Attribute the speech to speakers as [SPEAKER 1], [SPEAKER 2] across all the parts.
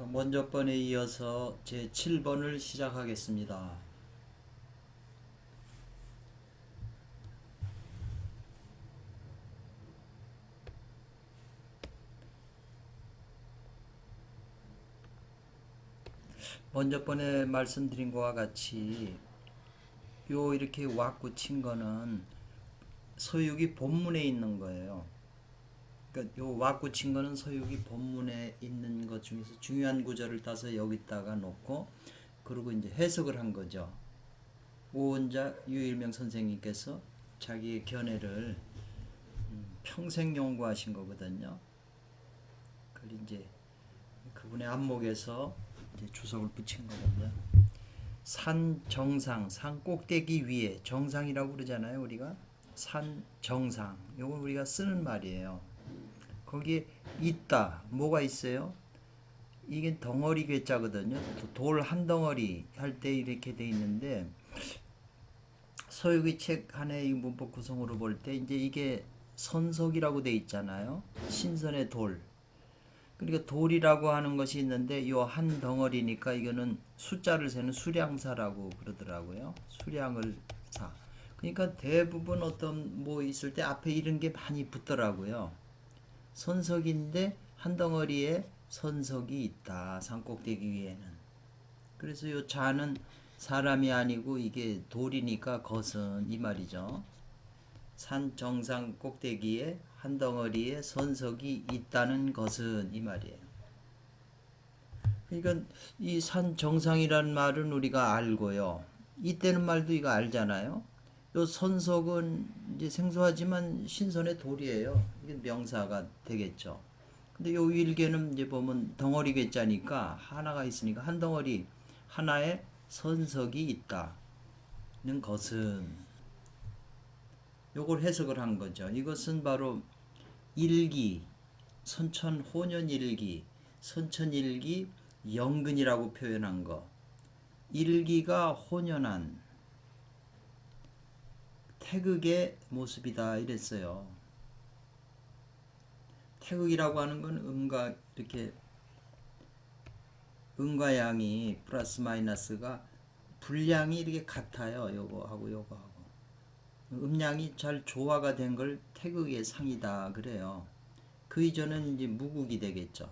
[SPEAKER 1] 먼저 번에 이어서 제 7번을 시작하겠습니다. 먼저 번에 말씀드린 것과 같이 요 이렇게 왁구 친 거는 서육이 본문에 있는 거예요. 그러니까 요 왁구 친 거는 서육이 본문에 있는 것 중에서 중요한 구절을 따서 여기다가 놓고 그리고 이제 해석을 한 거죠. 오은자 유일명 선생님께서 자기의 견해를 평생 연구하신 거거든요. 그걸 이제 그분의 안목에서 이제 주석을 붙인 거거든요. 산 정상, 산 꼭대기 위에 정상이라고 그러잖아요. 우리가 산 정상, 요건 우리가 쓰는 말이에요. 거기에 있다, 뭐가 있어요? 이게 덩어리 괴짜거든요. 돌 한 덩어리 할 때 이렇게 돼 있는데 서유기 책 하나의 문법 구성으로 볼 때 이제 이게 선석이라고 돼 있잖아요. 신선의 돌. 그러니까 돌이라고 하는 것이 있는데 요 한 덩어리니까 이거는 숫자를 세는 수량사라고 그러더라고요. 수량을 사. 그러니까 대부분 어떤 뭐 있을 때 앞에 이런 게 많이 붙더라고요. 선석인데 한 덩어리에 선석이 있다. 산꼭대기 위에는. 그래서 요 자는 사람이 아니고 이게 돌이니까 것은 이 말이죠. 산 정상 꼭대기에 한 덩어리에 선석이 있다는 것은 이 말이에요. 그러니까 이 산 정상이라는 말은 우리가 알고요. 이때는 말도 이거 알잖아요. 요 선석은 이제 생소하지만 신선의 돌이에요. 이게 명사가 되겠죠. 근데 요 일개는 이제 보면 덩어리 괴짜니까 하나가 있으니까 한 덩어리 하나에 선석이 있다는 것은 요걸 해석을 한 거죠. 이것은 바로 일기, 선천호년일기, 선천일기 영근이라고 표현한 거. 일기가 호년한 태극의 모습이다 이랬어요. 태극이라고 하는 건 음과 이렇게 음과 양이 플러스 마이너스가 분량이 이렇게 같아요. 요거하고 요거하고. 음량이 잘 조화가 된 걸 태극의 상이다 그래요. 그 이전은 이제 무국이 되겠죠.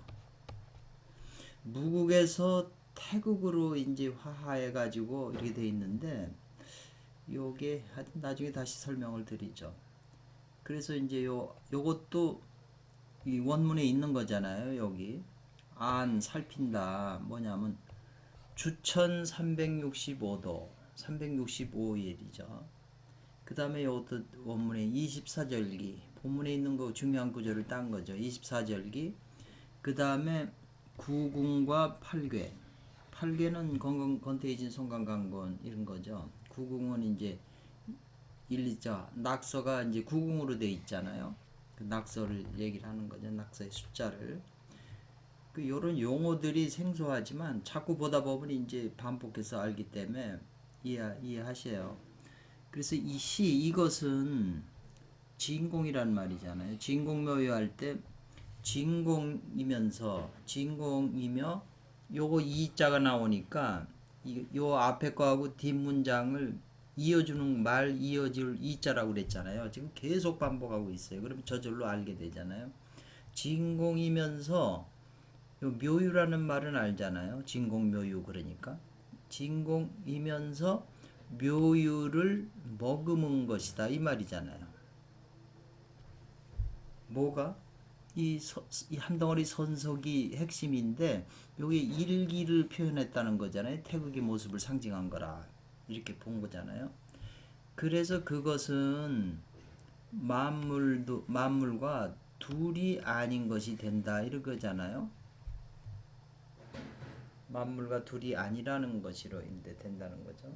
[SPEAKER 1] 무국에서 태국으로 이제 화하해 가지고 이렇게 돼 있는데 요게 나중에 다시 설명을 드리죠. 그래서 이제 요것도 이 원문에 있는 거잖아요. 여기 안 살핀다 뭐냐면 주천 365도 365일이죠. 그 다음에 요것도 원문에 24절기 본문에 있는 거 중요한 구절을 딴 거죠. 24절기 그 다음에 구궁과 팔괴. 팔괴는 건태이진 송강강건 이런 거죠. 구궁은 이제 1, 2자 낙서가 이제 구궁으로 돼 있잖아요. 그 낙서를 얘기를 하는 거죠. 낙서의 숫자를. 그 요런 용어들이 생소하지만 자꾸 보다 보면 이제 반복해서 알기 때문에 이해하셔요. 그래서 이 시 이것은 진공이란 말이잖아요. 진공묘유할 때 진공이며 요거 이자가 나오니까 요 앞에 거하고 뒷문장을 이어주는 말 이어줄 이자라고 그랬잖아요. 지금 계속 반복하고 있어요. 그럼 저절로 알게 되잖아요. 진공이면서 요 묘유라는 말은 알잖아요. 진공묘유 그러니까 진공이면서 묘유를 머금은 것이다 이 말이잖아요. 뭐가? 이 한 덩어리 선석이 핵심인데 여기 일기를 표현했다는 거잖아요. 태극의 모습을 상징한 거라 이렇게 본 거잖아요. 그래서 그것은 만물과 둘이 아닌 것이 된다 이런 거잖아요. 만물과 둘이 아니라는 것으로 인데 된다는 거죠.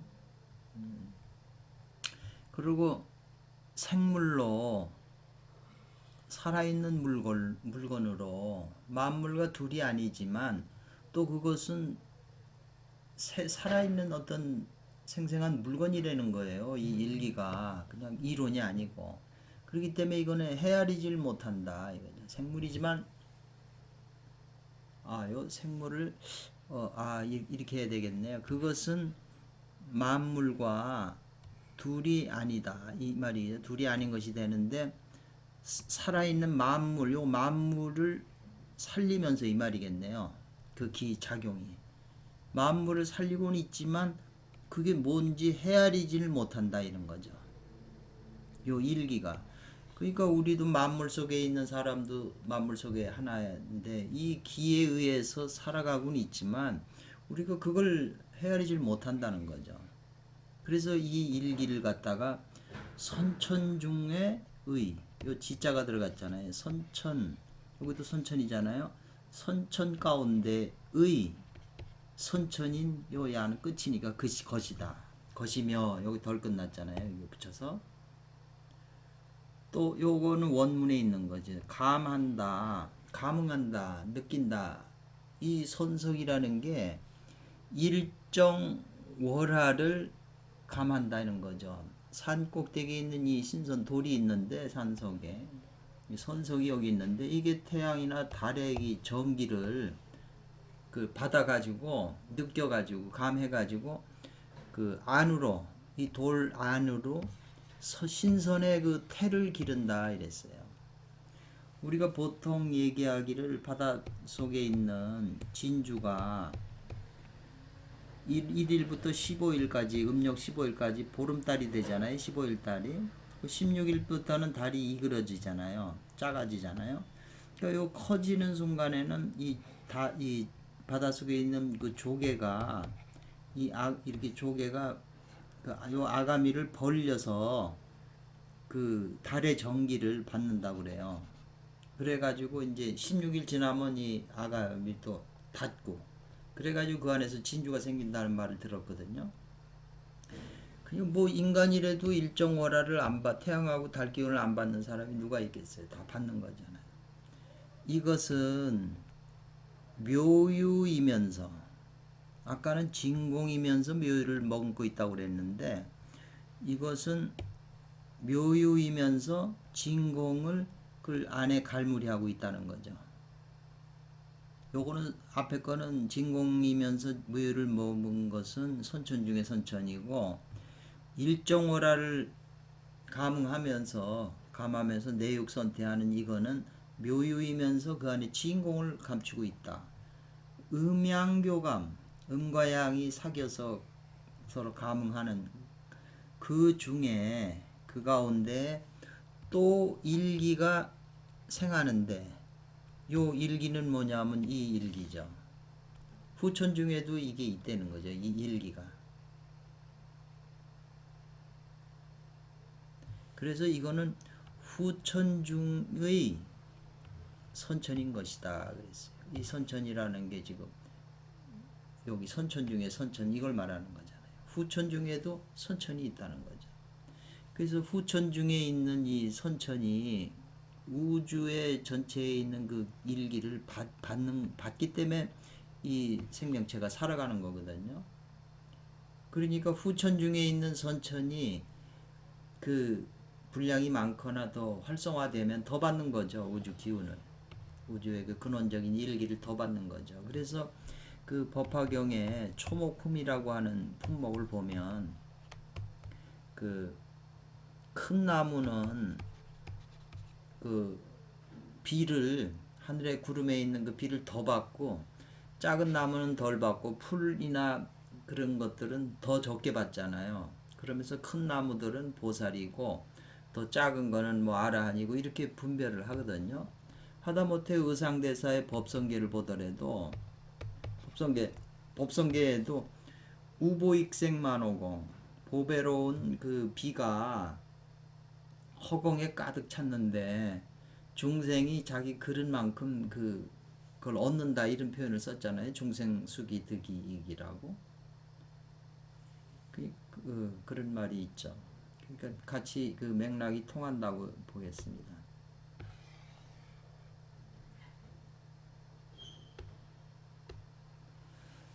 [SPEAKER 1] 그리고 생물로 살아있는 물건으로 만물과 둘이 아니지만 또 그것은 살아있는 어떤 생생한 물건이라는 거예요. 이 일기가 그냥 이론이 아니고 그렇기 때문에 이거는 헤아리질 못한다. 이거죠. 생물이지만 요 생물을 이렇게 해야 되겠네요. 그것은 만물과 둘이 아니다 이 말이에요. 둘이 아닌 것이 되는데 살아있는 만물, 요 만물을 살리면서 이 말이겠네요. 그 기작용이 만물을 살리고는 있지만 그게 뭔지 헤아리지를 못한다 이런 거죠. 요 일기가. 그러니까 우리도 만물 속에 있는 사람도 만물 속에 하나인데 이 기에 의해서 살아가고는 있지만 우리가 그걸 헤아리질 못한다는 거죠. 그래서 이 일기를 갖다가 선천 중의 의, 요 지자가 들어갔잖아요. 선천, 여기도 선천이잖아요. 선천 가운데 의, 선천인 요 야는 끝이니까 것이다. 것이며 여기 덜 끝났잖아요. 여기 붙여서. 또 요거는 원문에 있는 거지. 감한다, 감흥한다, 느낀다. 이 선석이라는 게 일정 월하를 감한다 이런 거죠. 산 꼭대기에 있는 이 신선 돌이 있는데 산석에 선석이 여기 있는데 이게 태양이나 달의 이 전기를 그 받아가지고 느껴가지고 감해가지고 그 안으로 이 돌 안으로 신선의 그 태를 기른다 이랬어요. 우리가 보통 얘기하기를 바닷속에 있는 진주가 1일부터 15일까지 음력 15일까지 보름달이 되잖아요. 15일달이 16일부터는 달이 이그러지잖아요. 작아지잖아요. 그러니까 요 커지는 순간에는 이 바닷속에 있는 그 조개가 이렇게 조개가 요 아가미를 벌려서 그 달의 전기를 받는다고 그래요. 그래가지고 이제 16일 지나면 이 아가미 또 닫고 그래가지고 그 안에서 진주가 생긴다는 말을 들었거든요. 그냥 뭐 인간이라도 일정 월화를 안 받, 태양하고 달 기운을 안 받는 사람이 누가 있겠어요? 다 받는 거잖아요. 이것은 묘유이면서 아까는 진공이면서 묘유를 머금고 있다고 그랬는데 이것은 묘유이면서 진공을 그 안에 갈무리하고 있다는 거죠. 요거는 앞에 거는 진공이면서 묘유를 머문 것은 선천 중에 선천이고 일정월화를 감하면서 내육선태하는 이거는 묘유이면서 그 안에 진공을 감추고 있다. 음양교감, 음과 양이 사귀어서 서로 감응하는 그 중에 그 가운데 또 일기가 생하는데 요 일기는 뭐냐면 이 일기죠. 후천 중에도 이게 있다는 거죠. 이 일기가. 그래서 이거는 후천 중의 선천인 것이다 그랬어요. 이 선천이라는 게 지금 여기 선천 중에 선천 이걸 말하는 거잖아요. 후천 중에도 선천이 있다는 거죠. 그래서 후천 중에 있는 이 선천이 우주의 전체에 있는 그 일기를 받기 때문에 이 생명체가 살아가는 거거든요. 그러니까 후천 중에 있는 선천이 그 분량이 많거나 더 활성화되면 더 받는 거죠. 우주 기운을. 우주의 그 근원적인 일기를 더 받는 거죠. 그래서 그 법화경에 초목품이라고 하는 품목을 보면 그 큰 나무는 그 비를 하늘의 구름에 있는 그 비를 더 받고 작은 나무는 덜 받고 풀이나 그런 것들은 더 적게 받잖아요. 그러면서 큰 나무들은 보살이고 더 작은 거는 뭐 아라한이고 이렇게 분별을 하거든요. 하다못해 의상대사의 법성계를 보더라도 법성계에도 우보익생만오공 보배로운 그 비가 허공에 가득 찼는데 중생이 자기 그릇만큼 그걸 얻는다 이런 표현을 썼잖아요. 중생수기 득이익이라고 그런 말이 있죠. 그러니까 같이 그 맥락이 통한다고 보겠습니다.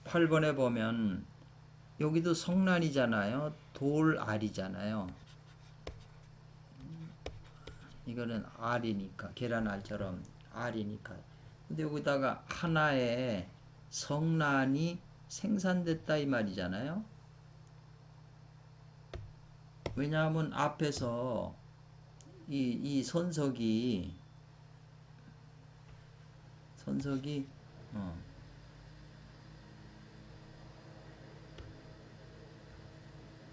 [SPEAKER 1] 8번에 보면 여기도 성란이잖아요. 돌알이잖아요. 이거는 알이니까 계란알처럼 알이니까 근데 여기다가 하나의 성란이 생산됐다 이 말이잖아요. 왜냐하면 앞에서 이 선석이 어,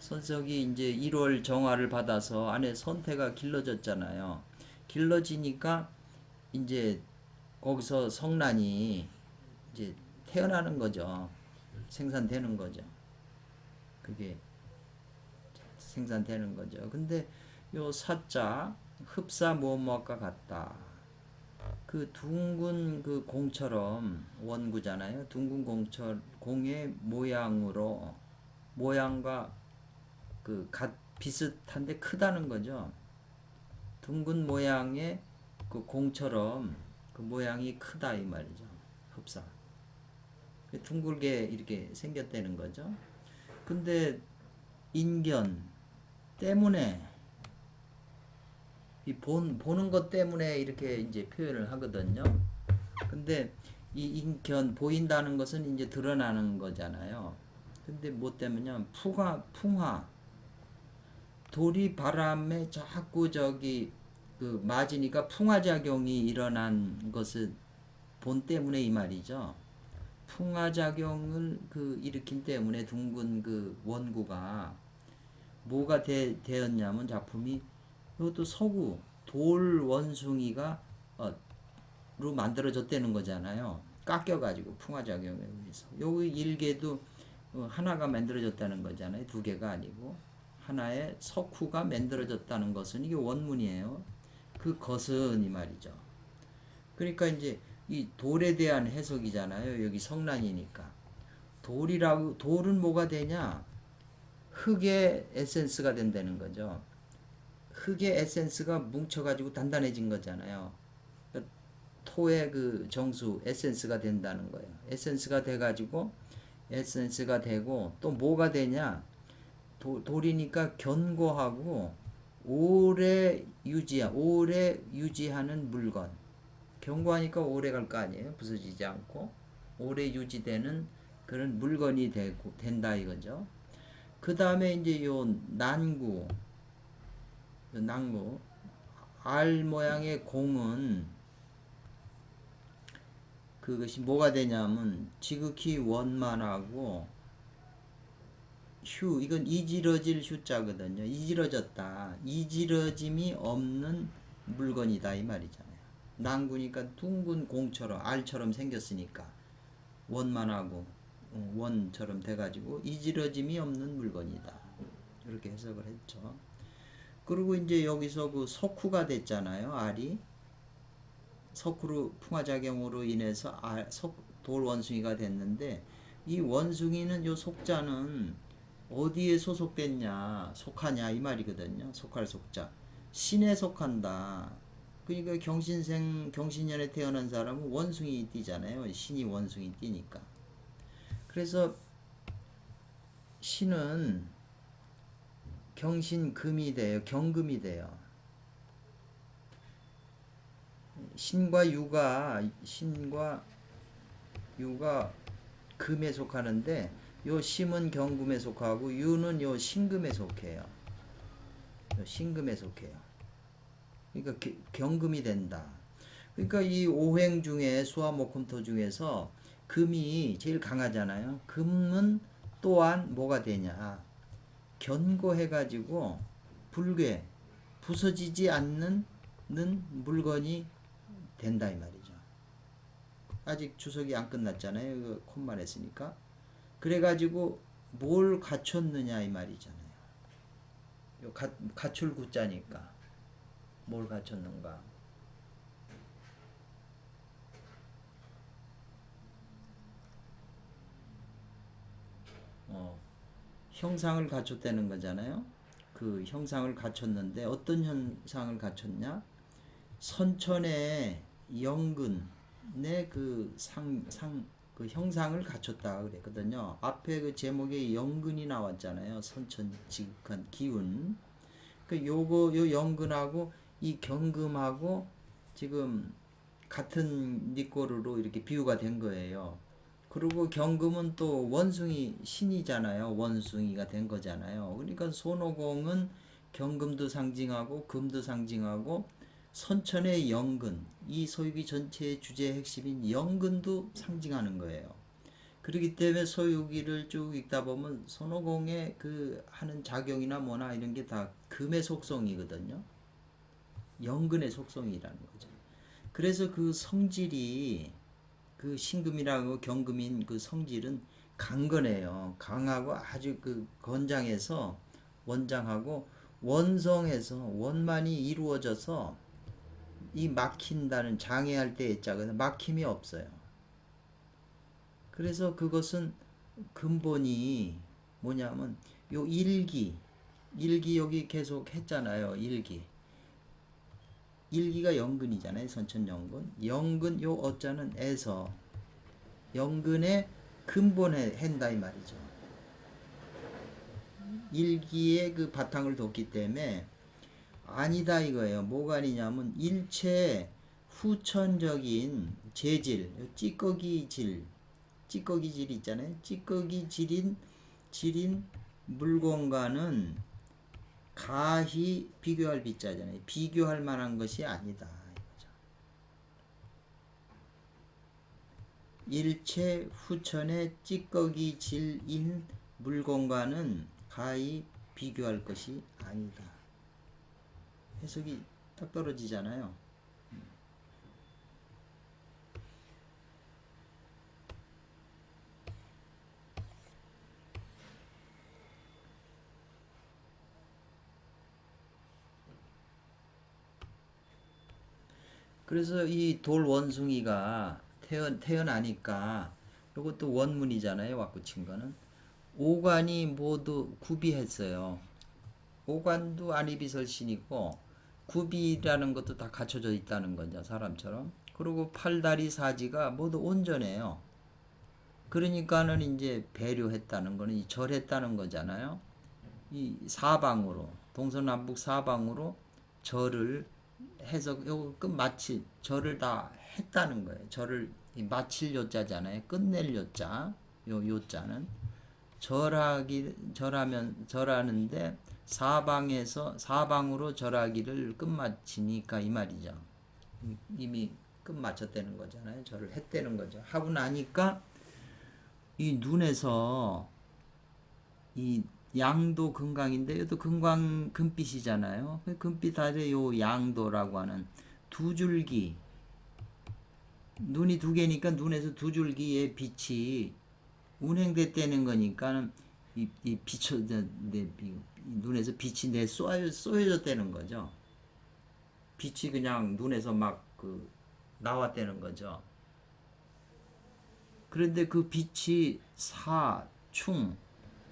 [SPEAKER 1] 선석이 이제 1월 정화를 받아서 안에 선태가 길러졌잖아요. 길러지니까 이제 거기서 성란이 이제 태어나는 거죠. 생산되는 거죠. 그게 생산되는 거죠. 근데 요 사자 흡사 무엇무엇과 같다. 그 둥근 그 공처럼 원구잖아요. 둥근 공의 모양으로 모양과 비슷한데 크다는 거죠. 둥근 모양의 그 공처럼 그 모양이 크다 이 말이죠. 흡사. 둥글게 이렇게 생겼다는 거죠. 근데 인견 때문에 보는 것 때문에 이렇게 이제 표현을 하거든요. 근데 이 인견 보인다는 것은 이제 드러나는 거잖아요. 근데 뭐 때문이냐? 풍화 돌이 바람에 자꾸 그 맞으니까 풍화작용이 일어난 것을 본 때문에 이 말이죠. 풍화작용을 일으킨 때문에 둥근 그 원구가 뭐가 되었냐면 작품이 이것도 서구 돌 원숭이가 로 만들어졌다는 거잖아요. 깎여가지고 풍화작용에 의해서 여기 일개도 하나가 만들어졌다는 거잖아요. 두 개가 아니고 하나의 석후가 만들어졌다는 것은 이게 원문이에요. 그것은 이 말이죠. 그러니까 이제 이 돌에 대한 해석이잖아요. 여기 성란이니까 돌은 뭐가 되냐? 흙의 에센스가 된다는 거죠. 흙의 에센스가 뭉쳐가지고 단단해진 거잖아요. 토의 그 정수 에센스가 된다는 거예요. 에센스가 되고 또 뭐가 되냐? 돌이니까 견고하고 오래 유지하는 물건. 견고하니까 오래 갈 거 아니에요. 부서지지 않고 오래 유지되는 그런 물건이 된다 이거죠. 그 다음에 이제 요 난구 알 모양의 공은 그것이 뭐가 되냐면 지극히 원만하고 이건 이지러질 휴자거든요. 이지러졌다. 이지러짐이 없는 물건이다 이 말이잖아요. 난구니까 둥근 공처럼 알처럼 생겼으니까 원만하고 원처럼 돼가지고 이지러짐이 없는 물건이다. 이렇게 해석을 했죠. 그리고 이제 여기서 그 석후가 됐잖아요. 알이 석후로 풍화작용으로 인해서 돌 원숭이가 됐는데 이 원숭이는 요 속자는 어디에 속하냐 이 말이거든요. 속할 속자 신에 속한다. 그러니까 경신년에 태어난 사람은 원숭이 띠잖아요. 신이 원숭이 띠니까. 그래서 신은 경신금이 돼요. 경금이 돼요. 신과 유가 금에 속하는데 요 심은 경금에 속하고 유는 요 신금에 속해요. 신금에 속해요. 그러니까 경금이 된다. 그러니까 이 오행 중에 수화목금토 중에서 금이 제일 강하잖아요. 금은 또한 뭐가 되냐? 견고해가지고 부서지지 않는 물건이 된다 이 말이죠. 아직 주석이 안 끝났잖아요. 그 콤만 했으니까. 그래가지고 뭘 갖췄느냐 이 말이잖아요. 갖출 구자니까 뭘 갖췄는가. 형상을 갖췄다는 거잖아요. 그 형상을 갖췄는데 어떤 형상을 갖췄냐? 선천의 영근의 그 형상을 갖췄다 그랬거든요. 앞에 그 제목에 영근이 나왔잖아요. 선천 지극한 기운. 요 영근하고 이 경금하고 지금 같은 니꼬르로 이렇게 비유가 된 거예요. 그리고 경금은 또 원숭이 신이잖아요. 원숭이가 된 거잖아요. 그러니까 손오공은 경금도 상징하고 금도 상징하고 선천의 영근, 이 소유기 전체의 주제의 핵심인 영근도 상징하는 거예요. 그렇기 때문에 소유기를 쭉 읽다 보면 손오공의 그 하는 작용이나 뭐나 이런 게 다 금의 속성이거든요. 영근의 속성이라는 거죠. 그래서 그 성질이 그 신금이라고 경금인 그 성질은 강건해요. 강하고 아주 그 건장해서 원장하고 원성해서 원만이 이루어져서 이 막힌다는 장애할 때 했자거든 막힘이 없어요. 그래서 그것은 근본이 뭐냐면 요 일기 여기 계속 했잖아요. 일기가 영근이잖아요. 선천영근. 영근 요 어자는 에서 영근의 근본에 한다 이 말이죠. 일기의 그 바탕을 뒀기 때문에 아니다 이거예요. 뭐가 아니냐면 일체 후천적인 재질, 찌꺼기질 있잖아요. 질인 물건과는 가히 비교할 비자잖아요. 비교할 만한 것이 아니다. 일체 후천의 찌꺼기질인 물건과는 가히 비교할 것이 아니다. 해석이 딱 떨어지잖아요. 그래서 이 돌 원숭이가 태어나니까 이것도 원문이잖아요. 왁구친 거는. 오관이 모두 구비했어요. 오관도 안이비설신이고 구비라는 것도 다 갖춰져 있다는 거죠. 사람처럼. 그리고 팔다리 사지가 모두 온전해요. 그러니까는 이제 배려했다는 거는 절했다는 거잖아요. 이 사방으로 동서남북 사방으로 절을 해서 요 끝마칠 절을 다 했다는 거예요. 절을 마칠 요자잖아요. 끝낼 요자. 요 요자는 절하는데 사방으로 절하기를 끝마치니까 이 말이죠. 이미 끝마쳤다는 거잖아요. 절을 했다는 거죠. 하고 나니까 이 눈에서 이 양도 금강인데 이것도 금강 금빛이잖아요. 금빛 아래 요 양도라고 하는 두 줄기 눈이 두 개니까 눈에서 두 줄기의 빛이 운행됐다는 거니까 이 비춰 눈에서 빛이 쏘여졌다는 거죠. 빛이 그냥 눈에서 막 그 나왔다는 거죠. 그런데 그 빛이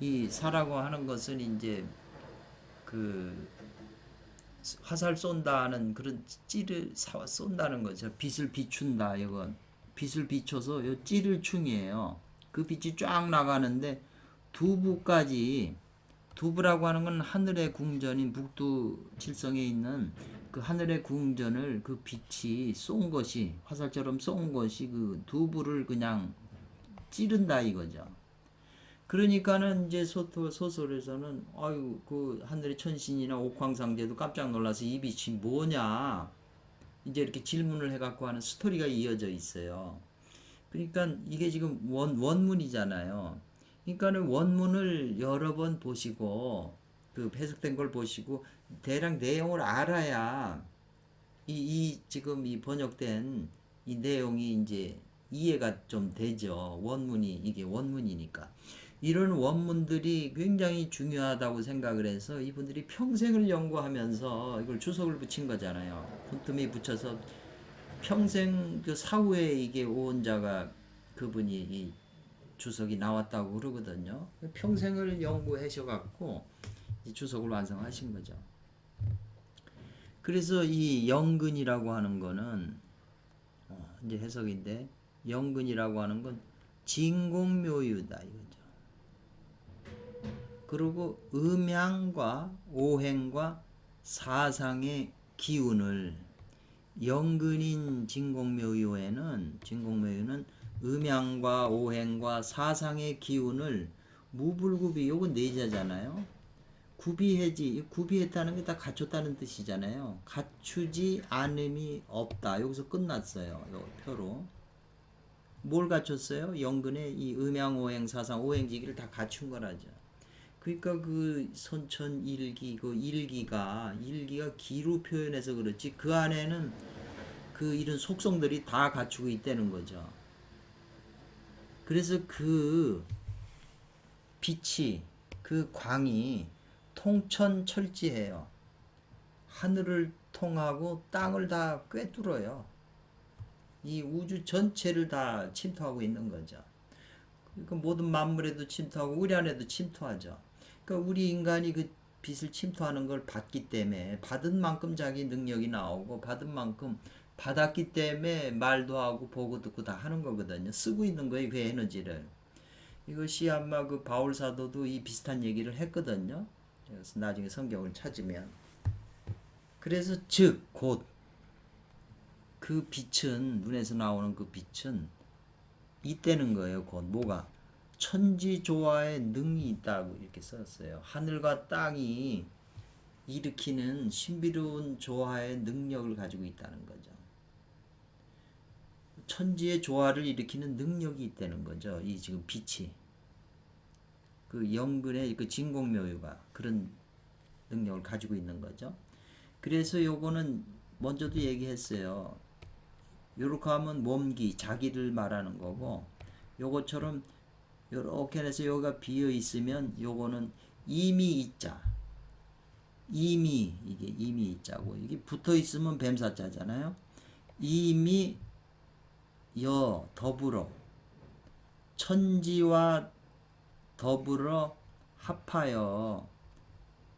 [SPEAKER 1] 이 사라고 하는 것은 이제 그 화살 쏜다는 그런 찌를 쏜다는 거죠. 빛을 비춘다 이건. 빛을 비춰서 요 찌를 충이에요. 그 빛이 쫙 나가는데 두부라고 하는 건 하늘의 궁전인 북두 칠성에 있는 그 하늘의 궁전을 그 빛이 쏜 것이 화살처럼 쏜 것이 그 두부를 그냥 찌른다 이거죠. 그러니까는 이제 소설에서는 아유 그 하늘의 천신이나 옥황상제도 깜짝 놀라서 이 빛이 뭐냐 이제 이렇게 질문을 해갖고 하는 스토리가 이어져 있어요. 그러니까 이게 지금 원문이잖아요. 그러니까는 원문을 여러 번 보시고 그 해석된 걸 보시고 대략 내용을 알아야 지금 이 번역된 이 내용이 이제 이해가 좀 되죠. 이게 원문이니까. 이런 원문들이 굉장히 중요하다고 생각을 해서 이분들이 평생을 연구하면서 이걸 주석을 붙인 거잖아요. 틈틈이 붙여서 평생 그 사후에 이게 온 자가 그분이 이 주석이 나왔다고 그러거든요. 평생을 연구하셔갖고 이 주석을 완성하신 거죠. 그래서 이 영근이라고 하는 거는 이제 해석인데 영근이라고 하는 건 진공묘유다 이거죠. 그리고 음양과 오행과 사상의 기운을 영근인 진공묘유에는 음양과 오행과 사상의 기운을 무불구비, 요건 내자잖아요. 구비해지, 구비했다는 게 다 갖췄다는 뜻이잖아요. 갖추지 않음이 없다. 여기서 끝났어요. 요 표로. 뭘 갖췄어요? 영근의 이 음양오행 사상 오행지기를 다 갖춘 거라죠. 그러니까 그 선천일기, 그 일기가 기로 표현해서 그렇지, 그 안에는 그 이런 속성들이 다 갖추고 있다는 거죠. 그래서 그 빛이, 그 광이 통천철지해요. 하늘을 통하고 땅을 다 꿰뚫어요. 이 우주 전체를 다 침투하고 있는 거죠. 그러니까 모든 만물에도 침투하고 우리 안에도 침투하죠. 그러니까 우리 인간이 그 빛을 침투하는 걸 받기 때문에 받은 만큼 자기 능력이 나오고 받은 만큼 받았기 때문에 말도 하고 보고 듣고 다 하는 거거든요. 쓰고 있는 거예요, 그 에너지를. 이것이 아마 그 바울 사도도 이 비슷한 얘기를 했거든요. 그래서 나중에 성경을 찾으면. 그래서 즉 곧 그 빛은, 눈에서 나오는 그 빛은 있다는 거예요. 곧 뭐가? 천지조화의 능이 있다고 이렇게 썼어요. 하늘과 땅이 일으키는 신비로운 조화의 능력을 가지고 있다는 거죠. 천지의 조화를 일으키는 능력이 있다는 거죠. 이 지금 빛이. 그 영근의 그 진공묘유가 그런 능력을 가지고 있는 거죠. 그래서 요거는 먼저도 얘기했어요. 요렇게 하면 몸기, 자기를 말하는 거고, 요것처럼 요렇게 해서 여기가 비어 있으면 요거는 이미 있자. 이미, 이게 이미 있자고. 이게 붙어 있으면 뱀사자잖아요. 이미 더불어. 천지와 더불어 합하여.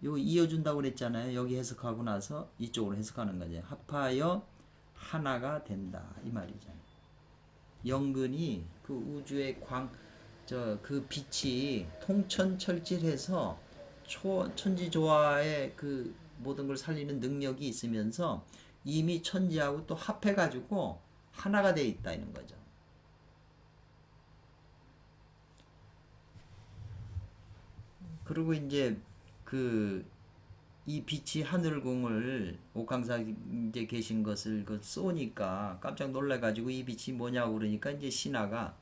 [SPEAKER 1] 요 이어준다고 그랬잖아요. 여기 해석하고 나서 이쪽으로 해석하는 거죠. 합하여 하나가 된다. 이 말이잖아요. 영근이 그 우주의 그 빛이 통천철질해서 천지조화의 그 모든 걸 살리는 능력이 있으면서 이미 천지하고 또 합해가지고 하나가 돼 있다 이런 거죠. 그리고 이제 이 빛이 하늘궁을 옥황사 이제 계신 것을 쏘니까 깜짝 놀래가지고 이 빛이 뭐냐고 그러니까 이제 신하가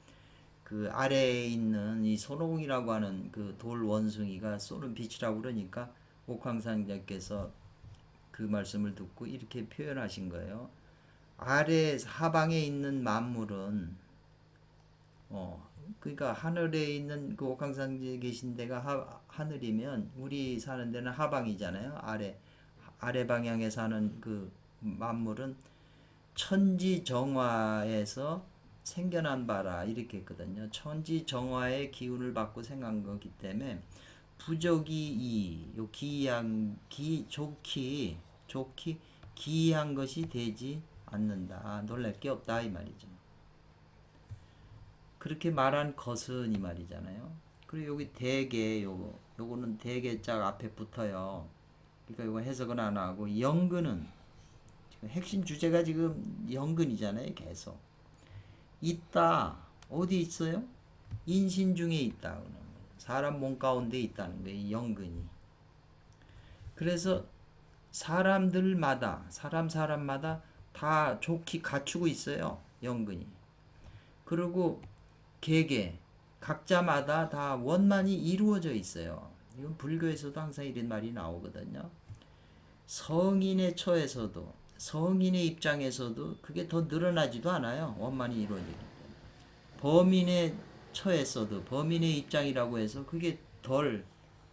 [SPEAKER 1] 그 아래에 있는 이 손오공이라고 하는 그 돌 원숭이가 쏘는 빛이라고 그러니까 옥황상제께서 그 말씀을 듣고 이렇게 표현하신 거예요. 아래 하방에 있는 만물은 그러니까 하늘에 있는 그 옥황상제에 계신 데가 하늘이면 우리 사는 데는 하방이잖아요. 아래 방향에 사는 그 만물은 천지정화에서 생겨난 바라 이렇게 했거든요. 천지정화의 기운을 받고 생각한 거기 때문에 부적이 요 좋기 기이한 것이 되지 않는다. 놀랄 게 없다 이 말이죠. 그렇게 말한 것은 이 말이잖아요. 그리고 여기 대개 요거는 대개짝 앞에 붙어요. 그러니까 이거 해석은 안 하고 영근은 핵심 주제가 지금 영근이잖아요. 계속 있다. 어디 있어요? 인신 중에 있다. 사람 몸 가운데 있다는 거예요. 영근이. 그래서 사람마다 다 좋게 갖추고 있어요. 영근이. 그리고 개개 각자마다 다 원만히 이루어져 있어요. 이건 불교에서도 항상 이런 말이 나오거든요. 성인의 처에서도 성인의 입장에서도 그게 더 늘어나지도 않아요. 원만히 이루어지기 때문에. 범인의 처에서도 범인의 입장이라고 해서 그게 덜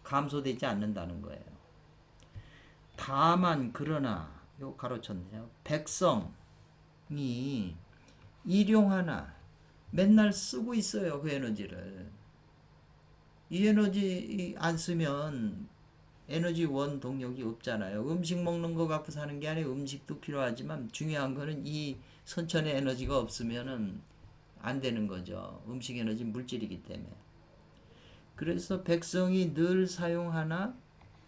[SPEAKER 1] 감소되지 않는다는 거예요. 다만 그러나 요 가로쳤네요. 백성이 일용하나 맨날 쓰고 있어요. 그 에너지를. 이 에너지 안 쓰면 에너지 원 동력이 없잖아요. 음식 먹는 거 갖고 사는 게 아니라 음식도 필요하지만 중요한 거는 이 선천의 에너지가 없으면은 안 되는 거죠. 음식 에너지 물질이기 때문에. 그래서 백성이 늘 사용하나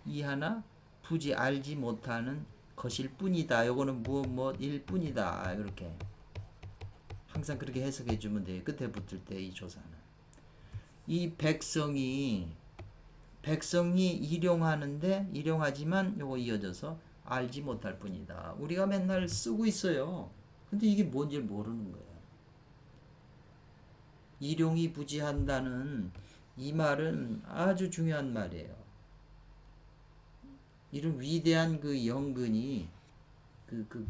[SPEAKER 1] 이하나 부지 알지 못하는 것일 뿐이다. 요거는 무엇일 뿐이다. 이렇게 항상 그렇게 해석해 주면 돼요. 끝에 붙을 때 이 조사는. 이 백성이 일용하지만 요거 이어져서 알지 못할 뿐이다. 우리가 맨날 쓰고 있어요. 근데 이게 뭔지 모르는 거예요. 일용이 부지한다는 이 말은 아주 중요한 말이에요. 이런 위대한 그 영근이 그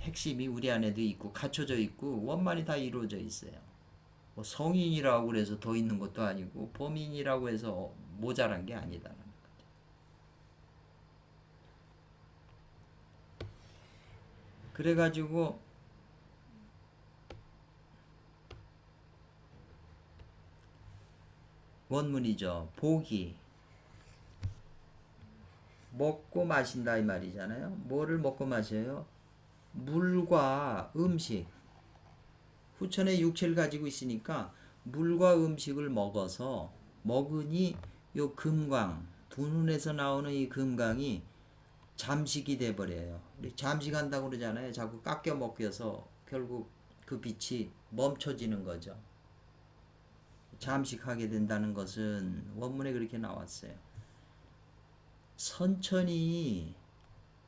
[SPEAKER 1] 핵심이 우리 안에도 있고 갖춰져 있고 원만히 다 이루어져 있어요. 뭐 성인이라고 그래서 더 있는 것도 아니고 범인이라고 해서 모자란 게 아니다라는 거죠. 그래가지고 원문이죠. 복이 먹고 마신다 이 말이잖아요. 뭐를 먹고 마셔요? 물과 음식. 후천의 육체를 가지고 있으니까 물과 음식을 먹으니 요 금광, 두 눈에서 나오는 이 금광이 잠식이 돼 버려요. 잠식한다고 그러잖아요. 자꾸 깎여 먹여서 결국 그 빛이 멈춰지는 거죠. 잠식하게 된다는 것은 원문에 그렇게 나왔어요. 선천이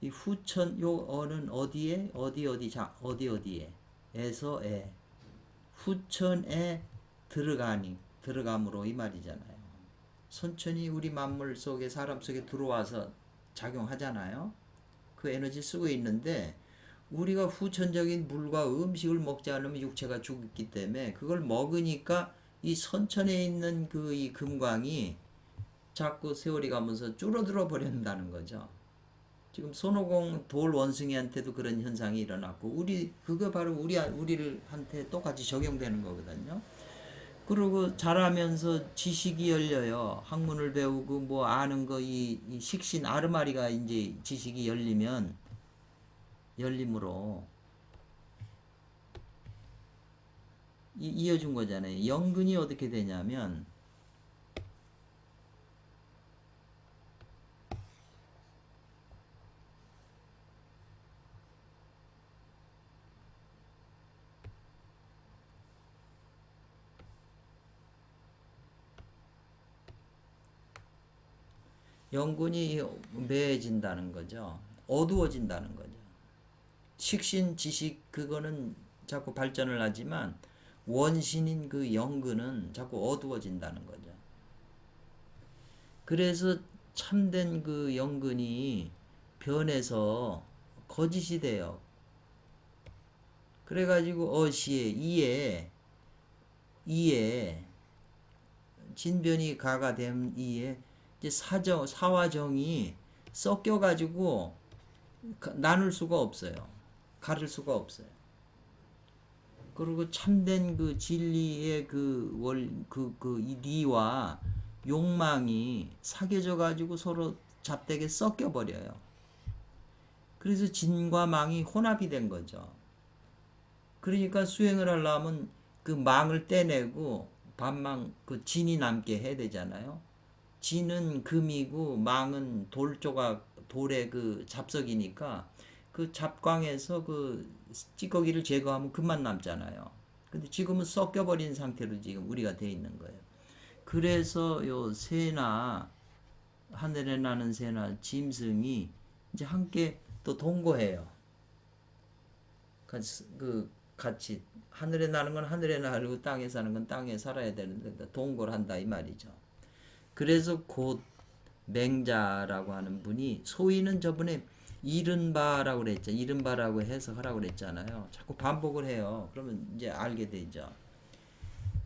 [SPEAKER 1] 이 후천 요 어는 어디에 어디에 에서에 후천에 들어감으로 이 말이잖아요. 선천이 우리 만물 속에 사람 속에 들어와서 작용하잖아요. 그 에너지 쓰고 있는데 우리가 후천적인 물과 음식을 먹지 않으면 육체가 죽기 때문에 그걸 먹으니까 이 선천에 있는 그 이 금광이 자꾸 세월이 가면서 줄어들어 버린다는 거죠. 지금 손오공 돌 원숭이한테도 그런 현상이 일어났고 그거 바로 우리를 한테 똑같이 적용되는 거거든요. 그리고 자라면서 지식이 열려요. 학문을 배우고 뭐 아는 거 이 식신 아르마리가 이제 지식이 열림으로 이어준 거잖아요. 영근이 어떻게 되냐면 영근이 매해진다는 거죠. 어두워진다는 거죠. 식신 지식 그거는 자꾸 발전을 하지만 원신인 그 영근은 자꾸 어두워진다는 거죠. 그래서 참된 그 영근이 변해서 거짓이 돼요. 그래가지고 이에 진변이 가가 된 이에 이제 사와정이 섞여가지고 나눌 수가 없어요. 가를 수가 없어요. 그리고 참된 그 진리의 이 니와 욕망이 사겨져 가지고 서로 잡되게 섞여 버려요. 그래서 진과 망이 혼합이 된 거죠. 그러니까 수행을 하려면 그 망을 떼내고 반망 그 진이 남게 해야 되잖아요. 진은 금이고 망은 돌의 그 잡석이니까 그 잡광에서 그 찌꺼기를 제거하면 금만 남잖아요. 근데 지금은 섞여버린 상태로 지금 우리가 돼 있는 거예요. 그래서 요 새나 하늘에 나는 새나 짐승이 이제 함께 또 동거해요. 같이 하늘에 나는 건 하늘에 날고 땅에 사는 건 땅에 살아야 되는데 동거를 한다 이 말이죠. 그래서 곧 맹자라고 하는 분이 소위는 저번에 이른바라고 그랬죠. 이른바라고 해석하라고 그랬잖아요. 자꾸 반복을 해요. 그러면 이제 알게 되죠.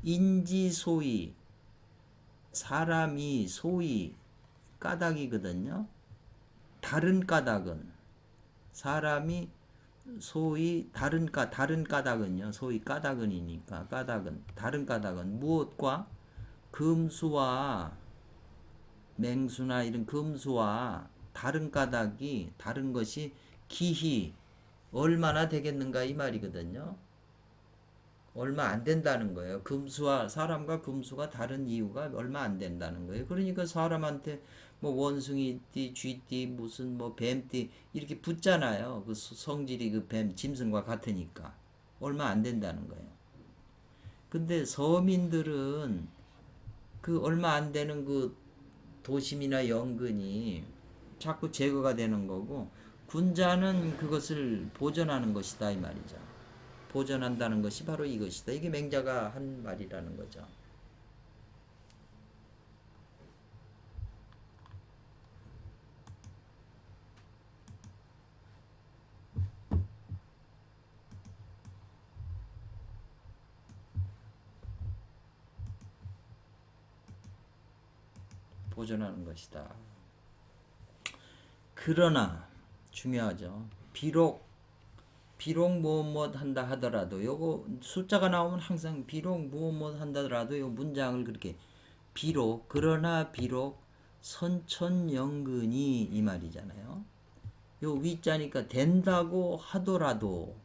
[SPEAKER 1] 인지소위 사람이 소위 까닭이거든요. 다른 까닭은 사람이 소위 다른 까닭은요. 소위 까닭은이니까 까닭은 다른 까닭은 무엇과 금수와 맹수나 이런 금수와 다른 까닭이 다른 것이 기히 얼마나 되겠는가 이 말이거든요. 얼마 안 된다는 거예요. 사람과 금수가 다른 이유가 얼마 안 된다는 거예요. 그러니까 사람한테 뭐 원숭이띠, 쥐띠, 무슨 뭐 뱀띠 이렇게 붙잖아요. 그 성질이 그 뱀, 짐승과 같으니까 얼마 안 된다는 거예요. 근데 서민들은 그 얼마 안 되는 그 도심이나 연근이 자꾸 제거가 되는 거고 군자는 그것을 보존하는 것이다 이 말이죠. 보존한다는 것이 바로 이것이다. 이게 맹자가 한 말이라는 거죠. 보존하는 것이다. 그러나 중요하죠. 비록 무엇 한다 하더라도 요거 숫자가 나오면 항상 비록 무엇 한다더라도 요 문장을 그렇게 그러나 비록 선천연근이 이 말이잖아요. 요 위자니까 된다고 하더라도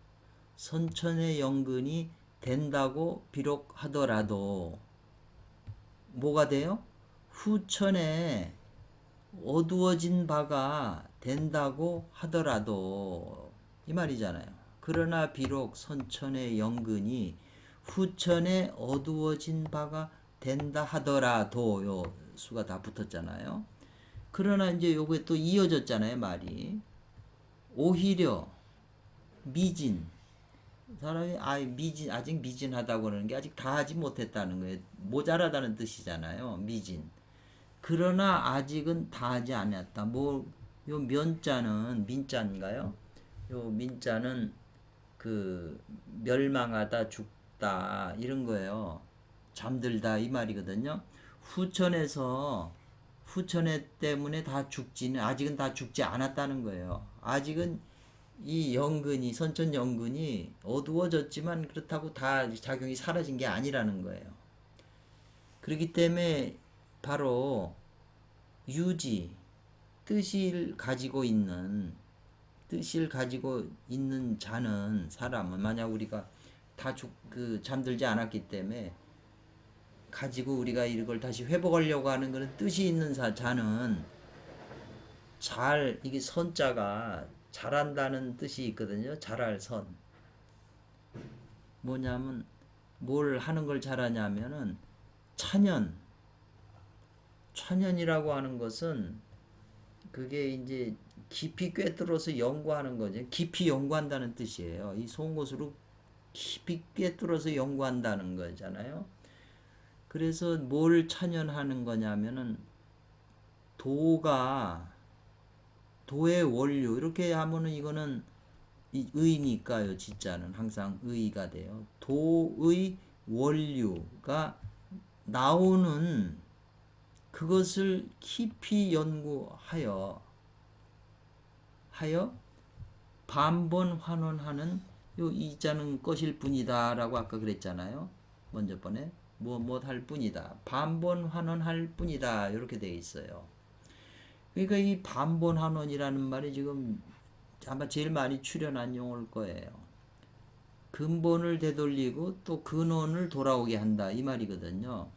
[SPEAKER 1] 선천의 연근이 된다고 비록 하더라도 뭐가 돼요? 후천에 어두워진 바가 된다고 하더라도 이 말이잖아요. 그러나 비록 선천의 연근이 후천에 어두워진 바가 된다 하더라도 요 수가 다 붙었잖아요. 그러나 이제 요게 또 이어졌잖아요, 말이. 오히려 미진 사람이 아직 미진하다고 하는 게 아직 다 하지 못했다는 거예요. 모자라다는 뜻이잖아요. 미진. 그러나 아직은 다 하지 않았다. 요 면자는 민자인가요? 요 민자는 그 멸망하다, 죽다 이런 거예요. 잠들다 이 말이거든요. 후천에 때문에 다 죽지는 아직은 다 죽지 않았다는 거예요. 아직은 이 연근이 선천 연근이 어두워졌지만 그렇다고 다 작용이 사라진 게 아니라는 거예요. 그렇기 때문에 바로 유지 뜻을 가지고 있는 자는 사람은 만약 우리가 다 잠들지 않았기 때문에 가지고 우리가 이걸 다시 회복하려고 하는 그런 뜻이 있는 자는 이게 선자가 잘한다는 뜻이 있거든요. 잘할 선. 뭐냐면 뭘 하는 걸 잘하냐면은 찬연이라고 하는 것은 그게 이제 깊이 꿰뚫어서 연구하는 거죠. 깊이 연구한다는 뜻이에요. 이 송곳으로 깊이 꿰뚫어서 연구한다는 거잖아요. 그래서 뭘 찬연하는 거냐면은 도의 원료 이렇게 하면은 이거는 의니까요. 진짜는 항상 의가 돼요. 도의 원료가 나오는 그것을 깊이 연구하여 반번 환원하는 요 이자는 것일 뿐이다라고 아까 그랬잖아요. 먼저 번에 무엇 할 뿐이다. 반번 환원할 뿐이다. 이렇게 되어 있어요. 그러니까 이 반번 환원이라는 말이 지금 아마 제일 많이 출연한 용어일 거예요. 근본을 되돌리고 또 근원을 돌아오게 한다 이 말이거든요.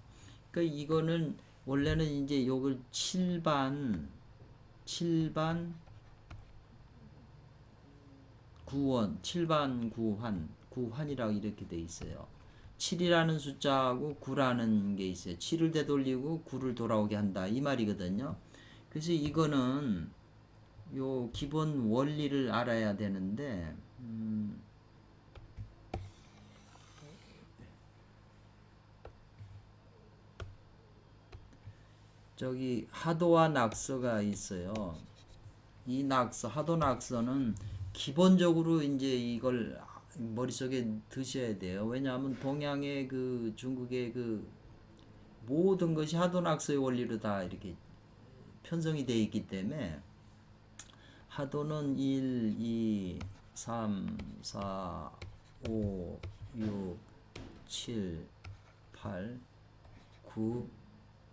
[SPEAKER 1] 그러니까 이거는 원래는 이제 요걸 7반 구원, 7반 구환이라고 이렇게 돼 있어요. 7이라는 숫자하고 9라는 게 있어요. 7을 되돌리고 9를 돌아오게 한다 이 말이거든요. 그래서 이거는 요 기본 원리를 알아야 되는데 저기 하도와 낙서가 있어요. 이 하도 낙서는 기본적으로 이제 이걸 머릿속에 드셔야 돼요. 왜냐하면 동양의 그 중국의 그 모든 것이 하도 낙서의 원리로 다 이렇게 편성이 되어 있기 때문에 하도는 1, 2, 3, 4, 5, 6, 7, 8, 9,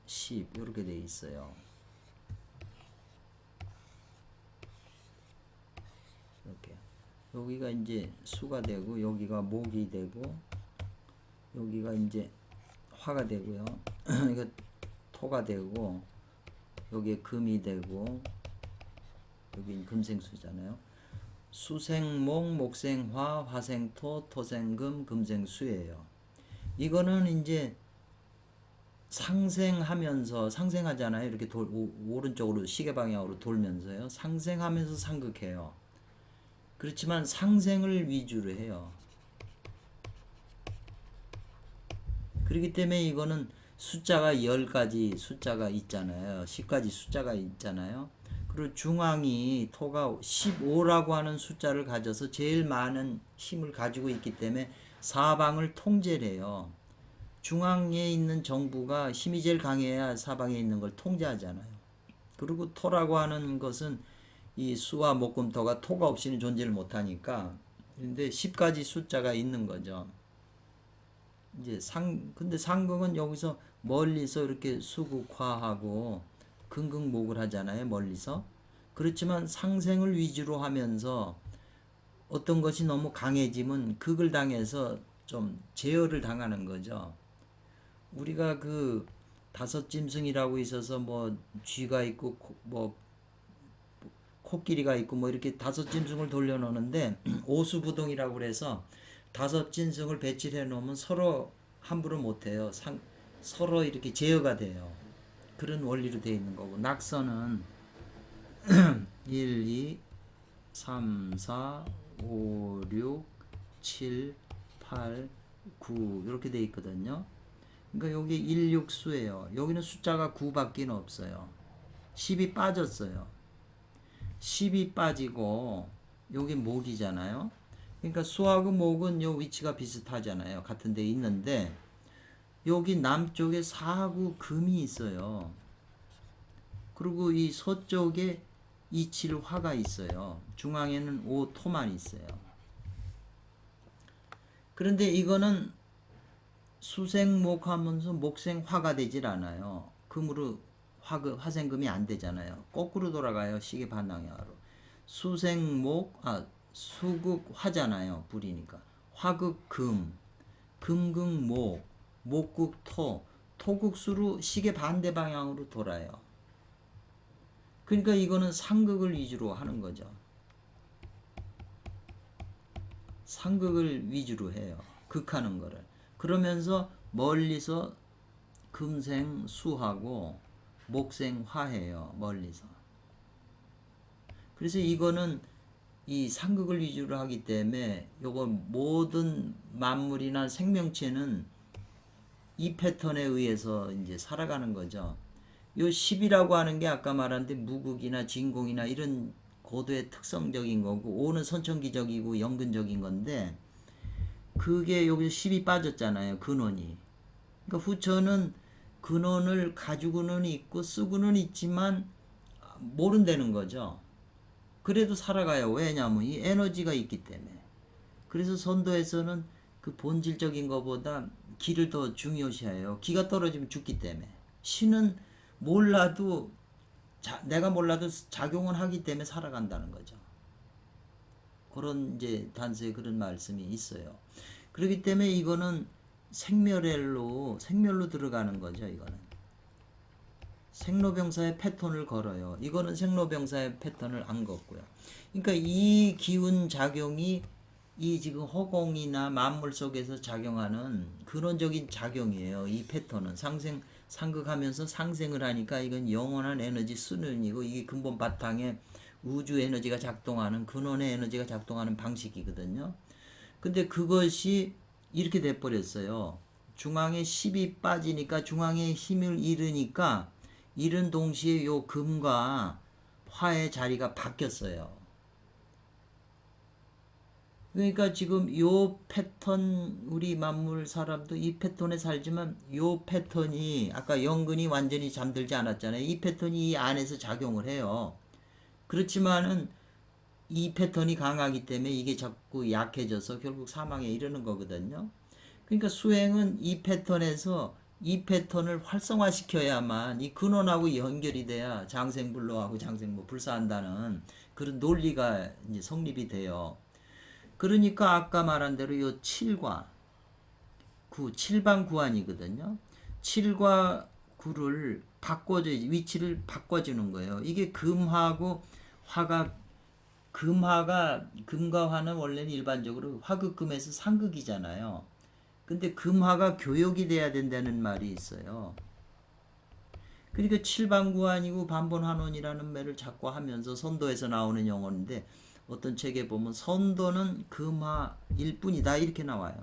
[SPEAKER 1] 10 이렇게 되어 있어요. 이렇게 여기가 이제 수가 되고 여기가 목이 되고 여기가 이제 화가 되고요. 이거 토가 되고 여기에 금이 되고 여기 금생수잖아요. 수생목, 목생화, 화생토, 토생금, 금생수예요. 이거는 이제 상생하면서 상생하잖아요. 이렇게 오른쪽으로 시계 방향으로 돌면서요. 상생하면서 상극해요. 그렇지만 상생을 위주로 해요. 그렇기 때문에 이거는 숫자가 10가지 숫자가 있잖아요. 10가지 숫자가 있잖아요. 그리고 중앙이 토가 15라고 하는 숫자를 가져서 제일 많은 힘을 가지고 있기 때문에 사방을 통제를 해요. 중앙에 있는 정부가 힘이 제일 강해야 사방에 있는 걸 통제하잖아요. 그리고 토라고 하는 것은 이 수와 목금토가 토가 없이는 존재를 못하니까. 근데 10가지 숫자가 있는 거죠. 이제 근데 상극은 여기서 멀리서 이렇게 수극화하고 근극목을 하잖아요. 멀리서. 그렇지만 상생을 위주로 하면서 어떤 것이 너무 강해지면 극을 당해서 좀 제어를 당하는 거죠. 우리가 그 다섯 짐승이라고 있어서 뭐 쥐가 있고 뭐 코끼리가 있고 뭐 이렇게 다섯 짐승을 돌려놓는데 오수부동이라고 그래서 다섯 짐승을 배치를 해놓으면 서로 함부로 못해요. 서로 이렇게 제어가 돼요. 그런 원리로 되어 있는 거고, 낙서는 1, 2, 3, 4, 5, 6, 7, 8, 9 이렇게 되어 있거든요. 그러니까 여기 1, 6수예요. 여기는 숫자가 9밖에 없어요. 10이 빠졌어요. 10이 빠지고 여기 목이잖아요. 그러니까 수하고 목은 요 위치가 비슷하잖아요. 같은 데 있는데 여기 남쪽에 사하고 금이 있어요. 그리고 이 서쪽에 이칠화가 있어요. 중앙에는 오토만 있어요. 그런데 이거는 수생목하면서 목생화가 되질 않아요. 금으로 화생금이 안 되잖아요. 거꾸로 돌아가요. 시계 반방향으로. 수극화잖아요. 불이니까. 화극금, 금극목, 목극토, 토극수로 시계 반대 방향으로 돌아요. 그러니까 이거는 상극을 위주로 하는 거죠. 상극을 위주로 해요. 극하는 거를. 그러면서 멀리서 금생수하고 목생화해요. 멀리서. 그래서 이거는 이 상극을 위주로 하기 때문에 요거 모든 만물이나 생명체는 이 패턴에 의해서 이제 살아가는 거죠. 요 10이라고 하는 게 아까 말한 데 무극이나 진공이나 이런 고도의 특성적인 거고, 5는 선천기적이고 연근적인 건데, 그게 여기 10이 빠졌잖아요. 근원이. 그러니까 후천은 근원을 가지고는 있고 쓰고는 있지만 모른다는 거죠. 그래도 살아가요. 왜냐하면 이 에너지가 있기 때문에. 그래서 선도에서는 그 본질적인 것보다 기를 더 중요시해요. 기가 떨어지면 죽기 때문에. 신은 몰라도 내가 몰라도 작용은 하기 때문에 살아간다는 거죠. 그런 이제 단서에 그런 말씀이 있어요. 그렇기 때문에 이거는 생멸로 들어가는 거죠. 이거는 생로병사의 패턴을 걸어요. 이거는 생로병사의 패턴을 안 걷고요. 그러니까 이 기운 작용이 이 지금 허공이나 만물 속에서 작용하는 근원적인 작용이에요. 이 패턴은 상극하면서 상생을 하니까 이건 영원한 에너지 수능이고, 이게 근본 바탕에 우주 에너지가 작동하는, 근원의 에너지가 작동하는 방식이거든요. 근데 그것이 이렇게 돼버렸어요. 중앙에 10이 빠지니까, 중앙에 힘을 잃으니까, 잃은 동시에 요 금과 화의 자리가 바뀌었어요. 그러니까 지금 요 패턴, 우리 만물 사람도 이 패턴에 살지만 요 패턴이 아까 연근이 완전히 잠들지 않았잖아요. 이 패턴이 이 안에서 작용을 해요. 그렇지만은 이 패턴이 강하기 때문에 이게 자꾸 약해져서 결국 사망에 이르는 거거든요. 그러니까 수행은 이 패턴에서 이 패턴을 활성화시켜야만 이 근원하고 연결이 돼야 장생불로하고 장생뭐 불사한다는 그런 논리가 이제 성립이 돼요. 그러니까 아까 말한 대로 요 7과 9, 7방 구안이거든요. 7과 구를 바꿔줘, 위치를 바꿔주는 거예요. 이게 금하고 화가, 금과 화는 원래는 일반적으로 화극금에서 상극이잖아요. 근데 금화가 교역이 돼야 된다는 말이 있어요. 그러니까 칠반구환이고 반본환원이라는 말을 자꾸 하면서 선도에서 나오는 용어인데, 어떤 책에 보면 선도는 금화일 뿐이다 이렇게 나와요.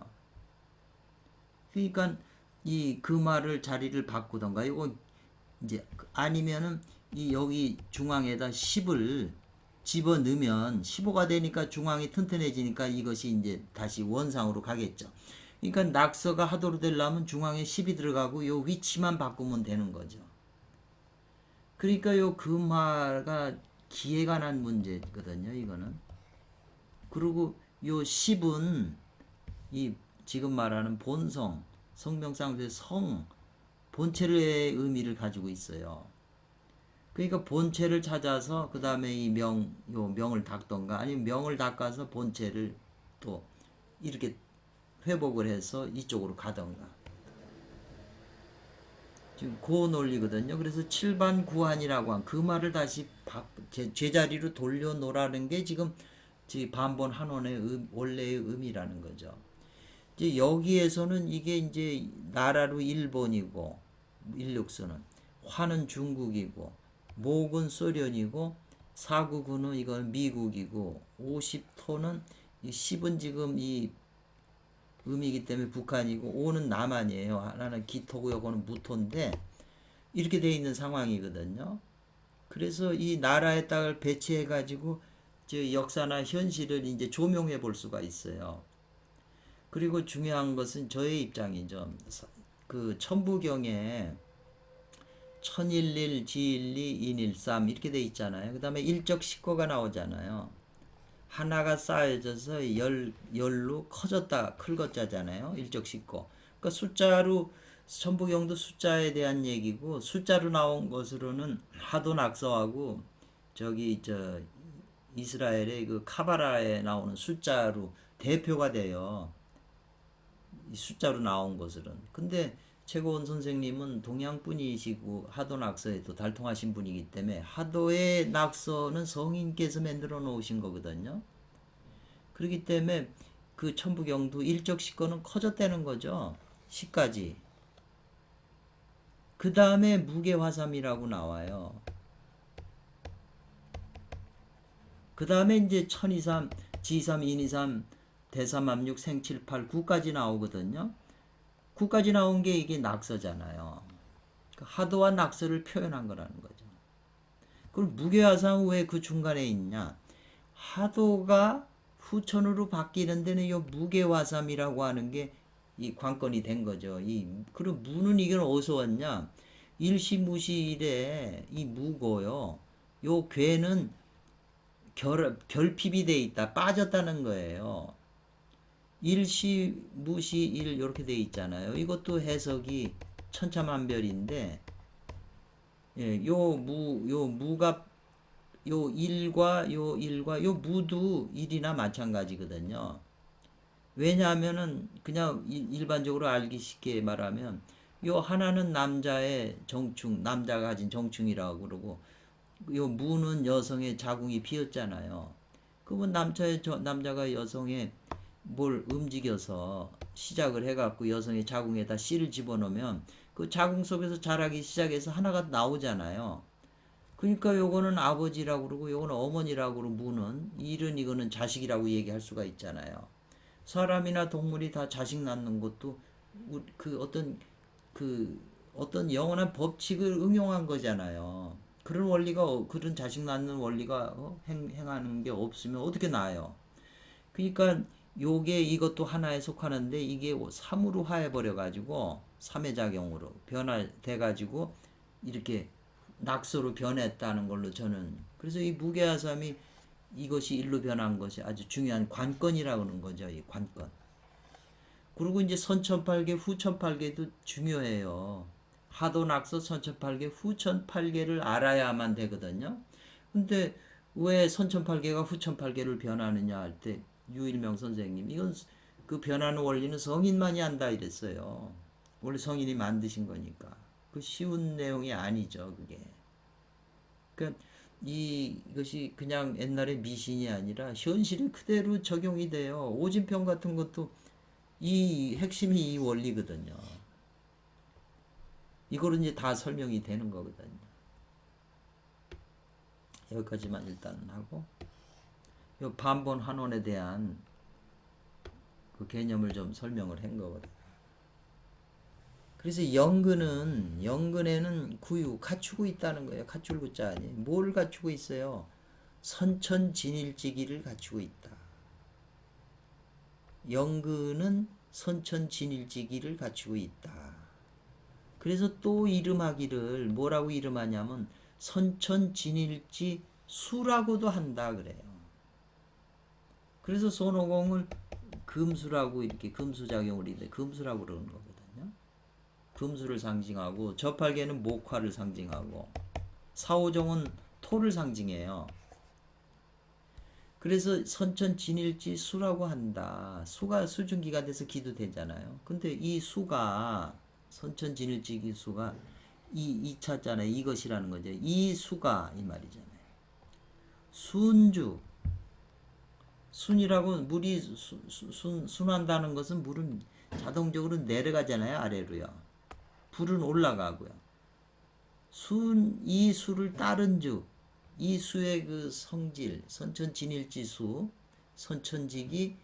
[SPEAKER 1] 그러니까 이 금화를 자리를 바꾸던가, 이거 이제 아니면은 이 여기 중앙에다 10을 집어 넣으면 15가 되니까 중앙이 튼튼해지니까 이것이 이제 다시 원상으로 가겠죠. 그러니까 낙서가 하도로 되려면 중앙에 10이 들어가고 요 위치만 바꾸면 되는 거죠. 그러니까 요 금화가 기에 관한 문제거든요, 이거는. 그리고 요 10은 이 지금 말하는 본성, 성명상수의 성, 본체의 의미를 가지고 있어요. 그러니까 본체를 찾아서 그 다음에 이 명을 닦던가, 아니면 명을 닦아서 본체를 또 이렇게 회복을 해서 이쪽으로 가던가. 지금 그 논리거든요. 그래서 7반 구한이라고 한 그 말을 다시 제자리로 돌려놓으라는 게 지금 반본 한원의 원래의 의미라는 거죠. 이제 여기에서는 이게 이제 나라로 일본이고, 인력수는 화는 중국이고, 목은 소련이고, 사구군은 이건 미국이고, 50토는 10은 지금 이 음이기 때문에 북한이고, 5는 남한이에요. 하나는 기토고 요거는 무토인데 이렇게 돼 있는 상황이거든요. 그래서 이 나라의 땅을 배치해 가지고 역사나 현실을 이제 조명해 볼 수가 있어요. 그리고 중요한 것은 저의 입장이죠. 그 천부경에 천일일, 지일리, 인일삼 이렇게 돼 있잖아요. 그 다음에 일적 식거가 나오잖아요. 하나가 쌓여져서 열로 커졌다, 클것자잖아요. 일적 식거. 그러니까 숫자로, 천부경도 숫자에 대한 얘기고, 숫자로 나온 것으로는 하도낙서하고 저기 이스라엘의 그 카바라에 나오는 숫자로 대표가 돼요. 이 숫자로 나온 것들은. 근데 최고원 선생님은 동양 분이시고 하도 낙서에도 달통하신 분이기 때문에 하도의 낙서는 성인께서 만들어 놓으신 거거든요. 그렇기 때문에 그 천부경도 일적 식거는 커졌다는 거죠. 시까지. 그 다음에 무게화삼이라고 나와요. 그 다음에 이제 천이삼, 지삼, 인이삼, 대삼, 압육, 생칠, 팔, 9까지 나오거든요. 9까지 나온 게 이게 낙서잖아요. 하도와 낙서를 표현한 거라는 거죠. 그럼 무게화상 왜 그 중간에 있냐? 하도가 후천으로 바뀌는 데는 이 무게화삼이라고 하는 게 이 관건이 된 거죠. 그럼 무는 이건 어디서 왔냐? 일시무시일에 이 무고요. 요 괴는 결핍이 돼 있다, 빠졌다는 거예요. 일시무시일 이렇게 돼 있잖아요. 이것도 해석이 천차만별인데, 예, 요 무가 요 일과 요 무도 일이나 마찬가지거든요. 왜냐하면은 그냥 일반적으로 알기 쉽게 말하면 요 하나는 남자의 정충, 남자가 가진 정충이라고 그러고, 요 무는 여성의 자궁이 비었잖아요. 그러면 남자가 여성의 뭘 움직여서 시작을 해갖고 여성의 자궁에다 씨를 집어넣으면 그 자궁 속에서 자라기 시작해서 하나가 나오잖아요. 그러니까 요거는 아버지라고 그러고 요거는 어머니라고 그러고, 무는 일은 이거는 자식이라고 얘기할 수가 있잖아요. 사람이나 동물이 다 자식 낳는 것도 어떤 영원한 법칙을 응용한 거잖아요. 그런 원리가, 그런 자식 낳는 원리가 행하는 게 없으면 어떻게 나아요? 그러니까 요게 이것도 하나에 속하는데, 이게 3으로 화해버려 가지고 3의 작용으로 변화돼 가지고 이렇게 낙서로 변했다는 걸로 저는, 그래서 이 무게화삼이 이것이 일로 변한 것이 아주 중요한 관건이라고 하는 거죠. 이 관건. 그리고 이제 선천팔계, 후천팔계도 중요해요. 하도 낙서 선천팔계, 후천팔계를 알아야만 되거든요. 근데 왜 선천팔계가 후천팔계를 변하느냐 할 때 유일명 선생님, 이건 그 변하는 원리는 성인만이 안다 이랬어요. 원래 성인이 만드신 거니까. 그 쉬운 내용이 아니죠, 그게. 그러니까 이것이 그냥 옛날의 미신이 아니라 현실에 그대로 적용이 돼요. 오진평 같은 것도 이 핵심이 이 원리거든요. 이거로 이제 다 설명이 되는 거거든요. 여기까지만 일단 하고, 요 반본 환원에 대한 그 개념을 좀 설명을 한 거거든요. 그래서 영근에는 구유 갖추고 있다는 거예요. 갖출 구자 아니에요. 뭘 갖추고 있어요? 선천진일지기를 갖추고 있다. 영근은 선천진일지기를 갖추고 있다. 그래서 또 이름하기를 뭐라고 이름하냐면 선천진일지 수라고도 한다 그래요. 그래서 손오공을 금수라고 이렇게 금수작용을 있는데 금수라고 그러는 거거든요. 금수를 상징하고 저팔계는 목화를 상징하고 사오종은 토를 상징해요. 그래서 선천진일지 수라고 한다. 수가 수중기가 돼서 기도 되잖아요. 근데 이 수가 선천진일지 수가 이 차잖아요. 이것이라는 거죠. 이 수가 이 말이잖아요. 순주 순이라고 물이 순한다는 것은 물은 자동적으로 내려가잖아요. 아래로요. 불은 올라가고요. 이 수를 따른 즉, 이 수의 그 성질, 선천진일지수, 선천직이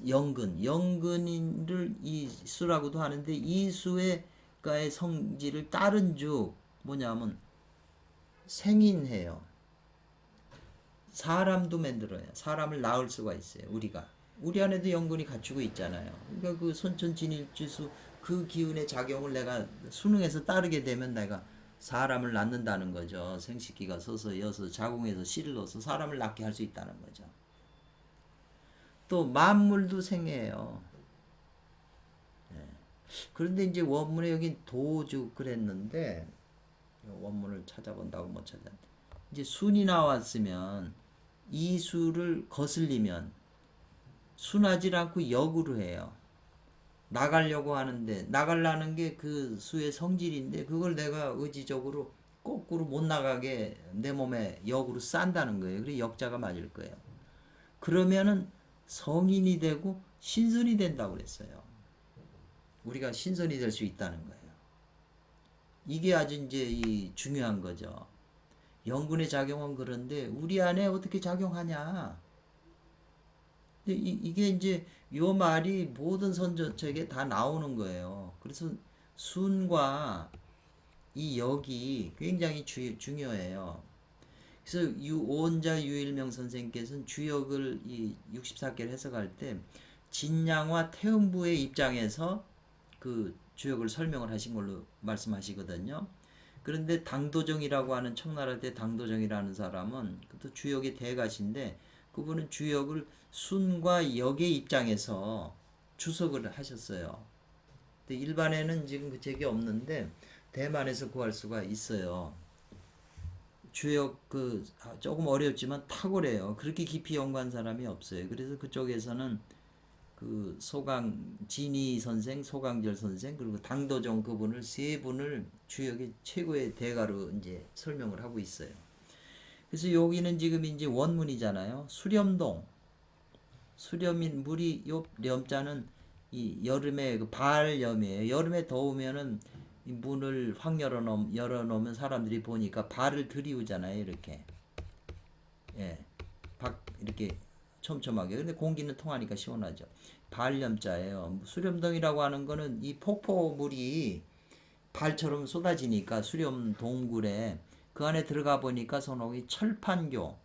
[SPEAKER 1] 영근을 이 수라고도 하는데 이 수의 성질을 따른 즉 뭐냐면 생인해요. 사람도 만들어요. 사람을 낳을 수가 있어요. 우리 안에도 영근이 갖추고 있잖아요. 그러니까 그 선천진일지수 그 기운의 작용을 내가 수능에서 따르게 되면 내가 사람을 낳는다는 거죠. 생식기가 서서 여서 자궁에서 씨를 넣어서 사람을 낳게 할 수 있다는 거죠. 또 만물도 생해요. 네. 그런데 이제 원문에 여기 도주 그랬는데 원문을 찾아본다고 못 찾았는데 이제 순이 나왔으면 이 수를 거슬리면 순하지 않고 역으로 해요. 나가려고 하는데 나가려는 게 그 수의 성질인데 그걸 내가 의지적으로 거꾸로 못 나가게 내 몸에 역으로 싼다는 거예요. 그래서 역자가 맞을 거예요. 그러면은 성인이 되고 신선이 된다고 그랬어요. 우리가 신선이 될 수 있다는 거예요. 이게 아주 이제 이 중요한 거죠. 영근의 작용은 그런데 우리 안에 어떻게 작용하냐? 근데 이게 이제 요 말이 모든 선조책에 다 나오는 거예요. 그래서 순과 이 역이 굉장히 중요해요. 그래서 오원자 유일명 선생께서는 주역을 이 64개를 해석할 때 진양과 태음부의 입장에서 그 주역을 설명을 하신 걸로 말씀하시거든요. 그런데 당도정이라고 하는 청나라 때 당도정이라는 사람은 또 주역의 대가신데 그분은 주역을 순과 역의 입장에서 주석을 하셨어요. 근데 일반에는 지금 그 책이 없는데 대만에서 구할 수가 있어요. 주역 그 조금 어렵지만 탁월해요. 그렇게 깊이 연구한 사람이 없어요. 그래서 그쪽에서는 그 진희 선생, 소강절 선생 그리고 당도정 그분을 세 분을 주역의 최고의 대가로 이제 설명을 하고 있어요. 그래서 여기는 지금 이제 원문이잖아요. 수렴동. 수렴인 물이 요 렴자는 이 여름에 그 발염이에요. 여름에 더우면은 이 문을 확 열어놓으면 사람들이 보니까 발을 들이우잖아요. 이렇게. 예. 이렇게 촘촘하게. 근데 공기는 통하니까 시원하죠. 발염자예요. 수렴동이라고 하는 거는 이 폭포물이 발처럼 쏟아지니까 수렴 동굴에 그 안에 들어가 보니까 손옥이 철판교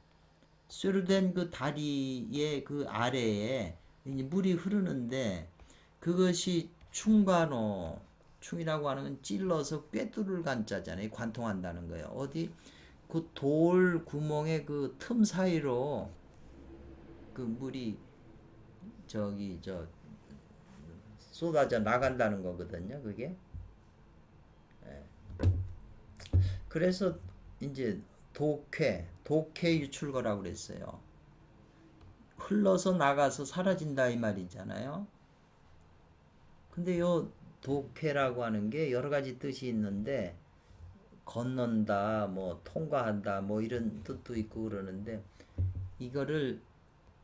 [SPEAKER 1] 쇠로된 그 다리의 그 아래에 물이 흐르는데 그것이 충이라고 하는 건 찔러서 꿰뚫을 간자잖아요. 관통한다는 거예요. 어디 그 돌 구멍의 그 틈 사이로 그 물이 쏟아져 나간다는 거거든요. 그게. 그래서 이제 독해 유출거라고 그랬어요. 흘러서 나가서 사라진다 이 말이잖아요. 근데 요 독해라고 하는 게 여러 가지 뜻이 있는데 건넌다, 뭐 통과한다, 뭐 이런 뜻도 있고 그러는데 이거를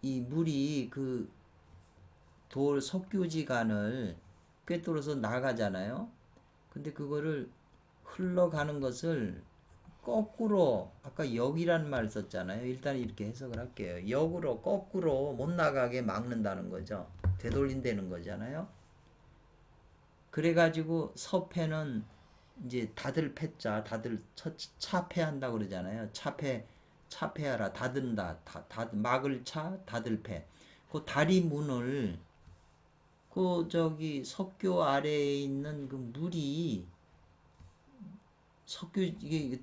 [SPEAKER 1] 이 물이 그 돌 석유지간을 꿰뚫어서 나가잖아요. 근데 그거를 흘러가는 것을 거꾸로 아까 역이란 말 썼잖아요. 일단 이렇게 해석을 할게요. 역으로 거꾸로 못 나가게 막는다는 거죠. 되돌린다는 거잖아요. 그래가지고 서패는 이제 다들 패자, 다들 차패한다 그러잖아요. 차패하라, 닫은다, 막을 차, 다들 패. 그 다리 문을 그 저기 석교 아래에 있는 그 물이 석유 이게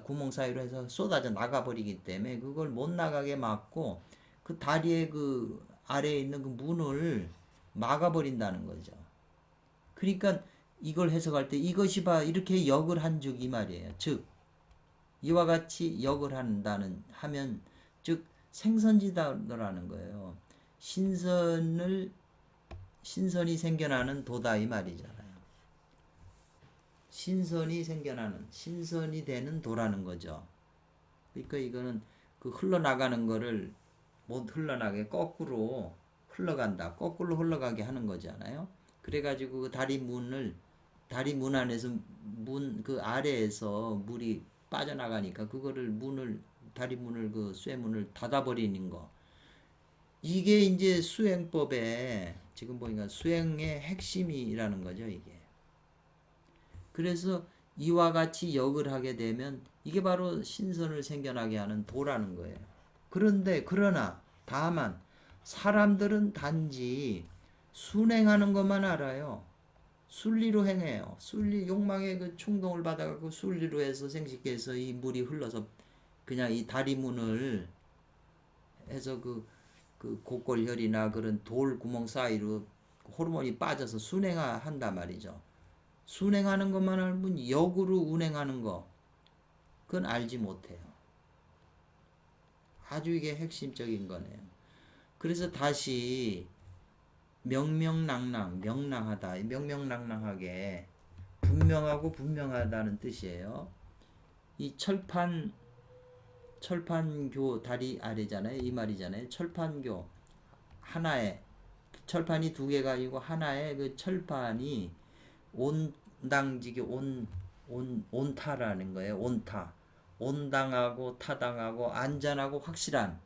[SPEAKER 1] 구멍 사이로 해서 쏟아져 나가버리기 때문에 그걸 못 나가게 막고 그 다리의 그 아래에 있는 그 문을 막아버린다는 거죠. 그러니까 이걸 해석할 때 이것이 봐 이렇게 역을 한즉 이 말이에요. 즉 이와 같이 역을 한다는 하면 즉 생선지다라는 거예요. 신선이 생겨나는 도다 이 말이잖아요. 신선이 생겨나는 신선이 되는 도라는 거죠. 그러니까 이거는 그 흘러나가는 거를 못 흘러나게 거꾸로 흘러간다. 거꾸로 흘러가게 하는 거잖아요. 그래가지고 그 다리 문 안에서 그 아래에서 물이 빠져나가니까 그거를 다리 문을 그 쇠문을 닫아버리는 거. 이게 이제 수행법에 지금 보니까 수행의 핵심이라는 거죠, 이게. 그래서 이와 같이 역을 하게 되면 이게 바로 신선을 생겨나게 하는 도라는 거예요. 그러나 다만 사람들은 단지 순행하는 것만 알아요. 순리로 행해요. 욕망의 그 충동을 받아갖고 순리로 해서 생식해서 이 물이 흘러서 그냥 이 다리문을 해서 그 곡골혈이나 그런 돌 구멍 사이로 호르몬이 빠져서 순행한단 말이죠. 순행하는 것만 알면 역으로 운행하는 거 그건 알지 못해요. 아주 이게 핵심적인 거네요. 그래서 다시 명명하다 명명랑랑하게 분명하고 분명하다는 뜻이에요. 이 철판교 다리 아래잖아요. 이 말이잖아요. 철판교 하나에 철판이 두 개가 아니고 하나에 그 철판이 온당지기 온타라는 거예요. 온타. 온당하고 타당하고 안전하고 확실한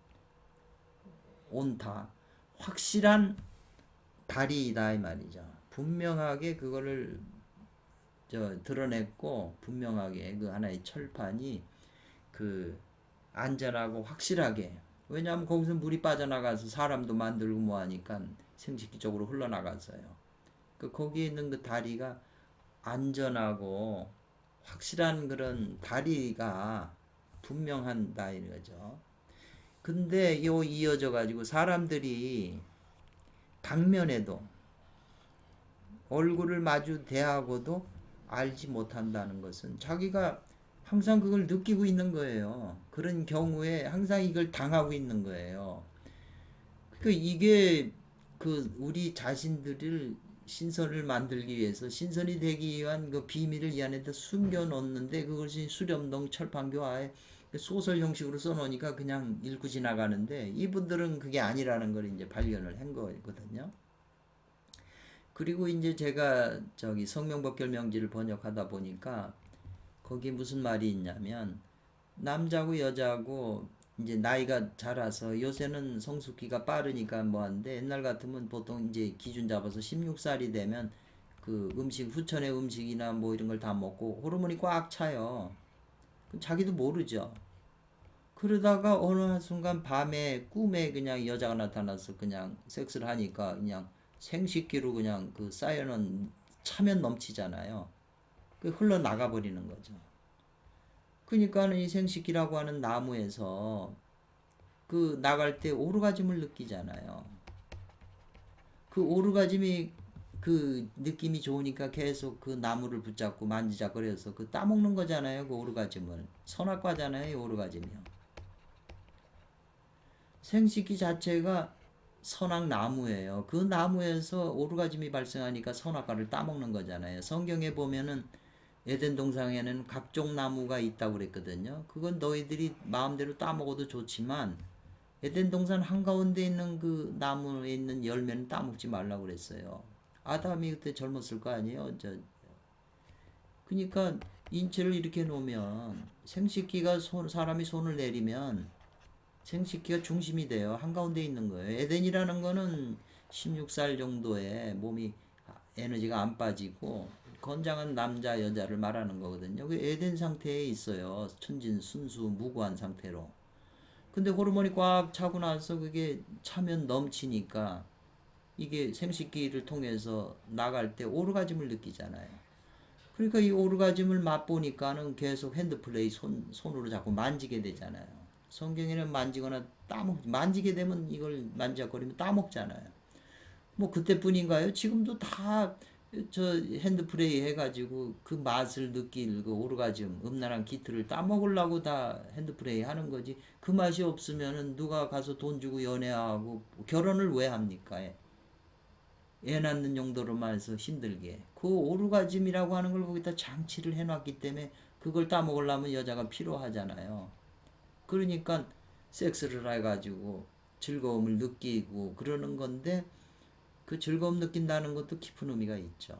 [SPEAKER 1] 온타. 확실한 다리이다 이 말이죠. 분명하게 그거를 드러냈고 분명하게 그 하나의 철판이 그 안전하고 확실하게 왜냐하면 거기서 물이 빠져나가서 사람도 만들고 뭐 하니까 생식기 쪽으로 흘러나가서요. 거기에 있는 그 다리가 안전하고 확실한 그런 다리가 분명한다 이거죠. 근데 이어져 가지고 사람들이 당면에도 얼굴을 마주 대하고도 알지 못한다는 것은 자기가 항상 그걸 느끼고 있는 거예요. 그런 경우에 항상 이걸 당하고 있는 거예요. 그러니까 이게 우리 자신들을 신선을 만들기 위해서 신선이 되기 위한 그 비밀을 이 안에다 숨겨 놓는데 그것이 수렴동 철판교화에 소설 형식으로 써놓으니까 그냥 읽고 지나가는데 이분들은 그게 아니라는 걸 이제 발견을 한 거거든요. 그리고 이제 제가 성명법결명지를 번역하다 보니까 거기 무슨 말이 있냐면 남자고 여자고 이제 나이가 자라서 요새는 성숙기가 빠르니까 뭐한데 옛날 같으면 보통 이제 기준 잡아서 16살이 되면 그 후천의 음식이나 뭐 이런 걸 다 먹고 호르몬이 꽉 차요. 자기도 모르죠. 그러다가 어느 한순간 밤에 꿈에 그냥 여자가 나타나서 그냥 섹스를 하니까 그냥 생식기로 그냥 그 쌓여놓은 차면 넘치잖아요. 그 흘러나가 버리는 거죠. 그러니까는 이 생식기라고 하는 나무에서 그 나갈 때 오르가즘을 느끼잖아요. 그 오르가즘이 그 느낌이 좋으니까 계속 그 나무를 붙잡고 만지작거려서 그 따먹는 거잖아요. 그 오르가즘을. 선악과잖아요. 오르가즘이요. 생식기 자체가 선악나무예요. 그 나무에서 오르가즘이 발생하니까 선악과를 따먹는 거잖아요. 성경에 보면은 에덴 동산에는 각종 나무가 있다고 그랬거든요. 그건 너희들이 마음대로 따먹어도 좋지만 에덴 동산 한가운데 있는 그 나무에 있는 열매는 따먹지 말라고 그랬어요. 아담이 그때 젊었을 거 아니에요. 그러니까 인체를 이렇게 놓으면 생식기가 사람이 손을 내리면 생식기가 중심이 돼요. 한가운데 있는 거예요. 에덴이라는 거는 16살 정도의 몸이 에너지가 안 빠지고 건장한 남자 여자를 말하는 거거든요. 그 에덴 상태에 있어요. 천진 순수 무구한 상태로. 근데 호르몬이 꽉 차고 나서 그게 차면 넘치니까 이게 생식기를 통해서 나갈 때 오르가즘을 느끼잖아요. 그러니까 이 오르가즘을 맛보니까는 계속 핸드플레이 손으로 자꾸 만지게 되잖아요. 성경에는 만지거나 만지게 되면 이걸 만지작거리면 따먹잖아요. 뭐 그때뿐인가요? 지금도 다 저 핸드플레이 해가지고 그 맛을 느낄 그 오르가즘, 음란한 기트를 따먹으려고 다 핸드플레이 하는 거지. 그 맛이 없으면은 누가 가서 돈 주고 연애하고 결혼을 왜 합니까? 애 낳는 용도로만 해서 힘들게. 그 오르가즘이라고 하는 걸 거기다 장치를 해놨기 때문에 그걸 따먹으려면 여자가 필요하잖아요. 그러니까 섹스를 해가지고 즐거움을 느끼고 그러는 건데 그 즐거움 느낀다는 것도 깊은 의미가 있죠.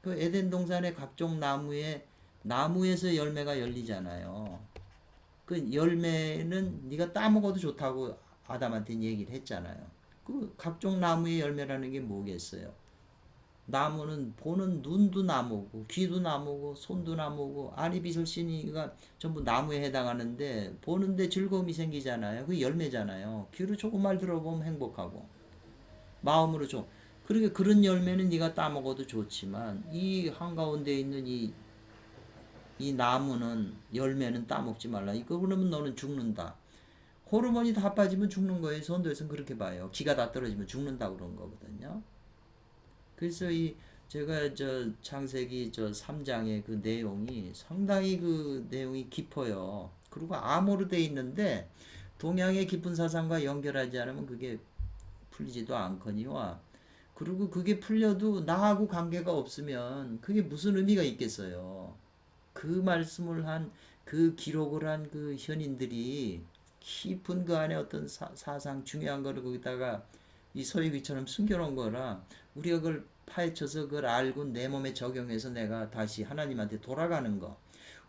[SPEAKER 1] 그 에덴 동산의 각종 나무에서 열매가 열리잖아요. 그 열매는 네가 따먹어도 좋다고 아담한테 얘기를 했잖아요. 그 각종 나무의 열매라는 게 뭐겠어요? 나무는 보는 눈도 나무고 귀도 나무고 손도 나무고 아리비설신이가 전부 나무에 해당하는데 보는데 즐거움이 생기잖아요. 그 열매잖아요. 귀로 조금 말 들어보면 행복하고 마음으로 좀 그러게 그런 열매는 네가 따먹어도 좋지만 이 한가운데 있는 이 나무는 열매는 따먹지 말라. 이거 그러면 너는 죽는다. 호르몬이 다 빠지면 죽는 거예요. 선도에서는 그렇게 봐요. 기가 다 떨어지면 죽는다 그런 거거든요. 그래서 이 제가 저 창세기 저 3장의 그 내용이 상당히 그 내용이 깊어요. 그리고 암호로 돼 있는데 동양의 깊은 사상과 연결하지 않으면 그게 풀리지도 않거니와 그리고 그게 풀려도 나하고 관계가 없으면 그게 무슨 의미가 있겠어요. 그 말씀을 한 그 기록을 한 그 현인들이 깊은 그 안에 어떤 사상 중요한 거를 거기다가 이 서유기처럼 숨겨놓은 거라 우리가 그걸 파헤쳐서 그걸 알고 내 몸에 적용해서 내가 다시 하나님한테 돌아가는 거.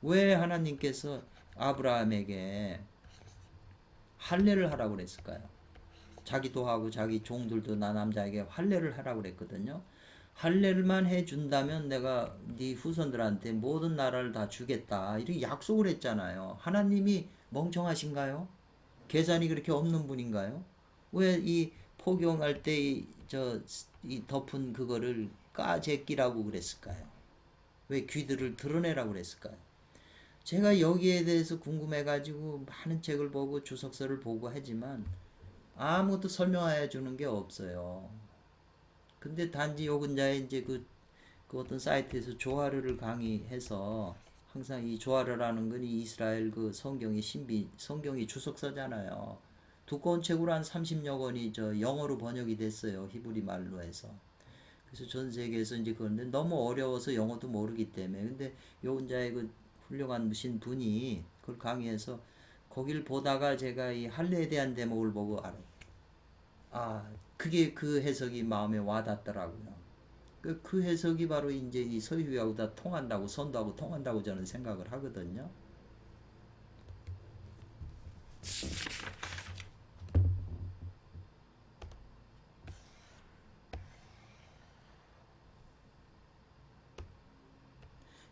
[SPEAKER 1] 왜 하나님께서 아브라함에게 할례를 하라고 그랬을까요? 자기도 하고 자기 종들도 나 남자에게 할례를 하라고 그랬거든요. 할례를만 해준다면 내가 네 후손들한테 모든 나라를 다 주겠다. 이렇게 약속을 했잖아요. 하나님이 멍청하신가요? 계산이 그렇게 없는 분인가요? 왜 이 포경할 때 이 덮은 그거를 까제끼라고 그랬을까요? 왜 귀들을 드러내라고 그랬을까요? 제가 여기에 대해서 궁금해가지고 많은 책을 보고 주석서를 보고 하지만 아무것도 설명해 주는 게 없어요. 근데 단지 요근자의 이제 그 어떤 사이트에서 조하르를 강의해서 항상 이 조하르라는 건 이 이스라엘 그 성경의 신비, 성경이 주석서잖아요. 두꺼운 책으로 한 30여 권이 저 영어로 번역이 됐어요. 히브리 말로 해서. 그래서 전 세계에서 이제 그런데 너무 어려워서 영어도 모르기 때문에. 근데 요근자의 그 훌륭한 무신 분이 그걸 강의해서 거기를 보다가 제가 이 할례에 대한 대목을 보고 알아요. 아, 그게 그 해석이 마음에 와닿더라고요. 그 해석이 바로 이제 이 서유하고 다 통한다고, 선도하고 통한다고 저는 생각을 하거든요.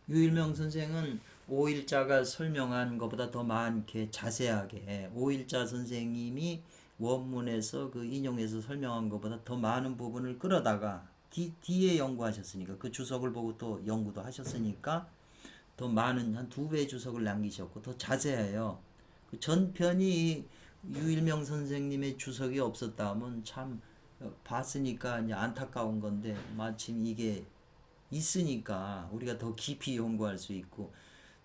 [SPEAKER 1] 유일명 선생은 오일자가 설명한 것보다 더 많게 자세하게 오일자 선생님이 원문에서 그 인용해서 설명한 것보다 더 많은 부분을 끌어다가 뒤에 연구하셨으니까 그 주석을 보고 또 연구도 하셨으니까 더 많은 한 2배 주석을 남기셨고 더 자세해요. 그 전편이 유일명 선생님의 주석이 없었다면 참 봤으니까 이제 안타까운 건데 마침 이게 있으니까 우리가 더 깊이 연구할 수 있고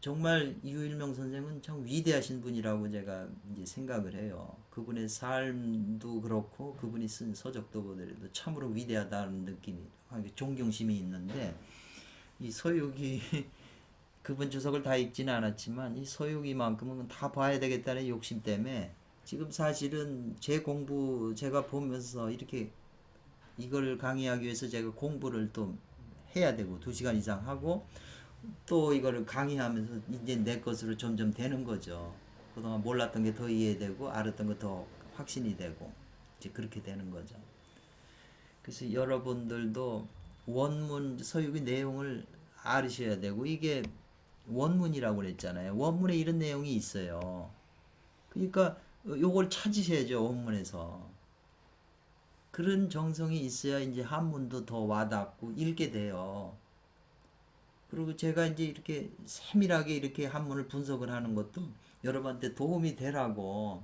[SPEAKER 1] 정말 유일명 선생은 참 위대하신 분이라고 제가 이제 생각을 해요. 그분의 삶도 그렇고 그분이 쓴 서적도 보더라도 참으로 위대하다는 느낌이 존경심이 있는데 이 서유기 그분 주석을 다 읽지는 않았지만 이 서유기만큼은 다 봐야 되겠다는 욕심 때문에 지금 사실은 제 공부 제가 보면서 이렇게 이걸 강의하기 위해서 제가 공부를 또 해야 되고 2시간 이상 하고 또 이거를 강의하면서 이제 내 것으로 점점 되는 거죠. 그동안 몰랐던 게 더 이해되고 알았던 거 더 확신이 되고 이제 그렇게 되는 거죠. 그래서 여러분들도 원문 서유기 내용을 알으셔야 되고 이게 원문이라고 그랬잖아요. 원문에 이런 내용이 있어요. 그러니까 요걸 찾으셔야죠. 원문에서. 그런 정성이 있어야 이제 한문도 더 와닿고 읽게 돼요. 그리고 제가 이제 이렇게 세밀하게 이렇게 한문을 분석을 하는 것도 여러분한테 도움이 되라고.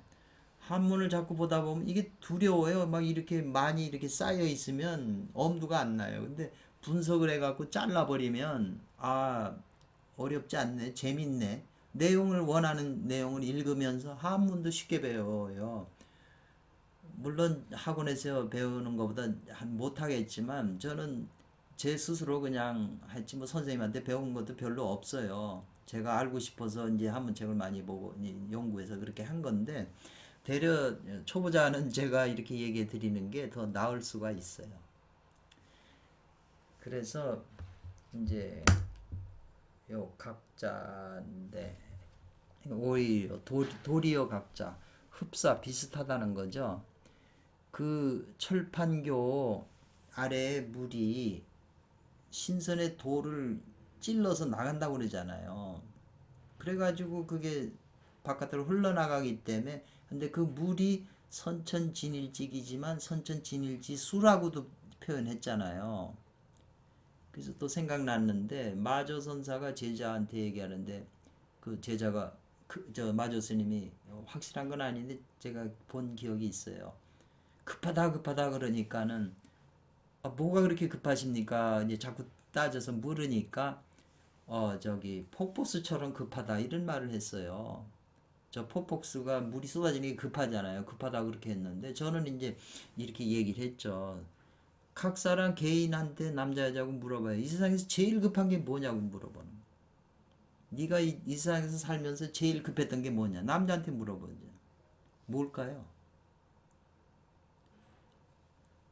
[SPEAKER 1] 한문을 자꾸 보다 보면 이게 두려워요. 막 이렇게 많이 이렇게 쌓여 있으면 엄두가 안 나요. 근데 분석을 해갖고 잘라버리면 아 어렵지 않네, 재밌네. 내용을 원하는 내용을 읽으면서 한문도 쉽게 배워요. 물론 학원에서 배우는 것보다 못하겠지만 저는 제 스스로 그냥 했지 뭐 선생님한테 배운 것도 별로 없어요. 제가 알고 싶어서 이제 한문책을 많이 보고 연구해서 그렇게 한 건데 되려 초보자는 제가 이렇게 얘기해 드리는 게 더 나을 수가 있어요. 그래서 이제 요 각자인데 오히려 도리어 각자 흡사 비슷하다는 거죠. 그 철판교 아래에 물이 신선의 돌을 찔러서 나간다고 그러잖아요. 그래가지고 그게 바깥으로 흘러나가기 때문에 근데 그 물이 선천진일직이지만 선천진일지수라고도 표현했잖아요. 그래서 또 생각났는데 마조 선사가 제자한테 얘기하는데 그 제자가 저 마조 스님이 확실한 건 아닌데 제가 본 기억이 있어요. 급하다 급하다 그러니까는 아, 뭐가 그렇게 급하십니까? 이제 자꾸 따져서 물으니까 저기 폭포수처럼 급하다 이런 말을 했어요. 저 폭포수가 물이 쏟아지는 게 급하잖아요. 급하다 그렇게 했는데 저는 이제 이렇게 얘기를 했죠. 각 사람 개인한테 남자 여자고 물어봐요. 이 세상에서 제일 급한 게 뭐냐고 물어보는. 네가 이 세상에서 살면서 제일 급했던 게 뭐냐? 남자한테 물어보죠. 뭘까요?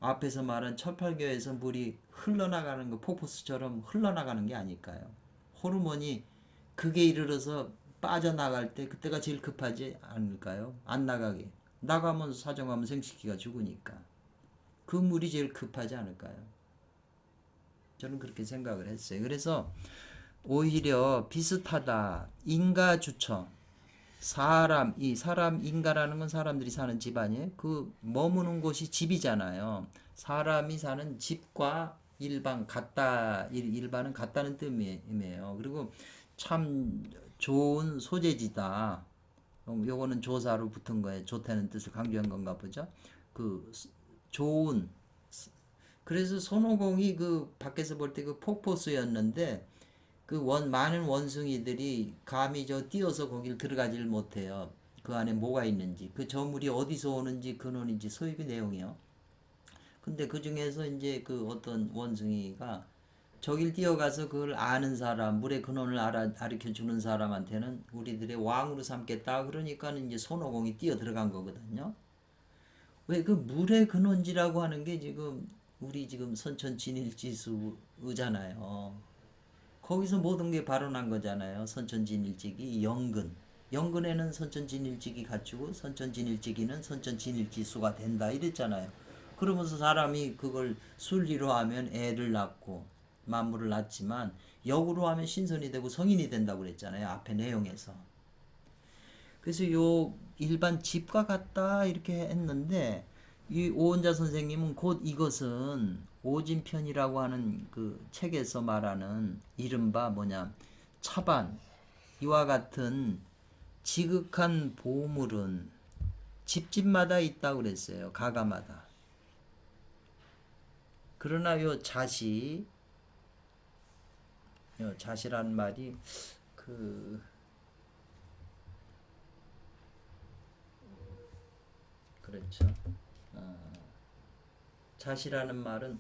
[SPEAKER 1] 앞에서 말한 철팔교에서 물이 흘러나가는 거 폭포수처럼 흘러나가는 게 아닐까요? 호르몬이 극에 이르러서 빠져나갈 때 그때가 제일 급하지 않을까요? 안 나가게. 나가면 사정하면 생식기가 죽으니까. 그 물이 제일 급하지 않을까요? 저는 그렇게 생각을 했어요. 그래서 오히려 비슷하다. 인가주청. 사람, 인가라는 건 사람들이 사는 집안이에요. 그 머무는 곳이 집이잖아요. 사람이 사는 집과 일반 일반은 같다는 뜻이에요. 그리고 참 좋은 소재지다. 요거는 조사로 붙은 거예요. 좋다는 뜻을 강조한 건가 보죠. 그 좋은. 그래서 손오공이 그 밖에서 볼 때 그 폭포수였는데 그 많은 원숭이들이 감히 뛰어서 거길 들어가질 못해요. 그 안에 뭐가 있는지, 그 저물이 어디서 오는지 근원인지 소유의 내용이요. 근데 그 중에서 이제 그 어떤 원숭이가 저길 뛰어가서 그걸 아는 사람, 물의 근원을 가르쳐 주는 사람한테는 우리들의 왕으로 삼겠다. 그러니까는 이제 손오공이 뛰어 들어간 거거든요. 왜 그 물의 근원지라고 하는 게 지금 우리 지금 선천진일지수잖아요. 거기서 모든 게 발원한 거잖아요. 선천진일직이 영근. 영근에는 선천진일직이 갖추고 선천진일직이는 선천진일지수가 된다 이랬잖아요. 그러면서 사람이 그걸 순리로 하면 애를 낳고 만물을 낳지만 역으로 하면 신선이 되고 성인이 된다고 그랬잖아요. 앞에 내용에서. 그래서 요 일반 집과 같다 이렇게 했는데 이 오은자 선생님은 곧 이것은 오진편이라고 하는 그 책에서 말하는 이른바 차반 이와 같은 지극한 보물은 집집마다 있다고 그랬어요. 가가마다. 그러나 요 자시라는 말이 그렇죠. 자시라는 말은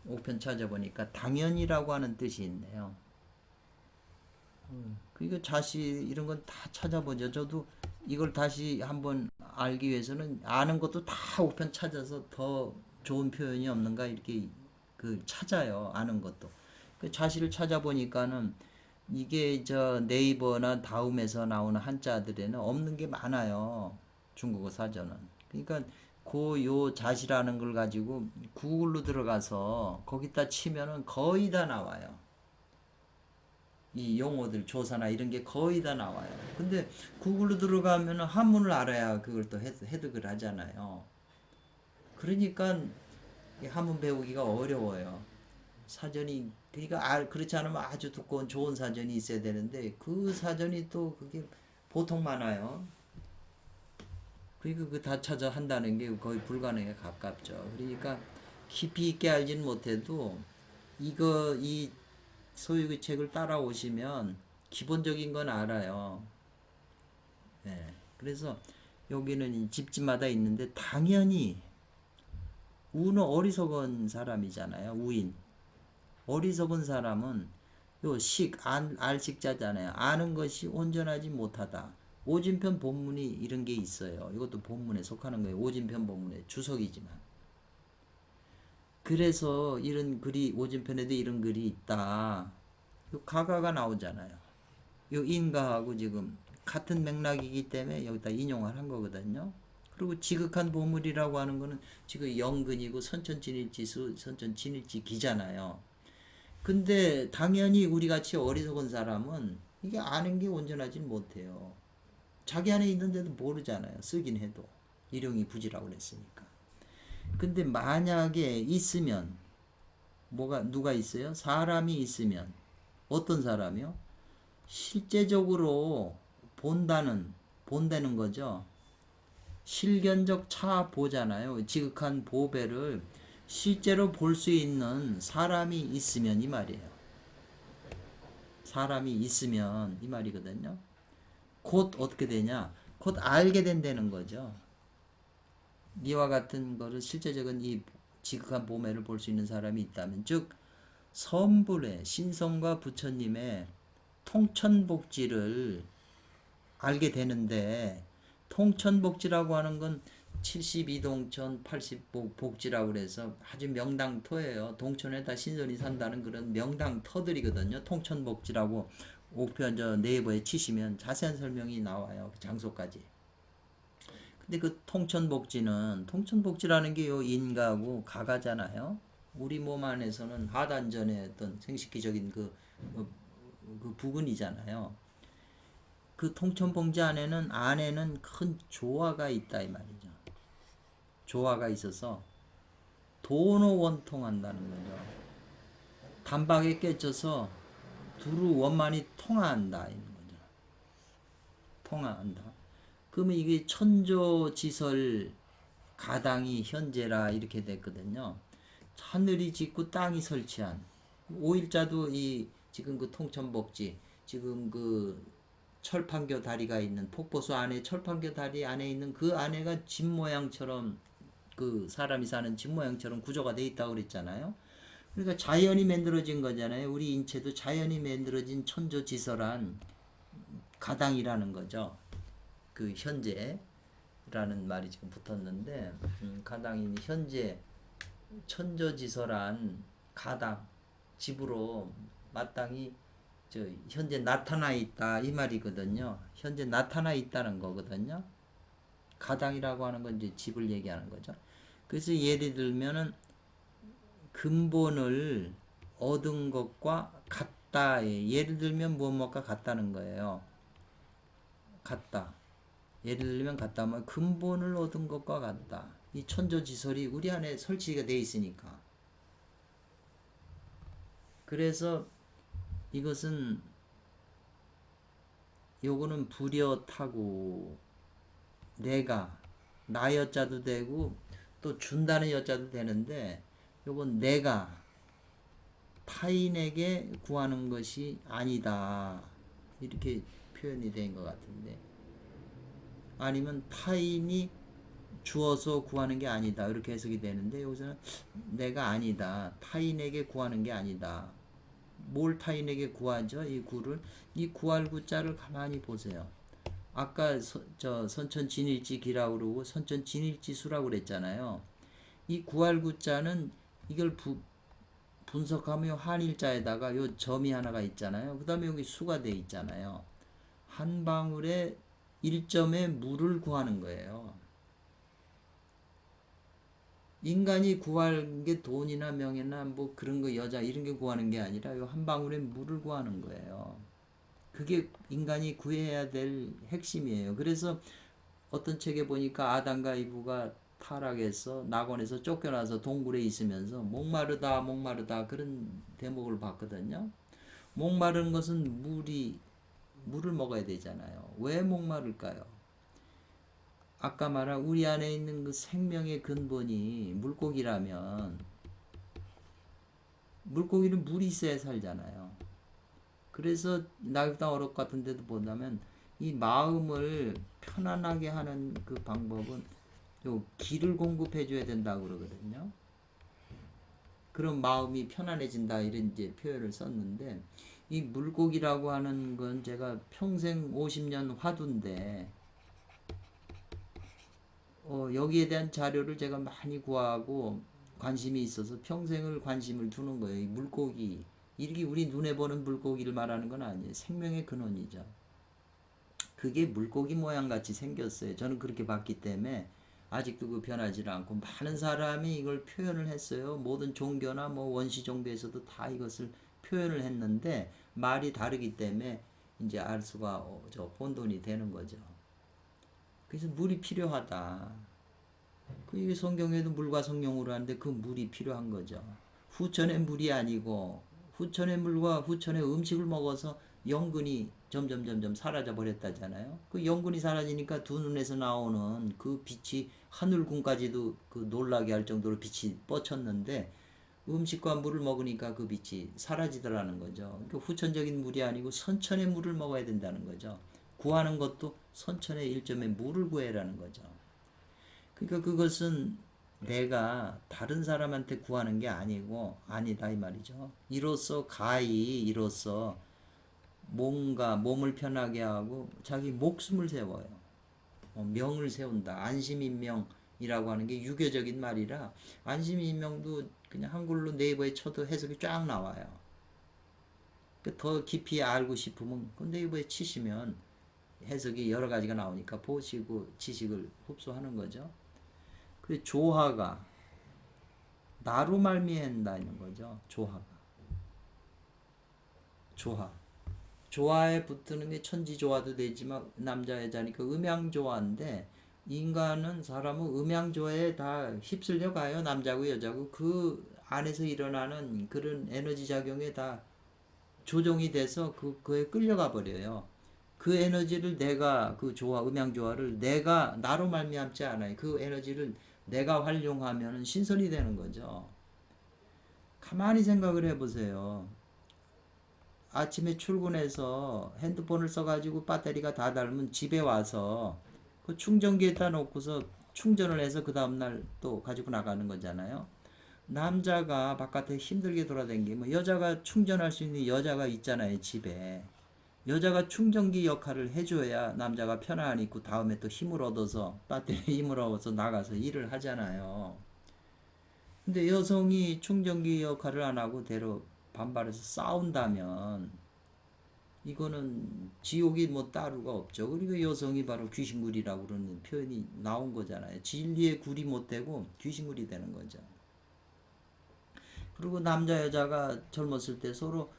[SPEAKER 1] 우편 찾아보니까 당연이라고 하는 뜻이 있네요. 그러니까 자시 이런 건 다 찾아보죠. 저도 이걸 다시 한번 알기 위해서는 아는 것도 다 우편 찾아서 더 좋은 표현이 없는가 이렇게 그 찾아요. 아는 것도. 그 자시를 찾아보니까는 이게 저 네이버나 다음에서 나오는 한자들에는 없는 게 많아요. 중국어 사전은. 그러니까 그 요 자시라는 걸 가지고 구글로 들어가서 거기다 치면은 거의 다 나와요. 이 용어들 조사나 이런 게 거의 다 나와요. 근데 구글로 들어가면 한문을 알아야 그걸 또 해석을 하잖아요. 그러니까 한문 배우기가 어려워요. 사전이 그러니까 그렇지 않으면 아주 두꺼운 좋은 사전이 있어야 되는데 그 사전이 또 그게 보통 많아요. 그러니까 그 다 찾아 한다는 게 거의 불가능에 가깝죠. 그러니까 깊이 있게 알지는 못해도 이 소유 그 책을 따라오시면 기본적인 건 알아요. 네. 그래서 여기는 집집마다 있는데 당연히 우는 어리석은 사람이잖아요. 우인. 어리석은 사람은 요 알식자잖아요. 아는 것이 온전하지 못하다. 오진편 본문이 이런 게 있어요. 이것도 본문에 속하는 거예요. 오진편 본문의 주석이지만. 그래서 이런 글이 오진편에도 이런 글이 있다. 요 가가가 나오잖아요. 요 인가하고 지금 같은 맥락이기 때문에 여기다 인용을 한 거거든요. 그리고 지극한 보물이라고 하는 거는 지금 영근이고 선천진일지수, 선천진일지기잖아요. 근데 당연히 우리 같이 어리석은 사람은 이게 아는 게 온전하진 못해요. 자기 안에 있는데도 모르잖아요. 쓰긴 해도. 일용이 부지라고 그랬으니까. 근데 만약에 있으면 누가 있어요? 사람이 있으면 어떤 사람이요? 실제적으로 본다는 거죠. 실견적 차보잖아요. 지극한 보배를 실제로 볼 수 있는 사람이 있으면 이 말이에요. 사람이 있으면 이 말이거든요. 곧 어떻게 되냐? 곧 알게 된다는 거죠. 이와 같은 거를 실제적인 이 지극한 보배를 볼 수 있는 사람이 있다면, 즉 선불의 신성과 부처님의 통천복지를 알게 되는데, 통천복지라고 하는 건 72동천 80복지라고 그래서 아주 명당터예요. 동천에다 신선이 산다는 그런 명당터들이거든요. 통천복지라고 우편 네이버에 치시면 자세한 설명이 나와요. 그 장소까지. 근데 그 통천복지라는 게 요 인가고 가가잖아요. 우리 몸 안에서는 하단전의 어떤 생식기적인 그 부근이잖아요. 그 통천봉지 안에는 큰 조화가 있다 이 말이죠. 조화가 있어서 도노원통한다는 거죠. 단박에 깨져서 두루 원만히 통한다 이런 거죠. 통한다. 그러면 이게 천조지설 가당이 현재라 이렇게 됐거든요. 하늘이 짓고 땅이 설치한 오일자도 이 지금 그 통천복지 지금 그 철판교 다리가 있는 폭포수 안에 철판교 다리 안에 있는 그 안에가 집 모양처럼 그 사람이 사는 집 모양처럼 구조가 돼 있다고 그랬잖아요. 그러니까 자연이 만들어진 거잖아요. 우리 인체도 자연이 만들어진 천조지설한 가당이라는 거죠. 그 현재라는 말이 지금 붙었는데 가당이 현재 천조지설한 가당 집으로 마땅히 현재 나타나 있다 이 말이거든요. 현재 나타나 있다는 거거든요. 가당이라고 하는 건 이제 집을 얘기하는 거죠. 그래서 예를 들면은 근본을 얻은 것과 같다. 예를 들면 무엇과 같다는 거예요. 같다. 예를 들면 같다. 뭐 근본을 얻은 것과 같다. 이 천조지설이 우리 안에 설치가 돼 있으니까. 그래서 이것은 요거는 불여타고 내가 나 여자도 되고 또 준다는 여자도 되는데 요건 내가 타인에게 구하는 것이 아니다 이렇게 표현이 된 것 같은데 아니면 타인이 주어서 구하는 게 아니다 이렇게 해석이 되는데 여기서는 내가 아니다 타인에게 구하는 게 아니다 뭘 타인에게 구하죠? 이 구를. 이 구할 구자를 가만히 보세요. 아까 선천진일지기라고 그러고 선천진일지수라고 그랬잖아요. 이 구할 구자는 이걸 분석하면 한일자에다가 요 점이 하나가 있잖아요. 그 다음에 여기 수가 돼 있잖아요. 한 방울에 1점의 물을 구하는 거예요. 인간이 구할 게 돈이나 명예나 뭐 그런 거 여자 이런 게 구하는 게 아니라 요 한 방울의 물을 구하는 거예요. 그게 인간이 구해야 될 핵심이에요. 그래서 어떤 책에 보니까 아담과 이브가 타락해서 낙원에서 쫓겨나서 동굴에 있으면서 목마르다 목마르다 그런 대목을 봤거든요. 목마른 것은 물을 먹어야 되잖아요. 왜 목마를까요? 아까 말한 우리 안에 있는 그 생명의 근본이 물고기라면 물고기는 물이 있어야 살잖아요. 그래서 낙엽당 어록 같은 데도 본다면 이 마음을 편안하게 하는 그 방법은 요 기를 공급해 줘야 된다고 그러거든요. 그럼 마음이 편안해진다 이런 이제 표현을 썼는데 이 물고기라고 하는 건 제가 평생 50년 화두인데 여기에 대한 자료를 제가 많이 구하고 관심이 있어서 평생을 관심을 두는 거예요. 이 물고기 이렇게 우리 눈에 보는 물고기를 말하는 건 아니에요. 생명의 근원이죠. 그게 물고기 모양 같이 생겼어요. 저는 그렇게 봤기 때문에 아직도 그 변하지 않고 많은 사람이 이걸 표현을 했어요. 모든 종교나 뭐 원시 종교에서도 다 이것을 표현을 했는데 말이 다르기 때문에 이제 알 수가 혼돈이 되는 거죠. 그래서 물이 필요하다. 그 성경에도 물과 성령으로 하는데 그 물이 필요한 거죠. 후천의 물이 아니고 후천의 물과 후천의 음식을 먹어서 영근이 점점 사라져 버렸다잖아요. 그 영근이 사라지니까 두 눈에서 나오는 그 빛이 하늘궁까지도 그 놀라게 할 정도로 빛이 뻗쳤는데 음식과 물을 먹으니까 그 빛이 사라지더라는 거죠. 그러니까 후천적인 물이 아니고 선천의 물을 먹어야 된다는 거죠. 구하는 것도 선천의 일점의 물을 구해라는 거죠. 그러니까 그것은 내가 다른 사람한테 구하는 게 아니고 아니다 이 말이죠. 이로써 이로써 뭔가 몸을 편하게 하고 자기 목숨을 세워요. 명을 세운다. 안심인명이라고 하는 게 유교적인 말이라 안심인명도 그냥 한글로 네이버에 쳐도 해석이 쫙 나와요. 더 깊이 알고 싶으면 그 네이버에 치시면 해석이 여러 가지가 나오니까 보시고 지식을 흡수하는 거죠. 그 조화가 나로 말미암는다는 거죠. 조화에 붙드는 게 천지조화도 되지만 남자 여자니까 음양조화인데 인간은 사람은 음양조화에 다 휩쓸려 가요. 남자고 여자고 그 안에서 일어나는 그런 에너지 작용에 다 조종이 돼서 그에 끌려가 버려요. 그 에너지를 내가 그 음양조화를 내가 나로 말미암지 않아요. 그 에너지를 내가 활용하면 신선이 되는 거죠. 가만히 생각을 해보세요. 아침에 출근해서 핸드폰을 써가지고 배터리가 다 닳으면 집에 와서 그 충전기에다 놓고서 충전을 해서 그 다음날 또 가지고 나가는 거잖아요. 남자가 바깥에 힘들게 돌아다니면 여자가 충전할 수 있는 여자가 있잖아요, 집에. 여자가 충전기 역할을 해줘야 남자가 편안히 있고 다음에 또 힘을 얻어서 배터리 힘을 얻어서 나가서 일을 하잖아요. 근데 여성이 충전기 역할을 안 하고 대로 반발해서 싸운다면 이거는 지옥이 뭐 따루가 없죠. 그리고 여성이 바로 귀신굴이라고 그러는 표현이 나온 거잖아요. 진리의 굴이 못 되고 귀신굴이 되는 거죠. 그리고 남자 여자가 젊었을 때 서로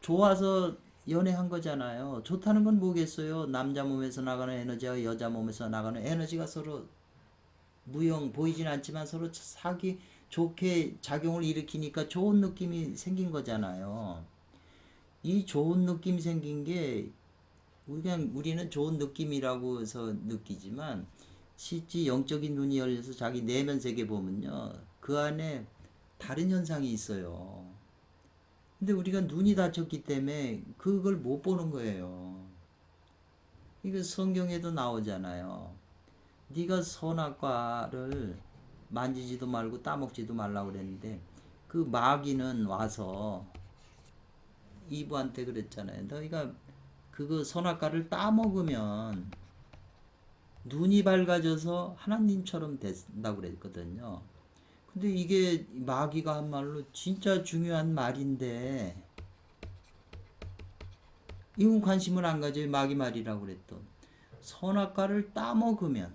[SPEAKER 1] 좋아서 연애한 거잖아요. 좋다는 건 뭐겠어요? 남자 몸에서 나가는 에너지와 여자 몸에서 나가는 에너지가 서로 보이진 않지만 서로 좋게 작용을 일으키니까 좋은 느낌이 생긴 거잖아요. 이 좋은 느낌이 생긴 게 그냥 우리는 좋은 느낌이라고 해서 느끼지만 실제 영적인 눈이 열려서 자기 내면 세계 보면요. 그 안에 다른 현상이 있어요. 근데 우리가 눈이 닫혔기 때문에 그걸 못 보는 거예요. 이거 성경에도 나오잖아요. 네가 선악과를 만지지도 말고 따먹지도 말라고 그랬는데 그 마귀는 와서 이브한테 그랬잖아요. 너희가 그거 선악과를 따먹으면 눈이 밝아져서 하나님처럼 된다고 그랬거든요. 근데 이게 마귀가 한 말로 진짜 중요한 말인데 이건 관심을 안 가져요. 마귀 말이라고 그랬던. 선악과를 따먹으면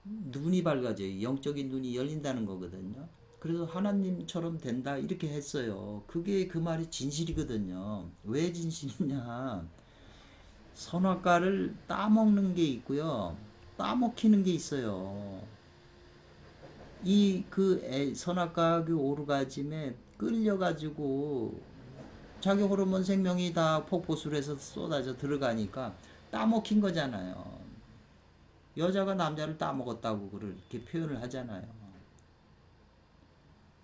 [SPEAKER 1] 눈이 밝아져요. 영적인 눈이 열린다는 거거든요. 그래서 하나님처럼 된다 이렇게 했어요. 그게 그 말이 진실이거든요. 왜 진실이냐? 선악과를 따먹는 게 있고요. 따먹히는 게 있어요. 이 그 선악과 그 오르가즘에 끌려가지고 자기 호르몬 생명이 다 폭포술에서 쏟아져 들어가니까 따먹힌 거잖아요. 여자가 남자를 따먹었다고 그렇게 표현을 하잖아요.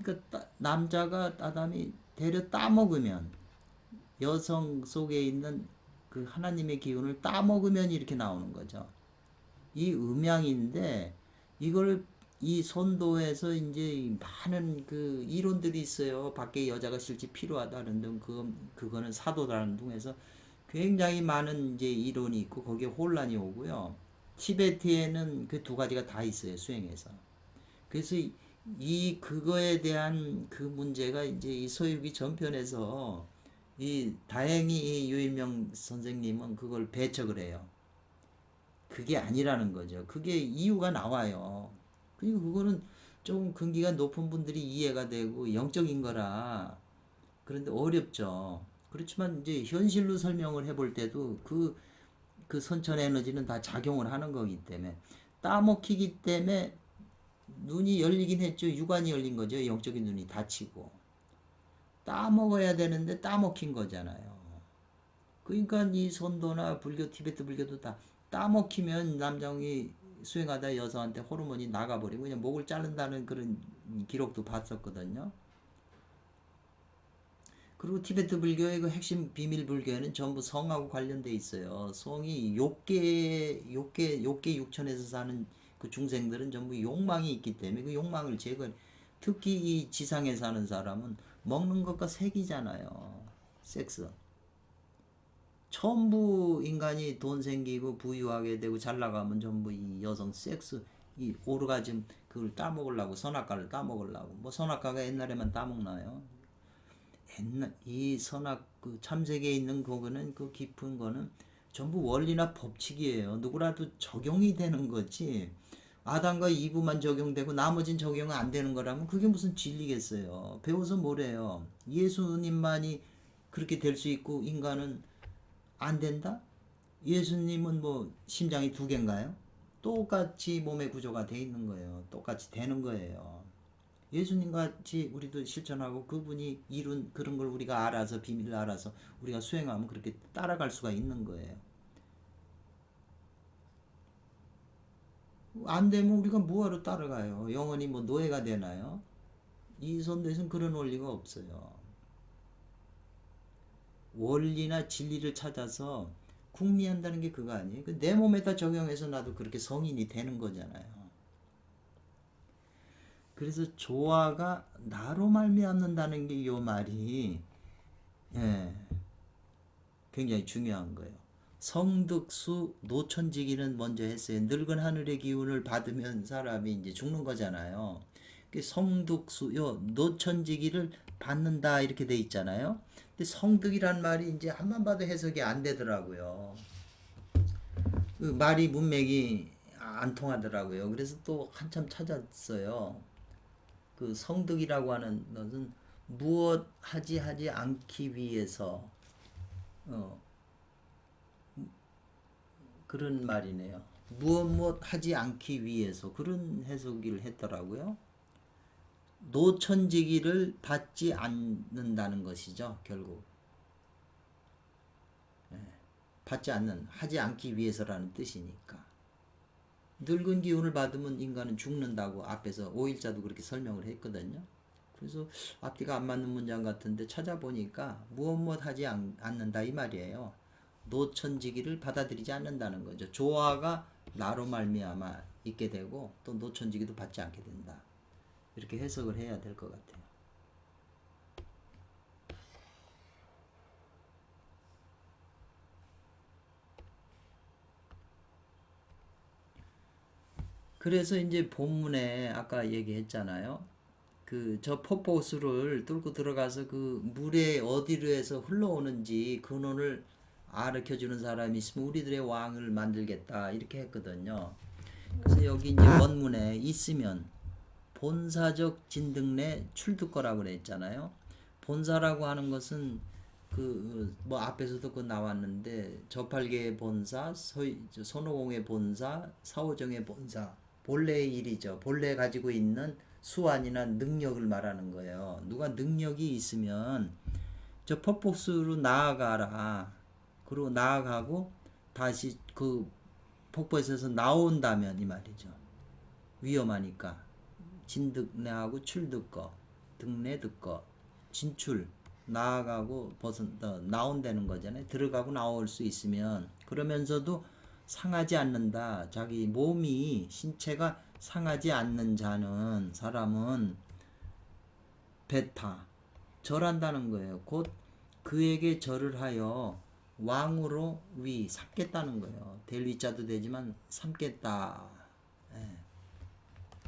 [SPEAKER 1] 그러니까 남자가 아담이 데려 따먹으면 여성 속에 있는 그 하나님의 기운을 따먹으면 이렇게 나오는 거죠. 이 음양인데 이걸 이 선도에서 이제 많은 그 이론들이 있어요. 밖에 여자가 실제 필요하다는 등 그거는 사도라는 등에서 굉장히 많은 이제 이론이 있고 거기에 혼란이 오고요. 티베트에는 그 두 가지가 다 있어요. 수행에서. 그래서 이 그거에 대한 그 문제가 이제 이 서유기 전편에서 이 다행히 이 유일명 선생님은 그걸 배척을 해요. 그게 아니라는 거죠. 그게 이유가 나와요. 그리고 그거는 좀 근기가 높은 분들이 이해가 되고 영적인 거라 그런데 어렵죠. 그렇지만 이제 현실로 설명을 해볼 때도 그 선천 에너지는 다 작용을 하는 거기 때문에 따먹히기 때문에 눈이 열리긴 했죠. 육안이 열린 거죠. 영적인 눈이 닫히고 따먹어야 되는데 따먹힌 거잖아요. 그러니까 이 선도나 불교, 티베트 불교도 다 따먹히면 남성이 수행하다 여성한테 호르몬이 나가버리고 그냥 목을 자른다는 그런 기록도 봤었거든요. 그리고 티베트 불교의 그 핵심 비밀 불교에는 전부 성하고 관련돼 있어요. 성이 욕계 육천에서 사는 그 중생들은 전부 욕망이 있기 때문에 그 욕망을 특히 이 지상에 사는 사람은 먹는 것과 색이잖아요. 섹스. 전부 인간이 돈 생기고 부유하게 되고 잘 나가면 전부 이 여성 섹스 이 오르가즘 그걸 따먹으려고 선악과를 따먹으려고 뭐 선악과가 옛날에만 따먹나요? 이 선악 그 참세계에 있는 그거는 그 깊은 거는 전부 원리나 법칙이에요. 누구라도 적용이 되는 거지. 아담과 이브만 적용되고 나머진 적용 안 되는 거라면 그게 무슨 진리겠어요. 배워서 뭐래요. 예수님만이 그렇게 될 수 있고 인간은 안 된다? 예수님은 뭐 심장이 두 개인가요? 똑같이 몸의 구조가 돼 있는 거예요. 똑같이 되는 거예요. 예수님 같이 우리도 실천하고 그분이 이룬 그런 걸 우리가 알아서 비밀을 알아서 우리가 수행하면 그렇게 따라갈 수가 있는 거예요. 안 되면 우리가 뭐하러 따라가요? 영원히 뭐 노예가 되나요? 이 선도에서는 그런 원리가 없어요. 원리나 진리를 찾아서 궁리한다는 게 그거 아니에요? 내 몸에다 적용해서 나도 그렇게 성인이 되는 거잖아요. 그래서 조화가 나로 말미암는다는 게 이 말이 굉장히 중요한 거예요. 성득수 노천지기는 먼저 했어요. 늙은 하늘의 기운을 받으면 사람이 이제 죽는 거잖아요. 성득수 노천지기를 받는다 이렇게 돼 있잖아요. 근데 성득이란 말이 이제 한만 봐도 해석이 안 되더라고요. 그 말이 문맥이 안 통하더라고요. 그래서 또 한참 찾았어요. 그 성득이라고 하는 것은 무엇 하지 않기 위해서 그런 말이네요. 무엇 하지 않기 위해서 그런 해석을 했더라고요. 노천지기를 받지 않는다는 것이죠. 결국 받지 않는 하지 않기 위해서라는 뜻이니까. 늙은 기운을 받으면 인간은 죽는다고 앞에서 5일자도 그렇게 설명을 했거든요. 그래서 앞뒤가 안 맞는 문장 같은데 찾아보니까 무엇 하지 않는다 이 말이에요. 노천지기를 받아들이지 않는다는 거죠. 조화가 나로 말미암아 있게 되고 또 노천지기도 받지 않게 된다. 이렇게 해석을 해야 될 것 같아요. 그래서 이제 본문에 아까 얘기했잖아요. 그 저 폭포수를 뚫고 들어가서 그 물에 어디로 해서 흘러오는지 근원을 가르쳐 주는 사람이 있으면 우리들의 왕을 만들겠다 이렇게 했거든요. 그래서 여기 이제 원문에 있으면 본사적 진등내 출두거라고 그랬잖아요. 본사라고 하는 것은 그 뭐 앞에서도 그 나왔는데 저팔계의 본사, 손오공의 본사, 사오정의 본사, 본래의 일이죠. 본래 가지고 있는 수완이나 능력을 말하는 거예요. 누가 능력이 있으면 저 폭포수로 나아가라. 그리고 나아가고 다시 그 폭포에서 나온다면 이 말이죠. 위험하니까 진득내하고 출득거, 등내 듣거, 진출 나아가고 나온다는 거잖아요. 들어가고 나올 수 있으면 그러면서도 상하지 않는다. 자기 몸이 신체가 상하지 않는 자는 사람은 베타 절한다는 거예요. 곧 그에게 절을 하여 왕으로 삼겠다는 거예요. 될 위자도 되지만 삼겠다. 예.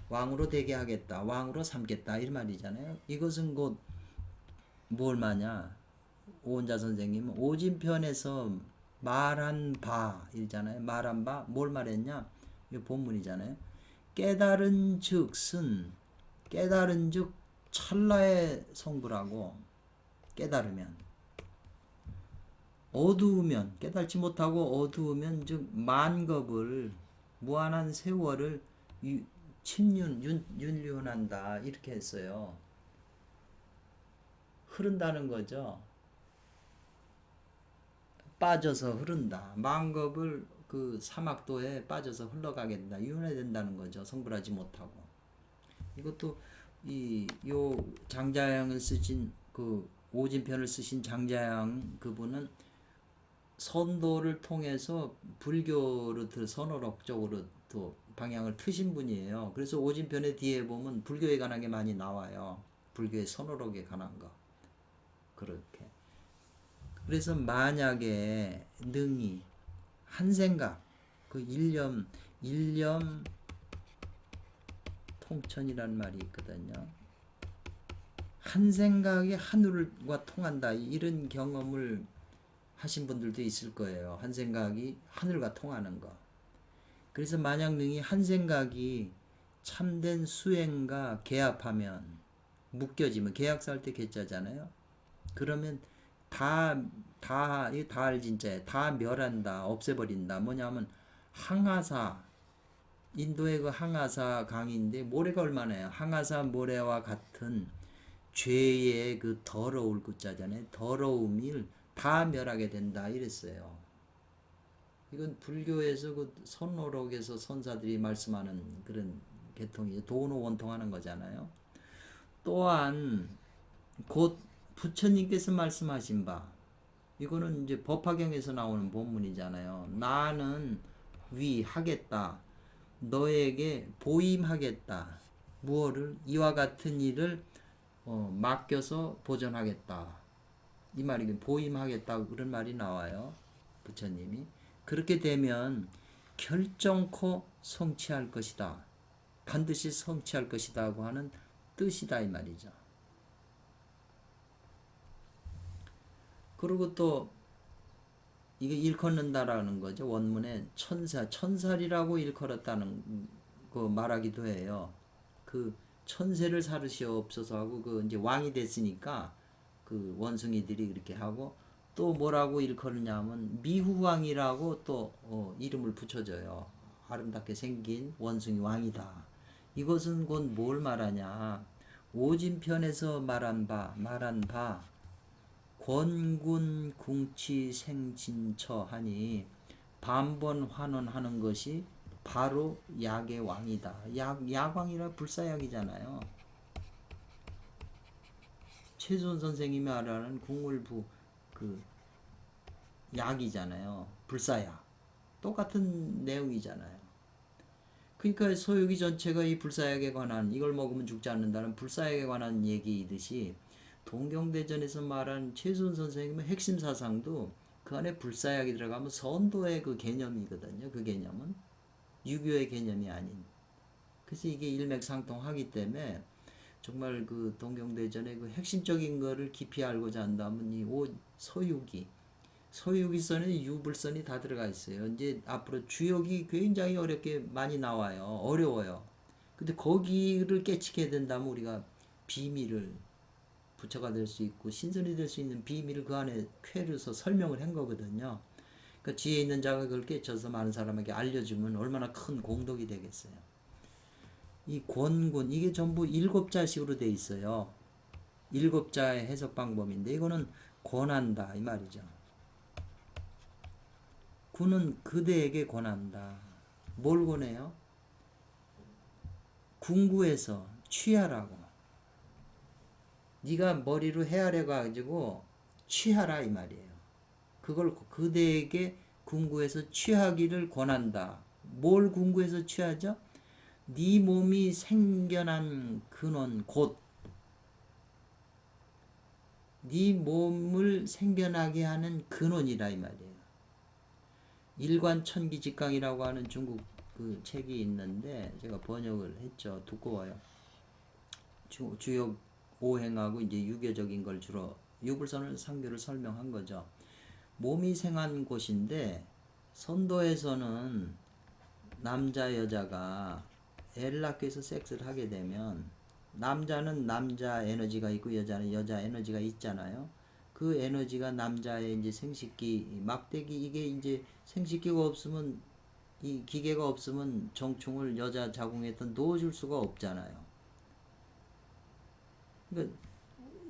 [SPEAKER 1] 왕으로 되게 하겠다. 왕으로 삼겠다. 이 말이잖아요. 이것은 곧 뭘 마냐? 오은자 선생님은 오진편에서 말한 바 이잖아요. 말한 바 뭘 말했냐? 이 본문이잖아요. 깨달은 즉슨 깨달은 즉 찰나의 성불하고 깨달으면 어두우면 깨달지 못하고 어두우면 즉 만겁을 무한한 세월을 윤륜한다 이렇게 했어요. 흐른다는 거죠. 빠져서 흐른다. 만겁을 그 사막도에 빠져서 흘러가게 된다. 윤회된다는 거죠. 성불하지 못하고. 이것도 요 장자양을 쓰신 그 오진편을 쓰신 장자양 그분은 선도를 통해서 불교로 선어록 쪽으로 또 방향을 트신 분이에요. 그래서 오진편의 뒤에 보면 불교에 관한 게 많이 나와요. 불교의 선어록에 관한 거. 그렇게. 그래서 만약에 능히 한 생각, 그 일념 통천이라는 말이 있거든요. 한 생각이 하늘과 통한다. 이런 경험을 하신 분들도 있을 거예요. 한 생각이 하늘과 통하는 거. 그래서 만약 능히 한 생각이 참된 수행과 계합하면 묶여지면 계약서 할 때 계자잖아요. 그러면 다알 진짜에 다 멸한다, 없애버린다. 뭐냐면 항아사 인도의 그 항아사 강인데 모래가 얼마나 해요. 항아사 모래와 같은 죄의 그 더러울 구자잖아요. 더러움을 다 멸하게 된다 이랬어요. 이건 불교에서 그 선오록에서 선사들이 말씀하는 그런 계통이 도노원통하는 거잖아요. 또한 곧 부처님께서 말씀하신 바 이거는 이제 법화경에서 나오는 본문이잖아요. 나는 하겠다. 너에게 보임하겠다. 무엇을? 이와 같은 일을 맡겨서 보존하겠다. 이 말이 보임하겠다 그런 말이 나와요. 부처님이. 그렇게 되면 결정코 성취할 것이다. 반드시 성취할 것이다 고 하는 뜻이다 이 말이죠. 그리고 또 이게 일컫는다라는 거죠. 원문에 천살이라고 일컬었다는 거 말하기도 해요. 그 천세를 사르시옵소서 하고 그 이제 왕이 됐으니까 그 원숭이들이 그렇게 하고 또 뭐라고 일컬느냐면 미후왕이라고 또 이름을 붙여줘요. 아름답게 생긴 원숭이 왕이다. 이것은 곧 뭘 말하냐? 오진편에서 말한 바 권군 궁치 생진처 하니 반번 환원하는 것이 바로 약의 왕이다. 약왕이라 불사약이잖아요. 최수원 선생님이 말하는 궁울부 그 약이잖아요. 불사약. 똑같은 내용이잖아요. 그러니까 소유기 전체가 이 불사약에 관한 이걸 먹으면 죽지 않는다는 불사약에 관한 얘기이듯이 동경대전에서 말한 최수원 선생님의 핵심 사상도 그 안에 불사약이 들어가면 선도의 그 개념이거든요. 그 개념은 유교의 개념이 아닌 그래서 이게 일맥상통하기 때문에 정말 그 동경대전의 그 핵심적인 거를 깊이 알고자 한다면 이 소유기선에 유불선이 다 들어가 있어요. 이제 앞으로 주역이 굉장히 어렵게 많이 나와요. 어려워요. 근데 거기를 깨치게 된다면 우리가 비밀을 부처가 될 수 있고 신선이 될 수 있는 비밀을 그 안에 쾌르서 설명을 한 거거든요. 그러니까 지혜 있는 자가 그걸 깨쳐서 많은 사람에게 알려주면 얼마나 큰 공덕이 되겠어요. 이 권군 이게 전부 7자식으로 돼 있어요. 7자의 해석 방법인데 이거는 권한다 이 말이죠. 군은 그대에게 권한다. 뭘 권해요? 궁구에서 취하라고. 네가 머리로 헤아려 가지고 취하라 이 말이에요. 그걸 그대에게 궁구에서 취하기를 권한다. 뭘 궁구에서 취하죠? 네 몸이 생겨난 근원 곧 네 몸을 생겨나게 하는 근원이라 이 말이에요. 일관천기직강이라고 하는 중국 그 책이 있는데 제가 번역을 했죠. 두꺼워요. 주역 5행하고 이제 유교적인 걸 주로 유불선을 상교를 설명한 거죠. 몸이 생한 곳인데 선도에서는 남자 여자가 애를 낳기 위해서 섹스를 하게 되면 남자는 남자 에너지가 있고 여자는 여자 에너지가 있잖아요. 그 에너지가 남자의 이제 생식기 막대기 이게 이제 생식기가 없으면 이 기계가 없으면 정충을 여자 자궁에다 넣어줄 수가 없잖아요. 그러니까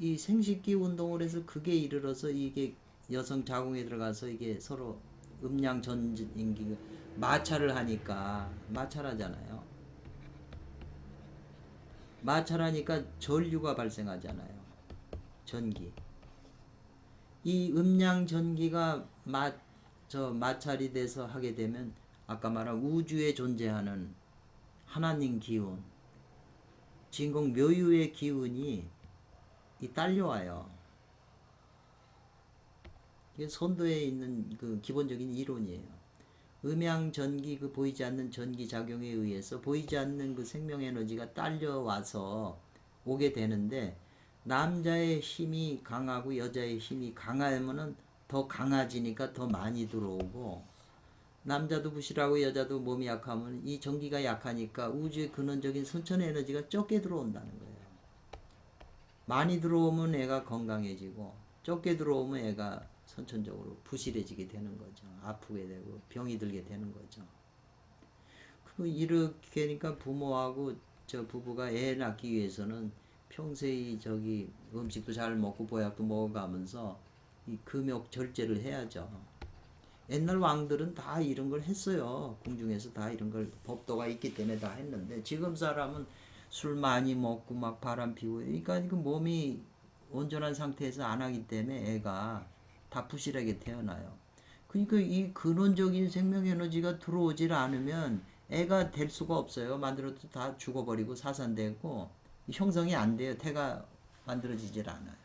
[SPEAKER 1] 이 생식기 운동을 해서 그게 이르러서 이게 여성 자궁에 들어가서 이게 서로 음양 전인기 마찰을 하니까 마찰하잖아요. 마찰하니까 전류가 발생하잖아요. 전기. 이 음양 전기가 마찰이 돼서 하게 되면 아까 말한 우주에 존재하는 하나님 기운, 진공 묘유의 기운이 딸려와요. 이게 선도에 있는 그 기본적인 이론이에요. 음양 전기 그 보이지 않는 전기 작용에 의해서 보이지 않는 그 생명 에너지가 딸려와서 오게 되는데 남자의 힘이 강하고 여자의 힘이 강하면은 더 강해지니까 더 많이 들어오고 남자도 부실하고 여자도 몸이 약하면 이 전기가 약하니까 우주의 근원적인 선천 에너지가 적게 들어온다는 거예요. 많이 들어오면 애가 건강해지고 적게 들어오면 애가 선천적으로 부실해지게 되는 거죠. 아프게 되고 병이 들게 되는 거죠. 이렇게 하니까 부모하고 저 부부가 애 낳기 위해서는 평소에 저기 음식도 잘 먹고 보약도 먹어가면서 이 금욕 절제를 해야죠. 옛날 왕들은 다 이런 걸 했어요. 궁중에서 다 이런 걸 법도가 있기 때문에 다 했는데 지금 사람은 술 많이 먹고 막 바람 피고 그러니까 그 몸이 온전한 상태에서 안 하기 때문에 애가 다 부실하게 태어나요. 그러니까 이 근원적인 생명 에너지가 들어오질 않으면 애가 될 수가 없어요. 만들어도 다 죽어버리고 사산되고 형성이 안 돼요. 태가 만들어지질 않아요.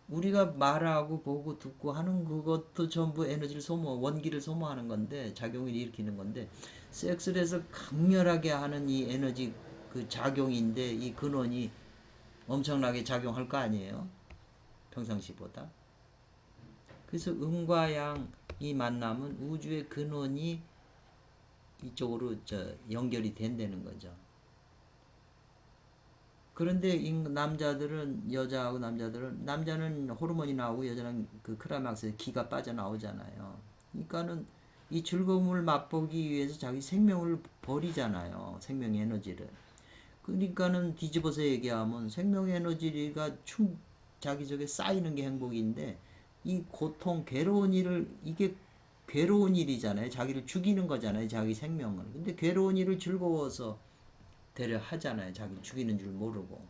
[SPEAKER 1] 우리가 말하고 보고 듣고 하는 그것도 전부 에너지를 원기를 소모하는 건데 작용을 일으키는 건데 섹스를 해서 강렬하게 하는 이 에너지 그 작용인데 이 근원이 엄청나게 작용할 거 아니에요? 평상시보다. 그래서 음과 양이 만나면 우주의 근원이 이쪽으로 연결이 된다는 거죠. 그런데 남자들은 여자하고 남자는 호르몬이 나오고 여자는 그 크라막스에 기가 빠져나오잖아요. 그러니까는 이 즐거움을 맛보기 위해서 자기 생명을 버리잖아요. 생명 에너지를. 그러니까는 뒤집어서 얘기하면 생명 에너지가 자기 속에 쌓이는 게 행복인데 이 고통, 괴로운 일을 이게 괴로운 일이잖아요. 자기를 죽이는 거잖아요. 자기 생명을. 근데 괴로운 일을 즐거워서 되려 하잖아요. 자기 죽이는 줄 모르고.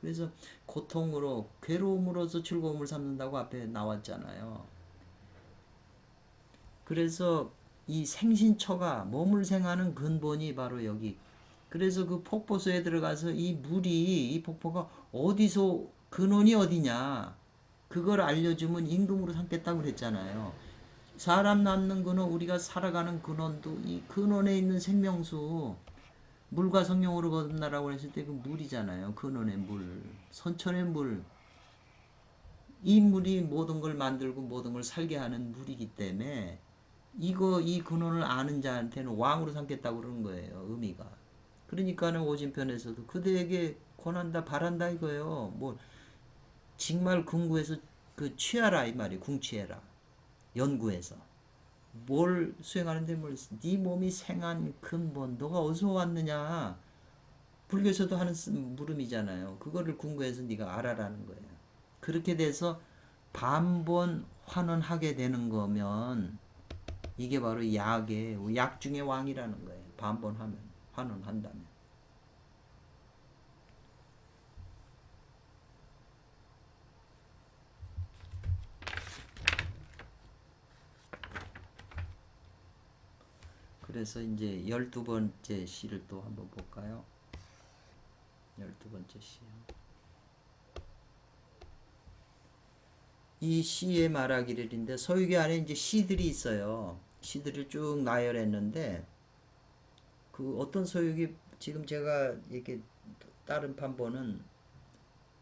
[SPEAKER 1] 그래서 고통으로 괴로움으로서 즐거움을 삼는다고 앞에 나왔잖아요. 그래서 이 생신처가 몸을 생하는 근본이 바로 여기. 그래서 그 폭포수에 들어가서 이 폭포가 어디서 근원이 어디냐 그걸 알려주면 임금으로 삼겠다고 그랬잖아요. 사람 낳는 근원 우리가 살아가는 근원도 이 근원에 있는 생명수 물과 성령으로 거듭나라고 했을 때 그 물이잖아요. 근원의 물, 선천의 물. 이 물이 모든 걸 만들고 모든 걸 살게 하는 물이기 때문에 이 근원을 아는 자한테는 왕으로 삼겠다고 그러는 거예요. 의미가. 그러니까는 오진편에서도 그대에게 권한다 바란다 이거예요. 뭐 정말 궁구에서 그 취하라 이 말이 궁취해라. 연구해서 뭘 수행하는데 네 몸이 생한 근본 너가 어디서 왔느냐. 불교에서도 하는 물음이잖아요. 그거를 궁구해서 네가 알아라는 거예요. 그렇게 돼서 반번 환원하게 되는 거면 이게 바로 약 중의 왕이라는 거예요. 반번하면 환원한다면. 그래서 이제 12번째 시를 또 한번 볼까요? 12번째 시요. 이 시의 말하기를인데 서유기 안에 이제 시들이 있어요. 시들을 쭉 나열했는데 그 어떤 서유기 지금 제가 이렇게 다른 판본은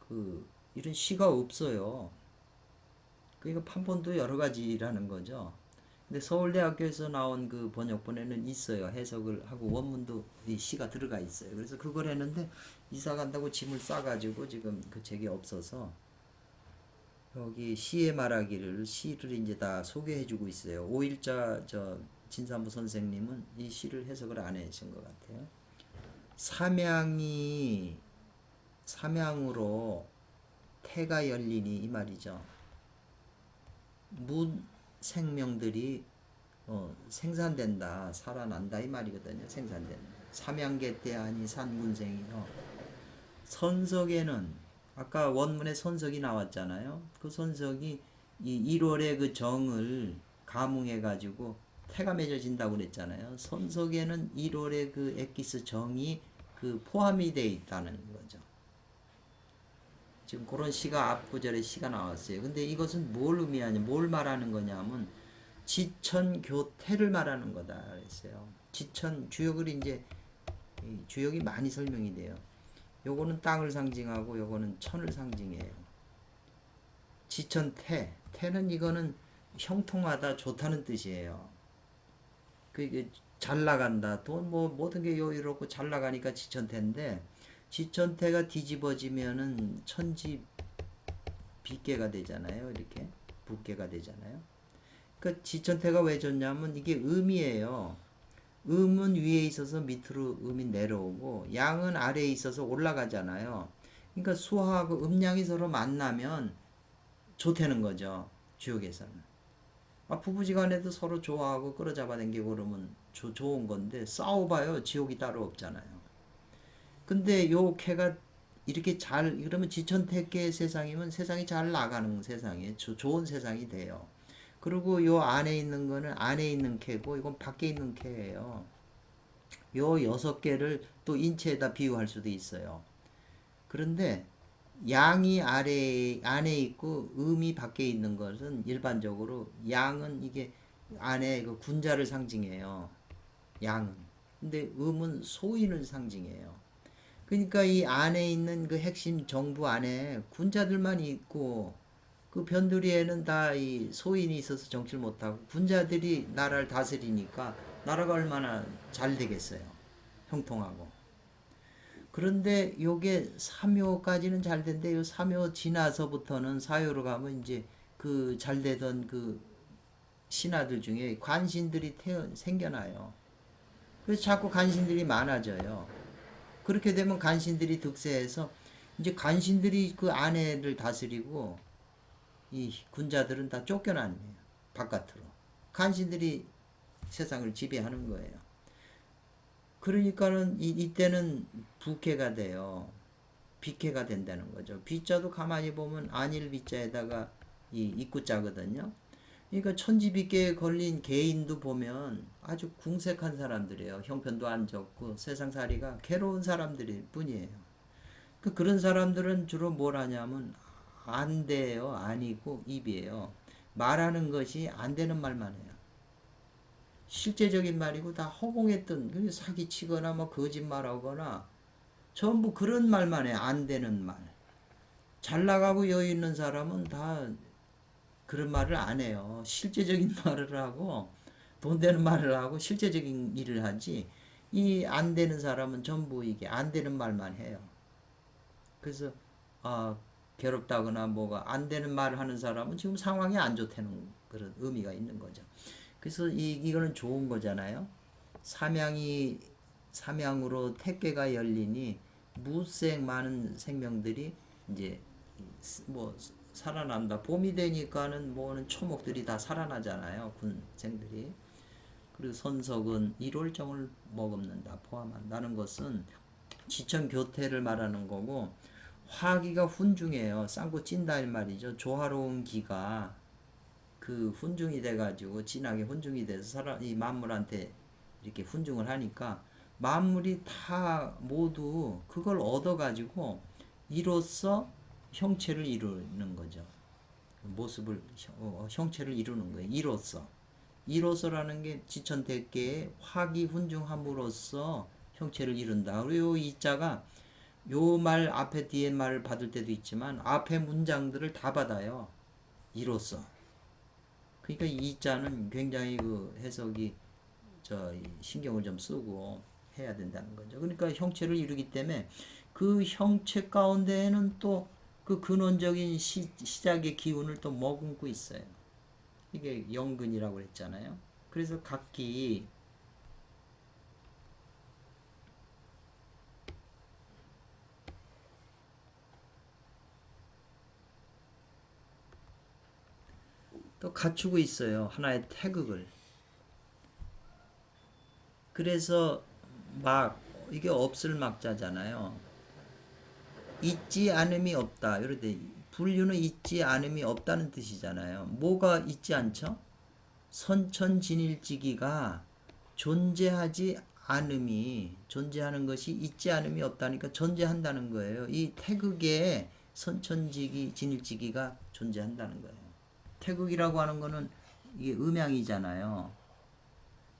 [SPEAKER 1] 그 이런 시가 없어요. 그러니까 판본도 여러 가지라는 거죠. 근데 서울대학교에서 나온 그 번역본에는 있어요. 해석을 하고 원문도 이 시가 들어가 있어요. 그래서 그걸 했는데 이사 간다고 짐을 싸가지고 지금 그 책이 없어서 여기 시의 말하기를 시를 이제 다 소개해주고 있어요. 오일자 저 진산부 선생님은 이 시를 해석을 안 해주신 것 같아요. 삼양으로 태가 열리니 이 말이죠. 생명들이 생산된다, 살아난다 이 말이거든요. 생산된다. 삼양계때 아니 산군생이요. 선석에는 아까 원문에 선석이 나왔잖아요. 그 선석이 이 1월의 그 정을 감응해 가지고 태가 맺어진다고 그랬잖아요. 선석에는 1월의 그 엑기스 정이 그 포함이 돼 있다는 거죠. 지금 그런 시가 앞구절에 시가 나왔어요. 근데 이것은 뭘 의미하냐, 뭘 말하는 거냐면 지천교태를 말하는 거다 그랬어요. 지천 주역을 이제 주역이 많이 설명이 돼요. 요거는 땅을 상징하고 요거는 천을 상징해요. 지천태, 태는 이거는 형통하다, 좋다는 뜻이에요. 그게 잘 나간다, 돈 뭐 모든 게 여유롭고 잘 나가니까 지천태인데 지천태가 뒤집어지면은 천지 빗개가 되잖아요. 이렇게 붓개가 되잖아요. 그 지천태가 왜 좋냐면 이게 음이에요. 음은 위에 있어서 밑으로 음이 내려오고 양은 아래에 있어서 올라가잖아요. 그러니까 수하고 음양이 서로 만나면 좋다는 거죠. 지옥에서는. 부부지간에도 서로 좋아하고 끌어잡아당기고 그러면 좋은 건데 싸워봐요. 지옥이 따로 없잖아요. 근데 요 캐가 이렇게 그러면 지천태계의 세상이면 세상이 잘 나가는 세상이에요. 좋은 세상이 돼요. 그리고 요 안에 있는 거는 안에 있는 캐고 이건 밖에 있는 캐예요. 요 6개를 또 인체에다 비유할 수도 있어요. 그런데 양이 안에 있고 음이 밖에 있는 것은 일반적으로 양은 이게 안에 그 군자를 상징해요. 양은. 근데 음은 소인을 상징해요. 그러니까 이 안에 있는 그 핵심 정부 안에 군자들만 있고 그 변두리에는 다 이 소인이 있어서 정치를 못하고 군자들이 나라를 다스리니까 나라가 얼마나 잘 되겠어요. 형통하고. 그런데 요게 삼효까지는 잘 된데 요 삼효 지나서부터는 사효로 가면 이제 그 잘 되던 그 신하들 중에 관신들이 생겨나요. 그래서 자꾸 관신들이 많아져요. 그렇게 되면 간신들이 득세해서 이제 간신들이 그 아내를 다스리고 이 군자들은 다 쫓겨났네요. 바깥으로. 간신들이 세상을 지배하는 거예요. 그러니까는 이때는 부캐가 돼요. 비캐가 된다는 거죠. 비자도 가만히 보면 안일 비자에다가 이 입구자거든요. 그러니까 천지비계에 걸린 개인도 보면 아주 궁색한 사람들이에요. 형편도 안 좋고 세상살이가 괴로운 사람들일 뿐이에요. 그런 사람들은 주로 뭘 하냐면 안 돼요. 아니고 입이에요. 말하는 것이 안 되는 말만 해요. 실제적인 말이고 다 허공했던 사기치거나 뭐 거짓말하거나 전부 그런 말만 해. 안 되는 말. 잘 나가고 여유 있는 사람은 다 그런 말을 안 해요. 실제적인 말을 하고 돈 되는 말을 하고 실제적인 일을 하지. 이 안 되는 사람은 전부 이게 안 되는 말만 해요. 그래서 아, 괴롭다거나 뭐가 안 되는 말을 하는 사람은 지금 상황이 안 좋다는 그런 의미가 있는 거죠. 그래서 이거는 좋은 거잖아요. 삼양으로 택계가 열리니 무색 많은 생명들이 이제 뭐 살아난다. 봄이 되니까는 뭐는 초목들이 다 살아나잖아요. 군생들이. 그리고 선석은 일월정을 머금는다. 포함한다는 것은 지천 교태를 말하는 거고 화기가 훈중해요. 쌍고 찐다 이 말이죠. 조화로운 기가 그 훈중이 돼가지고 진하게 훈중이 돼서 이 만물한테 이렇게 훈중을 하니까 만물이 다 모두 그걸 얻어가지고 이로써 형체를 이루는 거죠. 모습을 형체를 이루는 거예요. 이로써라는 게 지천대계의 화기훈중함으로써 형체를 이룬다. 그리고 이 자가 요 말 앞에 뒤에 말을 받을 때도 있지만 앞에 문장들을 다 받아요. 이로써. 그러니까 이 자는 굉장히 그 해석이 신경을 좀 쓰고 해야 된다는 거죠. 그러니까 형체를 이루기 때문에 그 형체 가운데에는 또 그 근원적인 시작의 기운을 또 머금고 있어요. 이게 영근이라고 그랬잖아요. 그래서 각기 또 갖추고 있어요. 하나의 태극을. 그래서 막 이게 없을 막자잖아요. 있지 않음이 없다. 이럴 분류는 있지 않음이 없다는 뜻이잖아요. 뭐가 있지 않죠? 선천진일지기가 존재하지 않음이 존재하는 것이 있지 않음이 없다니까 존재한다는 거예요. 이 태극에 선천지기 진일지기가 존재한다는 거예요. 태극이라고 하는 거는 이게 음양이잖아요.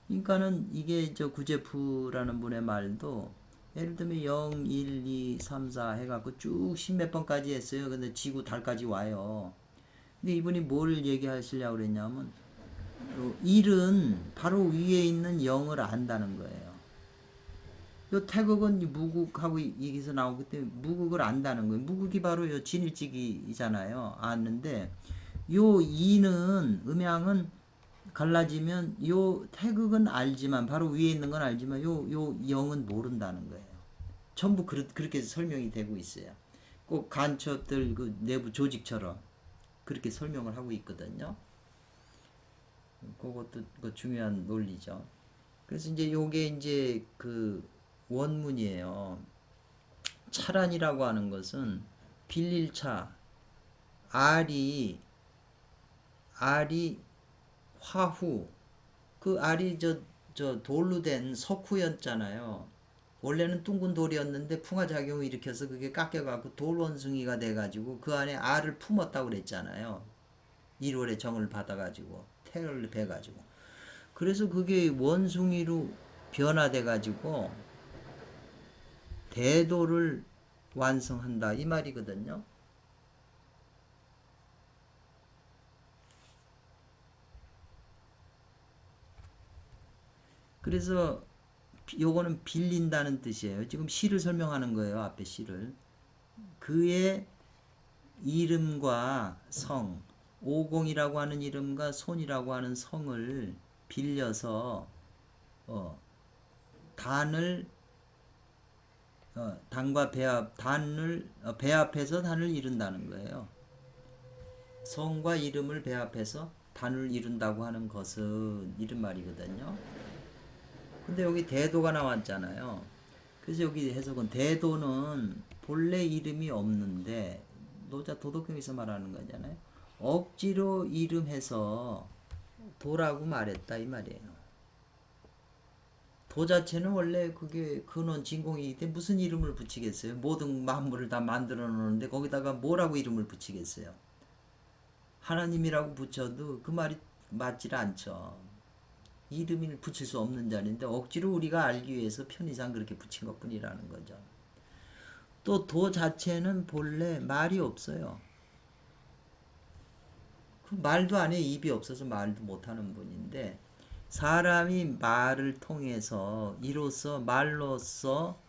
[SPEAKER 1] 그러니까는 이게 구제프라는 분의 말도 예를 들면 0, 1, 2, 3, 4 해갖고 쭉 십몇 번까지 했어요. 근데 지구 달까지 와요. 근데 이분이 뭘 얘기하시려고 그랬냐면 1은 바로 위에 있는 0을 안다는 거예요. 요 태극은 무국하고 여기서 나오기 때문에 무국을 안다는 거예요. 무국이 바로 요 진일지기잖아요. 아는데 요 2는 음양은 갈라지면 요 태극은 알지만 바로 위에 있는 건 알지만 요 0은 모른다는 거예요. 전부 그렇게 설명이 되고 있어요. 꼭 간첩들 그 내부 조직처럼 그렇게 설명을 하고 있거든요. 그것도 그 중요한 논리죠. 그래서 이제 요게 이제 그 원문이에요. 차란이라고 하는 것은 빌릴차 알이 화후 그 알이 저 돌로 된 석후였잖아요. 원래는 둥근 돌이었는데 풍화작용을 일으켜서 그게 깎여갖고 돌원숭이가 돼가지고 그 안에 알을 품었다고 그랬잖아요. 1월에 정을 받아가지고 태를 베가지고 그래서 그게 원숭이로 변화돼가지고 대도를 완성한다 이 말이거든요. 그래서 요거는 빌린다는 뜻이에요. 지금 시를 설명하는 거예요. 앞에 시를. 그의 이름과 성, 오공이라고 하는 이름과 손이라고 하는 성을 빌려서 단을 단과 단을 배합해서 단을 이룬다는 거예요. 성과 이름을 배합해서 단을 이룬다고 하는 것은 이런 말이거든요. 근데 여기 대도가 나왔잖아요. 그래서 여기 해석은 대도는 본래 이름이 없는데 노자 도덕경에서 말하는 거잖아요. 억지로 이름해서 도라고 말했다 이 말이에요. 도 자체는 원래 그게 근원 진공이기 때문에 무슨 이름을 붙이겠어요? 모든 만물을 다 만들어 놓는데 거기다가 뭐라고 이름을 붙이겠어요? 하나님이라고 붙여도 그 말이 맞질 않죠. 이름을 붙일 수 없는 자리인데 억지로 우리가 알기 위해서 편의상 그렇게 붙인 것뿐이라는 거죠. 또 도 자체는 본래 말이 없어요. 그 말도 안 해. 입이 없어서 말도 못하는 분인데 사람이 말을 통해서 이로써 말로써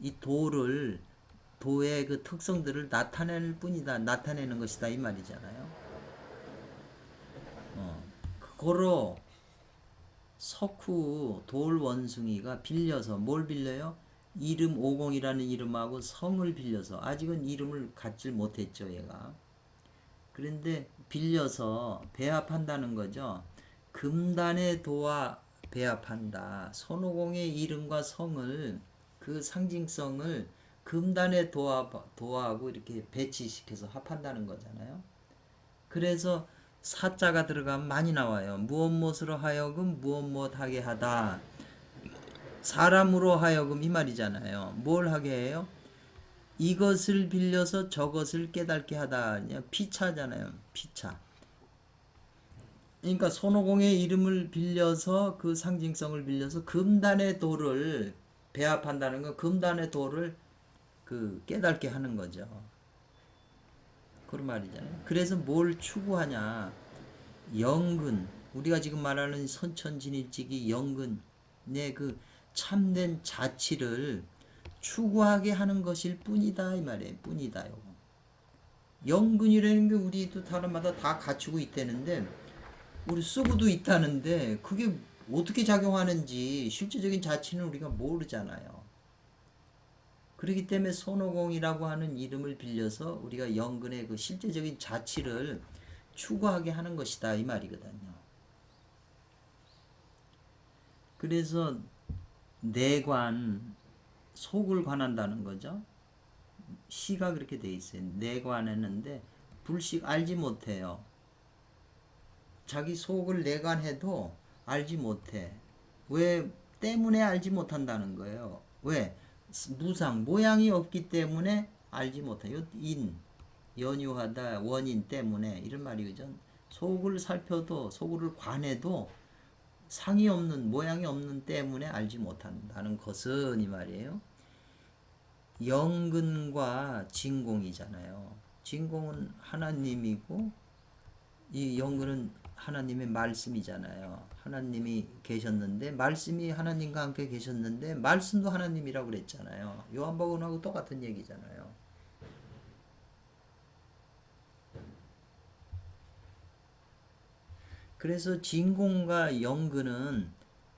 [SPEAKER 1] 이 도의 그 특성들을 나타낼 뿐이다. 나타내는 것이다 이 말이잖아요. 그거로 석후 돌 원숭이가 빌려서 뭘 빌려요? 이름 오공이라는 이름하고 성을 빌려서 아직은 이름을 갖질 못했죠 얘가. 그런데 빌려서 배합한다는 거죠. 금단의 도와 배합한다. 손오공의 이름과 성을 그 상징성을 금단의 도하고 이렇게 배치시켜서 합한다는 거잖아요. 그래서 사자가 들어가면 많이 나와요. 무엇 무엇으로 하여금 무엇 무엇 하게 하다. 사람으로 하여금 이 말이잖아요. 뭘 하게 해요? 이것을 빌려서 저것을 깨닫게 하다. 피차잖아요. 피차. 그러니까 손오공의 이름을 빌려서 그 상징성을 빌려서 금단의 도를 배합한다는 건 금단의 도를 그 깨닫게 하는 거죠. 그런 말이잖아요. 그래서 뭘 추구하냐? 영근. 우리가 지금 말하는 선천진일직이 영근의 그 참된 자치를 추구하게 하는 것일 뿐이다 이 말이에요. 뿐이다 요거. 영근이라는 게 우리도 사람마다 다 갖추고 있다는데 우리 쓰고도 있다는데 그게 어떻게 작용하는지 실제적인 자치는 우리가 모르잖아요. 그렇기 때문에 손오공이라고 하는 이름을 빌려서 우리가 영근의 그 실제적인 자치를 추구하게 하는 것이다 이 말이거든요. 그래서 내관 속을 관한다는 거죠. 시가 그렇게 돼 있어요. 내관했는데 불식 알지 못해요. 자기 속을 내관해도 알지 못해. 왜? 때문에 알지 못한다는 거예요. 왜? 무상 모양이 없기 때문에 알지 못해요. 연유하다 원인 때문에 이런 말이죠. 속을 살펴도 속을 관해도 상이 없는 모양이 없는 때문에 알지 못한다는 것은 이 말이에요. 영근과 진공이잖아요. 진공은 하나님이고 이 영근은 하나님의 말씀이잖아요. 하나님이 계셨는데 말씀이 하나님과 함께 계셨는데 말씀도 하나님이라고 그랬잖아요. 요한복음하고 똑같은 얘기잖아요. 그래서 진공과 영근은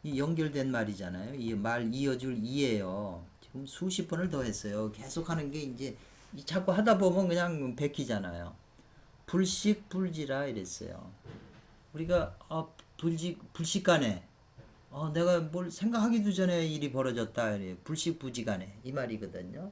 [SPEAKER 1] 이 연결된 말이잖아요. 이 말 이어줄 이예요. 지금 수십 번을 더 했어요. 계속 하는 게 이제 자꾸 하다 보면 그냥 베끼잖아요. 불식불지라 이랬어요. 우리가 불식간에 내가 뭘 생각하기도 전에 일이 벌어졌다 이래. 불식부지간에 이 말이거든요.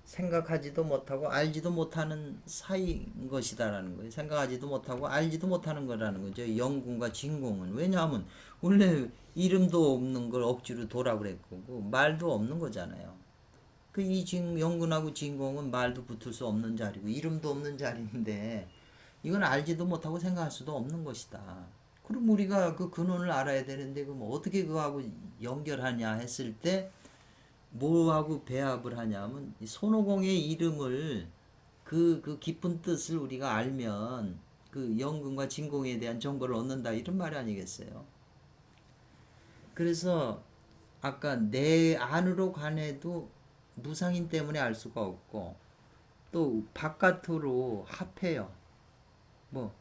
[SPEAKER 1] 생각하지도 못하고 알지도 못하는 사이인 것이다라는 거예요. 생각하지도 못하고 알지도 못하는 거라는 거죠. 영군과 진공은. 왜냐하면 원래 이름도 없는 걸 억지로 도라고 그랬고 말도 없는 거잖아요. 그 이 영군하고 진공은 말도 붙을 수 없는 자리고 이름도 없는 자리인데 이건 알지도 못하고 생각할 수도 없는 것이다. 그럼 우리가 그 근원을 알아야 되는데 그럼 어떻게 그거하고 연결하냐 했을 때 뭐하고 배합을 하냐면 손오공의 이름을 그 깊은 뜻을 우리가 알면 그 영근과 진공에 대한 정보를 얻는다 이런 말이 아니겠어요. 그래서 아까 내 안으로 관해도 무상인 때문에 알 수가 없고 또 바깥으로 합해요. 뭐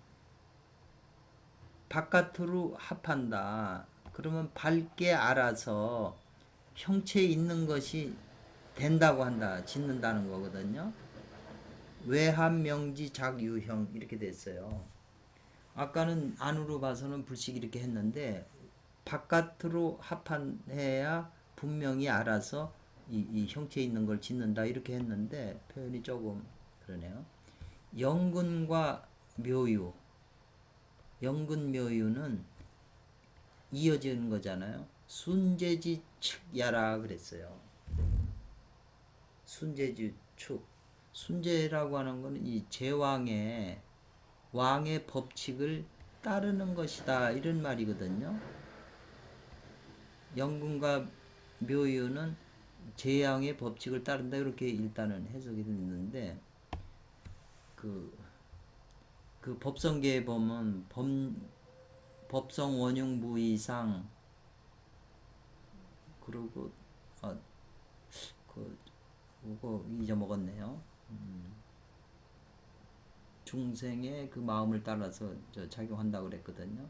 [SPEAKER 1] 바깥으로 합한다. 그러면 밝게 알아서 형체에 있는 것이 된다고 한다. 짓는다는 거거든요. 외함명지 작유형 이렇게 됐어요. 아까는 안으로 봐서는 불식 이렇게 했는데 바깥으로 합한해야 분명히 알아서 이 형체에 있는 걸 짓는다 이렇게 했는데 표현이 조금 그러네요. 영근과 묘유 영근묘유는 이어지는 거잖아요. 순재지 측야라 그랬어요. 순재지 축. 순재라고 하는 것은 이 제왕의 왕의 법칙을 따르는 것이다 이런 말이거든요. 영근과 묘유는 재앙의 법칙을 따른다 이렇게 일단은 해석이 됐는데 그 법성계에 보면 법성 원흉부 이상 그리고 그거 잊어먹었네요. 중생의 그 마음을 따라서 작용한다고 그랬거든요.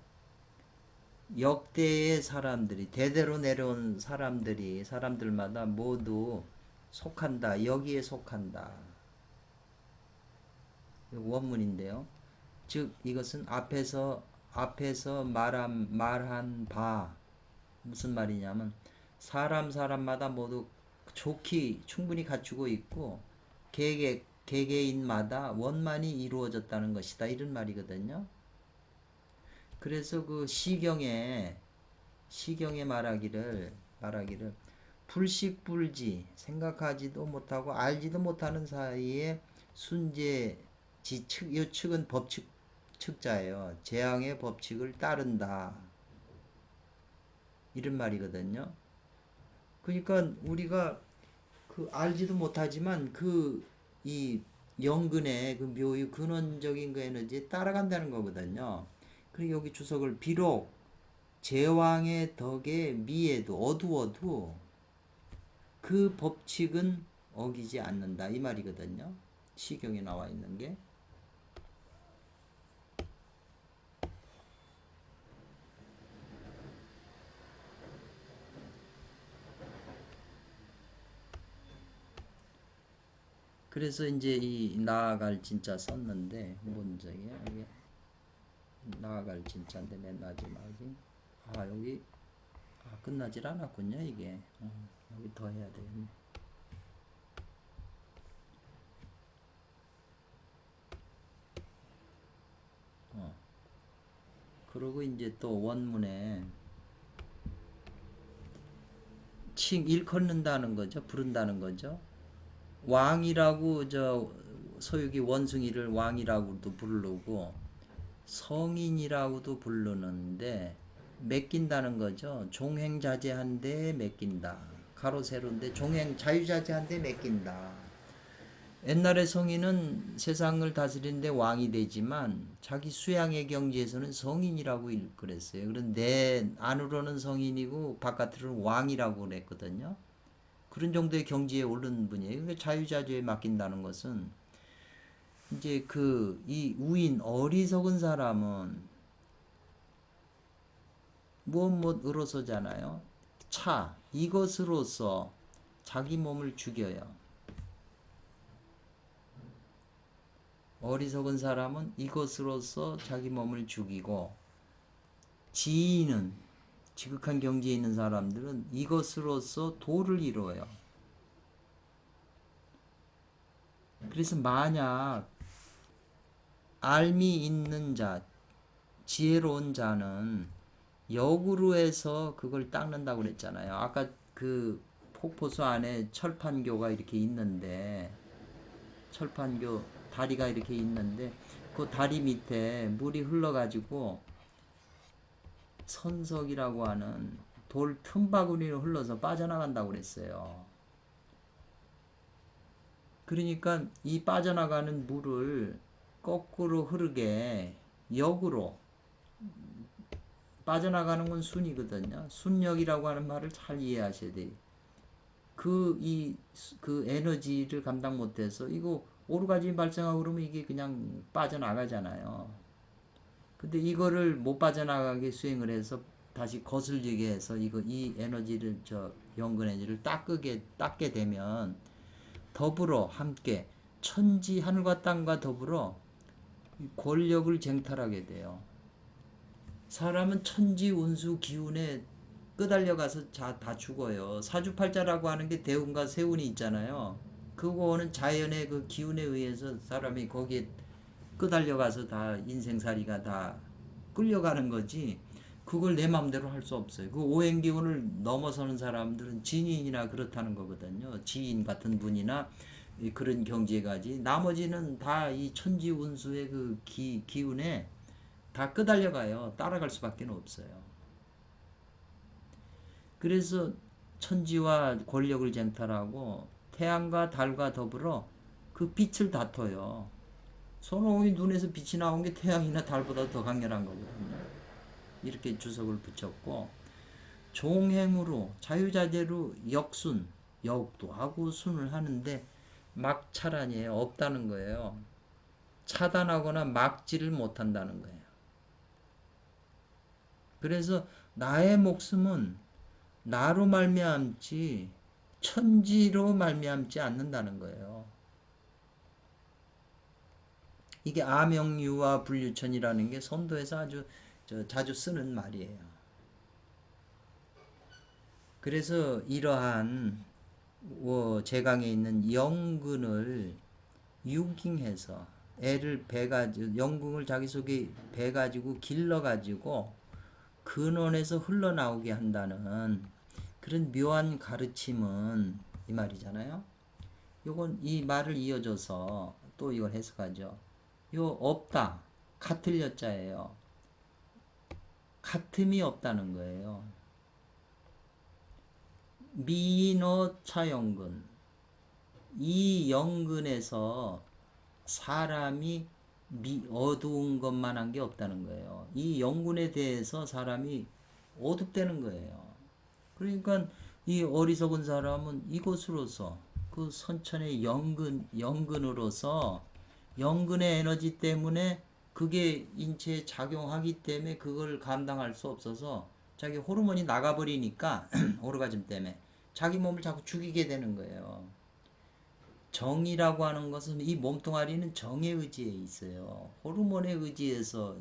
[SPEAKER 1] 역대의 사람들이 대대로 내려온 사람들마다 모두 속한다. 여기에 속한다. 원문인데요. 즉 이것은 앞에서 말한 바 무슨 말이냐면 사람마다 모두 좋기 충분히 갖추고 있고 개개인마다 원만히 이루어졌다는 것이다 이런 말이거든요. 그래서 그 시경에 말하기를 불식불지 생각하지도 못하고 알지도 못하는 사이에 순재지측 이 측은 법칙 측자예요. 재앙의 법칙을 따른다 이런 말이거든요. 그러니까 우리가 그 알지도 못하지만 이 영근의 그 묘의 근원적인 그 에너지에 따라간다는 거거든요. 그리고 여기 주석을 비록 제왕의 덕에 미에도 어두워도 그 법칙은 어기지 않는다 이 말이거든요. 시경에 나와 있는 게. 그래서 이제 이 나아갈 진짜 썼는데 문제에 나아갈 진짜인데 맨 마지막이 여기 끝나질 않았군요 이게. 여기 더 해야 되겠네. 그리고 이제 또 원문에 일컫는다는 거죠. 부른다는 거죠. 왕이라고 소유기 원숭이를 왕이라고도 부르고 성인이라고도 부르는데 맡긴다는 거죠. 종행자제한데 맡긴다. 가로 세로인데 자유자재한데 맡긴다. 옛날에 성인은 세상을 다스리는데 왕이 되지만 자기 수양의 경지에서는 성인이라고 그랬어요. 그런데 내 안으로는 성인이고 바깥으로는 왕이라고 그랬거든요. 그런 정도의 경지에 오른 분이에요. 그러니까 자유자재에 맡긴다는 것은 이제 이 우인 어리석은 사람은 무엇으로서잖아요. 이것으로서 자기 몸을 죽여요. 어리석은 사람은 이것으로서 자기 몸을 죽이고 지인은 지극한 경지에 있는 사람들은 이것으로서 도를 이루어요. 그래서 만약 알미 있는 자, 지혜로운 자는 역으로 해서 그걸 닦는다고 그랬잖아요. 아까 그 폭포수 안에 철판교가 이렇게 있는데 철판교 다리가 이렇게 있는데 그 다리 밑에 물이 흘러가지고 선석이라고 하는 돌 틈바구니로 흘러서 빠져나간다고 그랬어요. 그러니까 이 빠져나가는 물을 거꾸로 흐르게 역으로 빠져나가는 건 순이거든요. 순역이라고 하는 말을 잘 이해하셔야 돼요. 그 에너지를 감당 못해서 이거 오르가즘이 발생하고 그러면 이게 그냥 빠져나가잖아요. 근데 이거를 못 빠져나가게 수행을 해서 다시 거슬리게 해서 이 에너지를 연근 에너지를 닦게 되면 더불어 함께 천지 하늘과 땅과 더불어 권력을 쟁탈하게 돼요. 사람은 천지 운수 기운에 끄달려가서 다 죽어요. 사주팔자라고 하는 게 대운과 세운이 있잖아요. 그거는 자연의 그 기운에 의해서 사람이 거기에 끄달려가서 다 인생살이가 다 끌려가는 거지. 그걸 내 마음대로 할 수 없어요. 그 오행기운을 넘어서는 사람들은 진인이나 그렇다는 거거든요. 지인 같은 분이나 그런 경지에 가지. 나머지는 다 이 천지운수의 그 기운에 다 끄달려가요. 따라갈 수밖에 없어요. 그래서 천지와 권력을 쟁탈하고 태양과 달과 더불어 그 빛을 다퉈요. 손오공이 눈에서 빛이 나온 게 태양이나 달보다 더 강렬한 거거든요. 이렇게 주석을 붙였고, 종행으로 자유자재로 역순, 역도 하고 순을 하는데 막차란이에요. 없다는 거예요. 차단하거나 막지를 못한다는 거예요. 그래서 나의 목숨은 나로 말미암지 천지로 말미암지 않는다는 거예요. 이게 아명유와 분류천이라는 게 선도에서 아주 자주 쓰는 말이에요. 그래서 이러한 제강에 있는 영근을 유깅해서 애를 배가지고 영궁을 자기 속에 배가지고 길러가지고 근원에서 흘러나오게 한다는 그런 묘한 가르침은 이 말이잖아요. 요건 이 말을 이어줘서 또 이걸 해석하죠. 요 없다 같을 여자예요. 같음이 없다는 거예요. 미노차영근, 이 영근에서 사람이 어두운 것만 한 게 없다는 거예요. 이 영근에 대해서 사람이 어둡다는 거예요. 그러니까 이 어리석은 사람은 이것으로서 그 선천의 영근으로서 영근의 에너지 때문에 그게 인체에 작용하기 때문에 그걸 감당할 수 없어서 자기 호르몬이 나가버리니까 오르가즘 때문에 자기 몸을 자꾸 죽이게 되는 거예요. 정이라고 하는 것은 이 몸뚱아리는 정의 의지에 있어요. 호르몬의 의지에서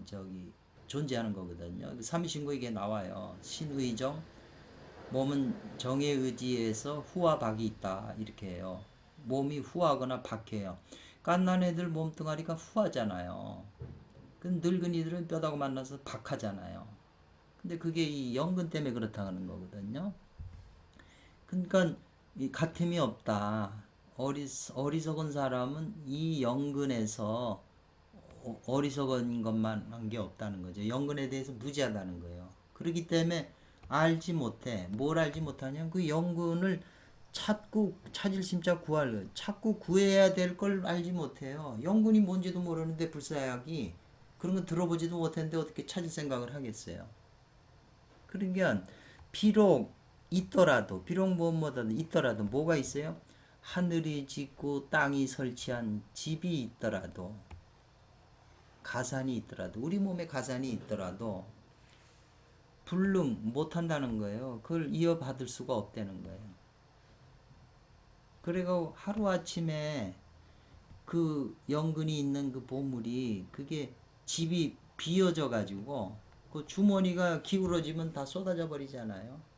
[SPEAKER 1] 존재하는 거거든요. 삼신고 이게 나와요. 신의정, 몸은 정의 의지에서 후와 박이 있다 이렇게 해요. 몸이 후하거나 박해요. 갓난 애들 몸뚱아리가 후하잖아요. 그 늙은이들은 뼈다고 만나서 박하잖아요. 근데 그게 이 영근 때문에 그렇다는 거거든요. 그러니까 이 같음이 없다. 어리석은 사람은 이 영근에서 어리석은 것만 한 게 없다는 거죠. 영근에 대해서 무지하다는 거예요. 그렇기 때문에 알지 못해. 뭘 알지 못하냐? 그 영근을 찾을 심자 구할, 찾고 구해야 될 걸 알지 못해요. 영근이 뭔지도 모르는데 불사약이 그런 거 들어보지도 못했는데 어떻게 찾을 생각을 하겠어요. 그러니까 비록 무엇보다도 있더라도 뭐가 있어요? 하늘이 짓고 땅이 설치한 집이 있더라도, 가산이 있더라도, 우리 몸에 가산이 있더라도 불능 못한다는 거예요. 그걸 이어받을 수가 없다는 거예요. 그리고 하루아침에 그 영근이 있는 그 보물이 그게 집이 비어져 가지고 그 주머니가 기울어지면 다 쏟아져 버리잖아요.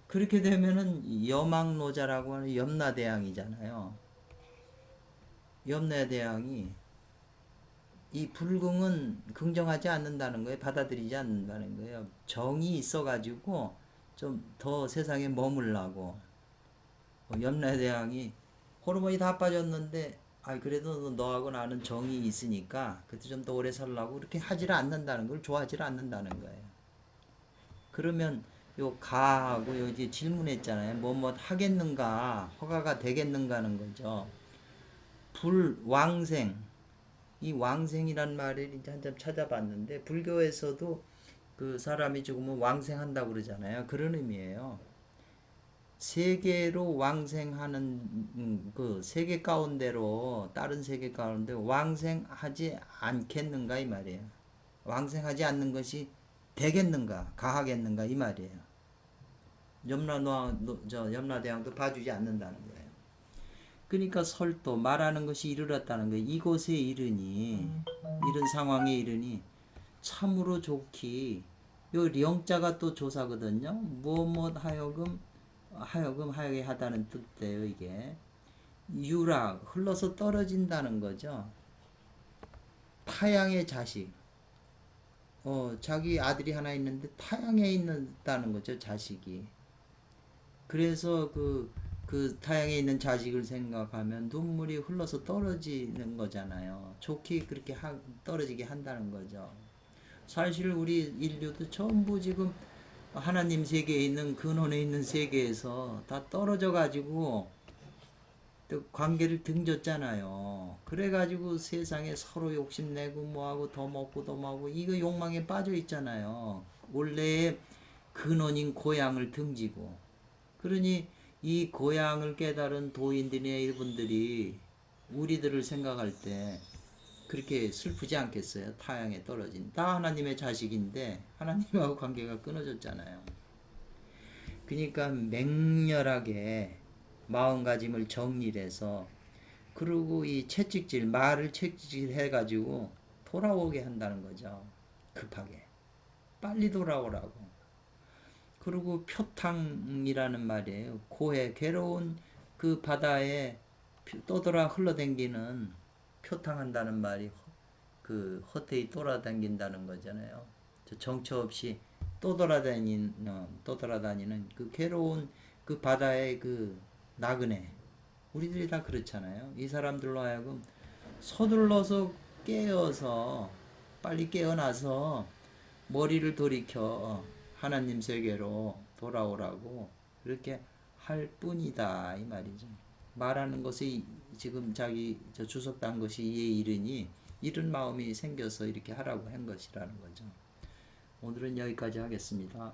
[SPEAKER 1] 그렇게 되면은 여망노자라고 하는 염라대왕이잖아요. 염라대왕이 이 불궁은 긍정하지 않는다는 거예요. 받아들이지 않는다는 거예요. 정이 있어가지고 좀 더 세상에 머물라고. 염라대왕이 호르몬이 다 빠졌는데 그래도 너하고 나는 정이 있으니까 그때 좀 더 오래 살라고 그렇게 하지를 않는다는 걸 좋아하지를 않는다는 거예요. 그러면 요 가하고 요 이제 질문했잖아요. 뭐 하겠는가, 허가가 되겠는가 하는 거죠. 불왕생, 이 왕생이란 말을 이제 한참 찾아봤는데 불교에서도 그 사람이 죽으면 왕생한다고 그러잖아요. 그런 의미예요. 세계로 왕생하는 그 세계 가운데로 다른 세계 가운데 왕생하지 않겠는가 이 말이에요. 왕생하지 않는 것이 되겠는가, 가하겠는가 이 말이에요. 염라대왕도 봐주지 않는다는 거예요. 그러니까 설도 말하는 것이 이르렀다는 거예요. 이곳에 이르니 이런 상황에 이르니 참으로 좋기. 요 영자가 또 조사거든요. 무엇 하여게 하다는 뜻이에요. 이게 유락 흘러서 떨어진다는 거죠. 타양의 자식. 자기 아들이 하나 있는데 타양에 있다는 거죠. 자식이. 그래서 그 그 타양에 있는 자식을 생각하면 눈물이 흘러서 떨어지는 거잖아요. 좋게 그렇게 떨어지게 한다는 거죠. 사실 우리 인류도 전부 지금 하나님 세계에 있는 근원에 있는 세계에서 다 떨어져 가지고 또 관계를 등졌잖아요. 그래가지고 세상에 서로 욕심내고 뭐하고 더 먹고 더 먹고 이거 욕망에 빠져 있잖아요. 원래의 근원인 고향을 등지고. 그러니 이 고향을 깨달은 도인들이나 이분들이 우리들을 생각할 때 그렇게 슬프지 않겠어요? 타양에 떨어진. 다 하나님의 자식인데 하나님하고 관계가 끊어졌잖아요. 그러니까 맹렬하게 마음가짐을 정리를 해서 그리고 이 채찍질 말을 채찍질 해가지고 돌아오게 한다는 거죠. 급하게 빨리 돌아오라고. 그리고 표탕이라는 말이에요. 고해 괴로운 그 바다에 떠돌아 흘러댕기는 표탕한다는 말이 그 헛되이 돌아다닌다는 거잖아요. 정처 없이 떠돌아다니는 그 괴로운 그 바다의 그 나그네. 우리들이 다 그렇잖아요. 이 사람들로 하여금 서둘러서 깨어서 빨리 깨어나서 머리를 돌이켜 하나님 세계로 돌아오라고 그렇게 할 뿐이다 이 말이죠. 말하는 것이 지금 자기 주석단 것이 이에 이르니 이런 마음이 생겨서 이렇게 하라고 한 것이라는 거죠. 오늘은 여기까지 하겠습니다.